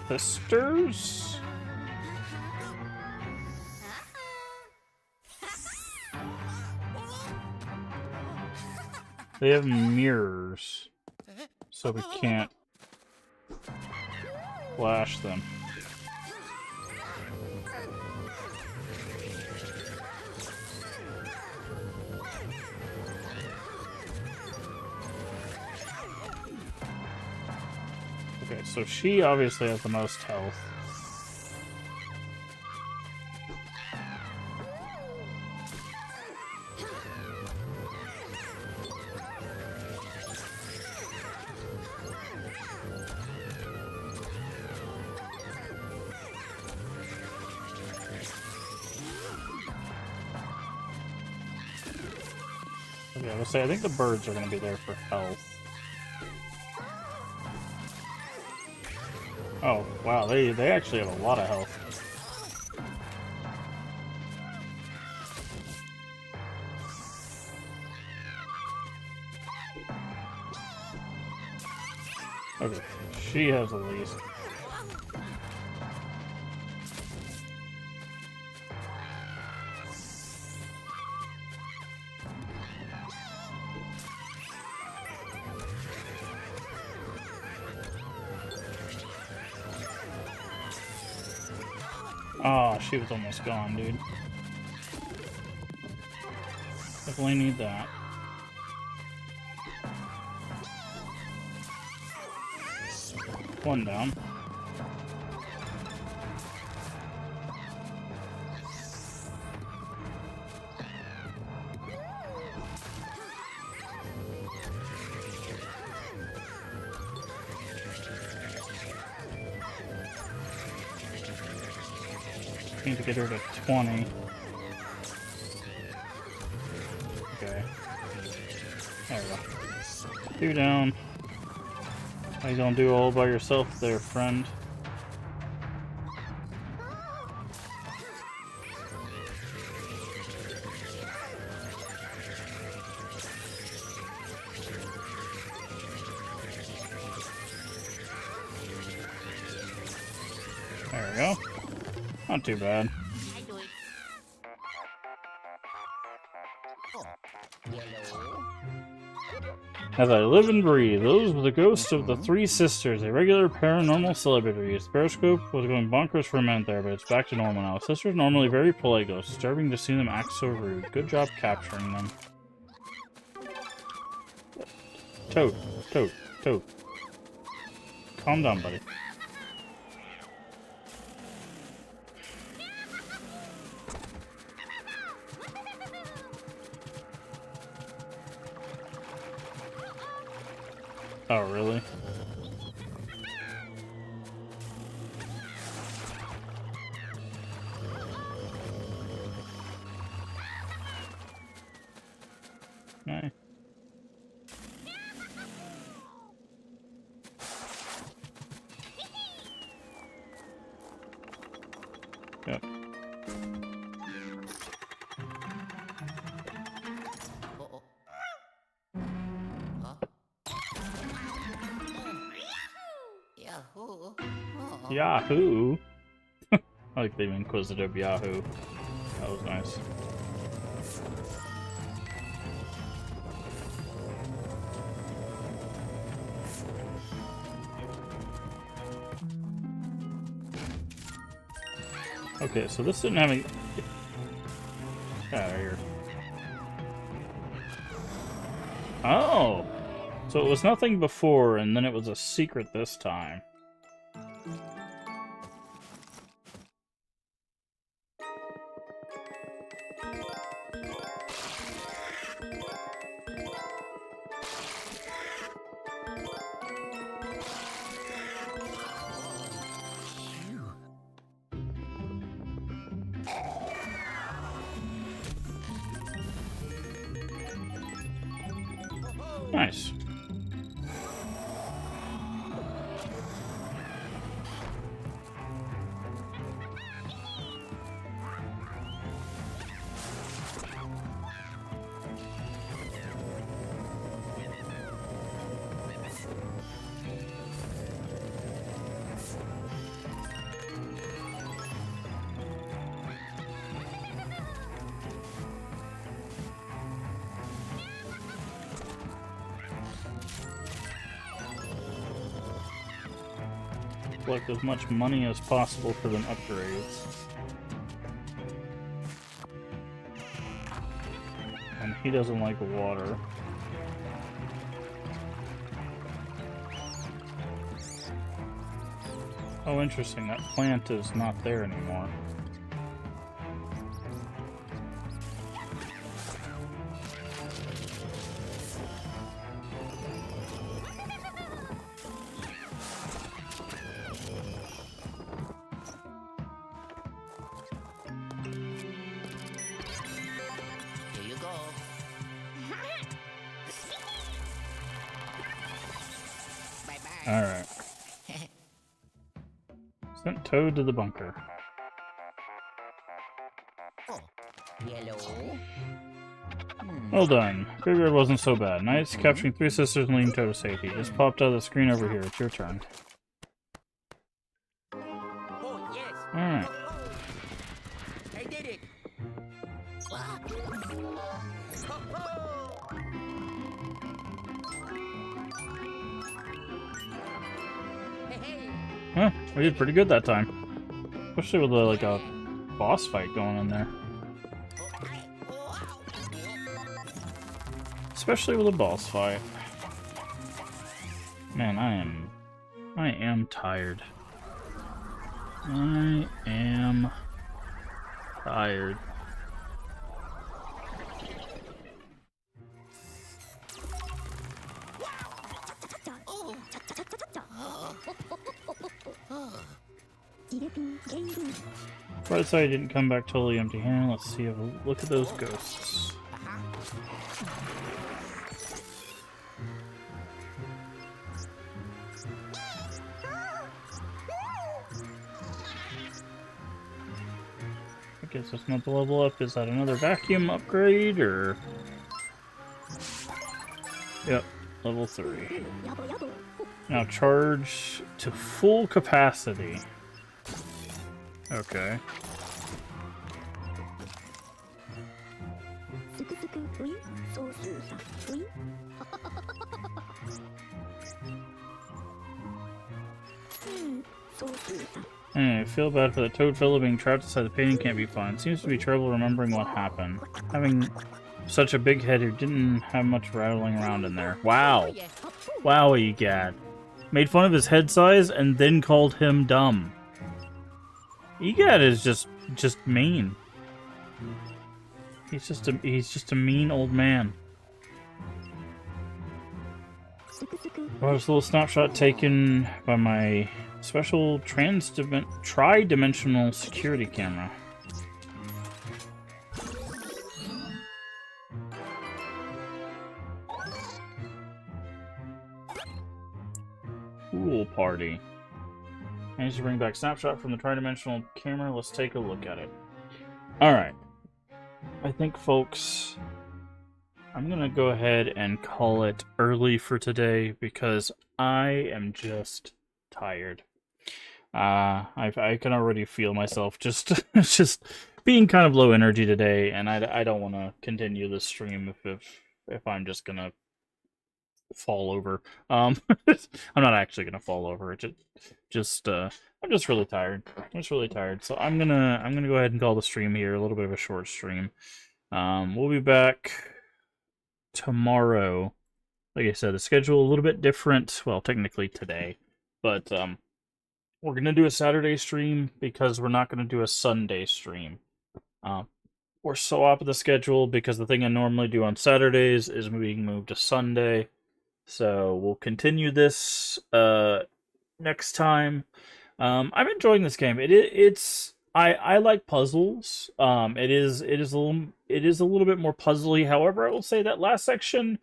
sisters? They have mirrors, so we can't flash them. Okay, so she obviously has the most health. Yeah, let's say I think the birds are gonna be there for health. Oh, wow, they actually have a lot of health. Okay, she has the least. Oh, she was almost gone, dude. Definitely need that. One down. Need to get her to 20. Okay. There we go. 2 down. How you gonna do all by yourself there, friend? There we go. Not too bad.
I do it. Oh, yellow.
As I live and breathe, those were the ghosts of the three sisters, a regular paranormal celebrity. Periscope was going bonkers for a minute there, but it's back to normal now. Sisters are normally very polite ghosts. Disturbing to see them act so rude. Good job capturing them. Toad, Toad, Toad. Calm down, buddy. Oh, really? Okay. Yep.
Uh-oh. Huh? Yahoo! Oh.
Yahoo! I like the Inquisitive Yahoo. That was nice. Okay, so this didn't have any... Get out of here. Oh! So it was nothing before, and then it was a secret this time. Nice. Collect as much money as possible for them upgrades. And he doesn't like water. Oh, interesting. That plant is not there anymore.
Here you go.
Alright. Sent Toad to the bunker.
Oh, yellow.
Well done. Graveyard wasn't so bad. Nice capturing 3 sisters and leading Toad to safety. Just popped out of the screen over here. It's your turn.
Oh, yes.
Alright.
I did it. Hey,
Well, we did pretty good that time. Especially with like a boss fight going in there. Especially with a boss fight. Man, I am tired. I am tired. Right side didn't come back totally empty handed. Let's see if look at those ghosts. I guess that's not the level up. Is that another vacuum upgrade or? Yep, level 3. Now charge to full capacity. Okay. Anyway, I feel bad for the Toad fellow being trapped inside the painting can't be fun. It seems to be trouble remembering what happened. Having such a big head who didn't have much rattling around in there. Wow. Wow, egad. Made fun of his head size and then called him dumb. Egad is just mean. He's just a mean old man. Well, this little snapshot taken by my special tri-dimensional security camera. Pool party. Managed to bring back snapshot from the tri-dimensional camera. Let's take a look at it. Alright. I think, folks, I'm gonna go ahead and call it early for today because I am just tired. I can already feel myself just being kind of low energy today, and I don't want to continue this stream if I'm just gonna fall over. I'm not actually gonna fall over. I'm just really tired. I'm just really tired. So I'm gonna go ahead and call the stream here. A little bit of a short stream. We'll be back tomorrow. Like I said, the schedule a little bit different. Well, technically today, but we're gonna do a Saturday stream because we're not gonna do a Sunday stream. We're so off of the schedule because the thing I normally do on Saturdays is being moved to Sunday. So we'll continue this next time. I'm enjoying this game. I like puzzles. It is a little bit more puzzly. However, I will say that last section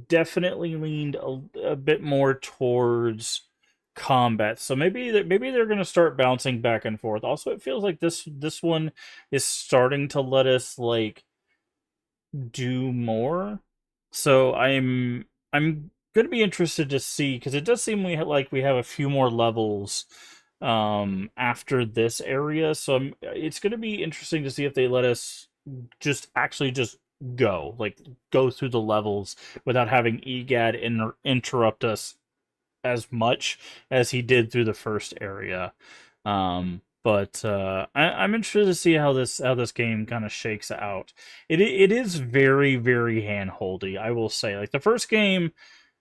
definitely leaned a bit more towards combat. So maybe they're going to start bouncing back and forth. Also, it feels like this one is starting to let us like do more. So I'm going to be interested to see because it does seem like we have a few more levels after this area, so it's going to be interesting to see if they let us just go through the levels without having EGAD interrupt us as much as he did through the first area. But I'm interested to see how this game kind of shakes out. It is very, very hand-holdy, I will say. Like the first game,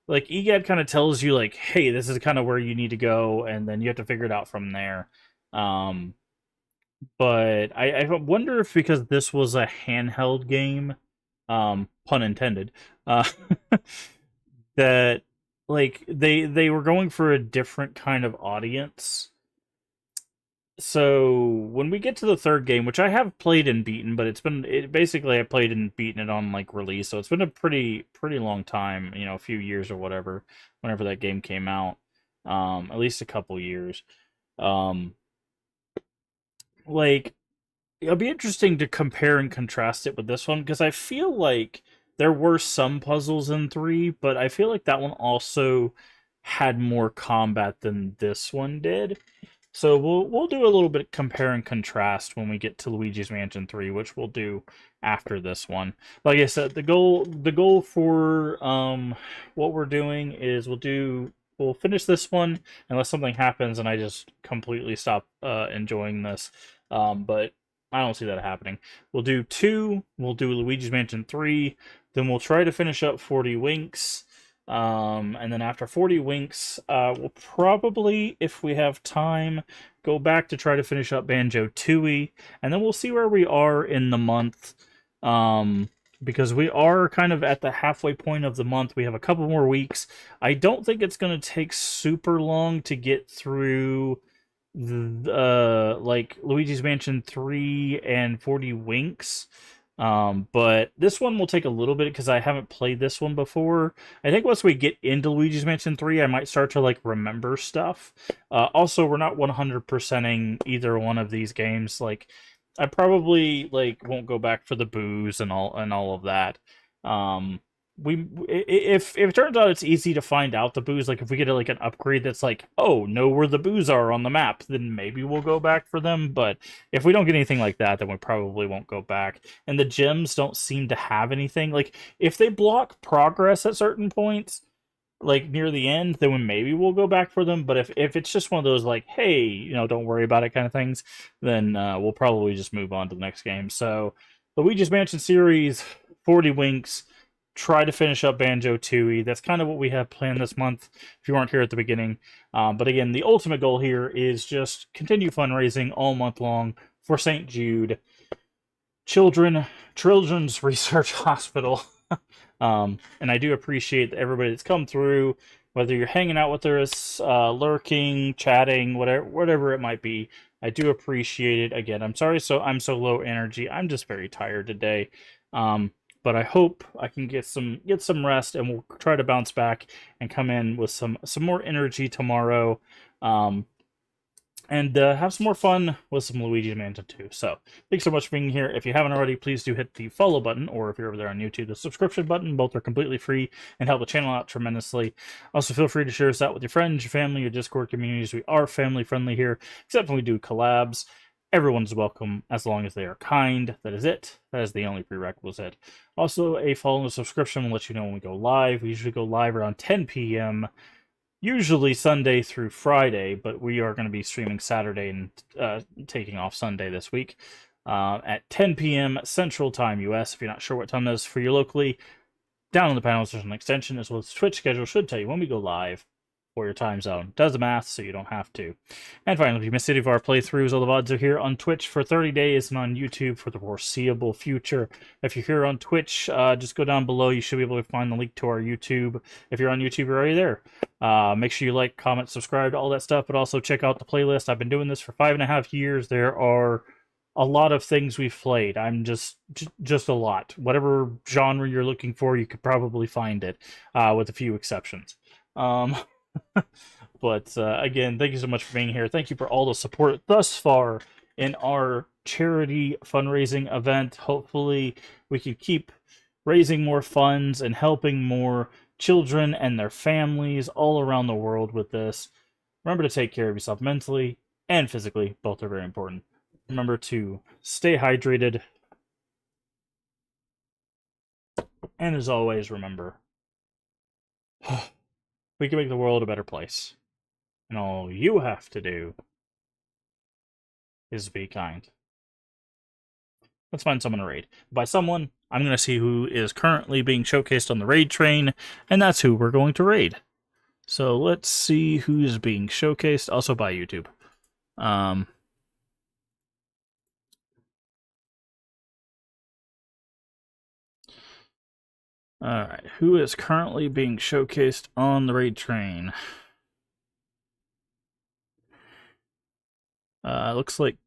like EGAD kind of tells you like, hey, this is kind of where you need to go, and then you have to figure it out from there. But I wonder if because this was a handheld game, pun intended, that like they were going for a different kind of audience. So when we get to the third game, which I have played and beaten, but basically I played and beaten it on like release, so it's been a pretty long time, a few years or whatever, whenever that game came out. at least a couple years. Um, like it'll be interesting to compare and contrast it with this one because I feel like there were some puzzles in 3, but I feel like that one also had more combat than this one did. So we'll do a little bit compare and contrast when we get to Luigi's Mansion 3, which we'll do after this one. Like I said, the goal for what we're doing is we'll finish this one unless something happens and I just completely stop enjoying this. But I don't see that happening. We'll do 2, we'll do Luigi's Mansion 3, then we'll try to finish up 40 Winks. And then after 40 Winks, we'll probably, if we have time, go back to try to finish up Banjo-Tooie, and then we'll see where we are in the month. Because we are kind of at the halfway point of the month. We have a couple more weeks. I don't think it's going to take super long to get through like Luigi's Mansion 3 and 40 Winks. But this one will take a little bit because I haven't played this one before. I think once we get into Luigi's Mansion 3, I might start to like remember stuff. Also, we're not 100%ing either one of these games. Like, I probably like won't go back for the booze and all of that. We if it turns out it's easy to find out the booze, like if we get like an upgrade that's like, oh, know where the booze are on the map, then maybe we'll go back for them. But if we don't get anything like that, then we probably won't go back. And the gems don't seem to have anything. Like if they block progress at certain points, like near the end, then maybe we'll go back for them. But if it's just one of those like, hey, don't worry about it kind of things, then we'll probably just move on to the next game. So Luigi's Mansion series, 40 Winks, try to finish up Banjo-Tooie. That's kind of what we have planned this month, if you weren't here at the beginning. But again, the ultimate goal here is just continue fundraising all month long for St. Jude Children's Research Hospital. And I do appreciate everybody that's come through, whether you're hanging out with us, lurking, chatting, whatever it might be. I do appreciate it. Again, I'm sorry I'm so low energy. I'm just very tired today. But I hope I can get some rest, and we'll try to bounce back and come in with some more energy tomorrow. And have some more fun with some Luigi's Mansion 2. So, thanks so much for being here. If you haven't already, please do hit the follow button, or if you're over there on YouTube, the subscription button. Both are completely free and help the channel out tremendously. Also, feel free to share this out with your friends, your family, your Discord communities. We are family-friendly here, except when we do collabs. Everyone's welcome, as long as they are kind. That is it. That is the only prerequisite. Also, a follow and a subscription will let you know when we go live. We usually go live around 10 p.m., usually Sunday through Friday, but we are going to be streaming Saturday and taking off Sunday this week at 10 p.m. Central Time, US. If you're not sure what time that is for you locally, down in the panels there's an extension as well as Twitch schedule should tell you when we go live for your time zone. Does the math so you don't have to. And finally, if you missed any of our playthroughs, all the VODs are here on Twitch for 30 days and on YouTube for the foreseeable future. If you're here on Twitch, just go down below. You should be able to find the link to our YouTube. If you're on YouTube, you're already there. Make sure you like, comment, subscribe to all that stuff, but also check out the playlist. I've been doing this for 5.5 years. There are a lot of things we've played. I'm just a lot. Whatever genre you're looking for, you could probably find it, with a few exceptions. But again, thank you so much for being here. Thank you for all the support thus far in our charity fundraising event. Hopefully we can keep raising more funds and helping more children and their families all around the world with this. Remember to take care of yourself mentally and physically. Both are very important. Remember to stay hydrated. And as always, remember, we can make the world a better place. And all you have to do is be kind. Let's find someone to raid. By someone, I'm going to see who is currently being showcased on the raid train, and that's who we're going to raid. So let's see who's being showcased, also by YouTube. Alright, who is currently being showcased on the raid train? Looks like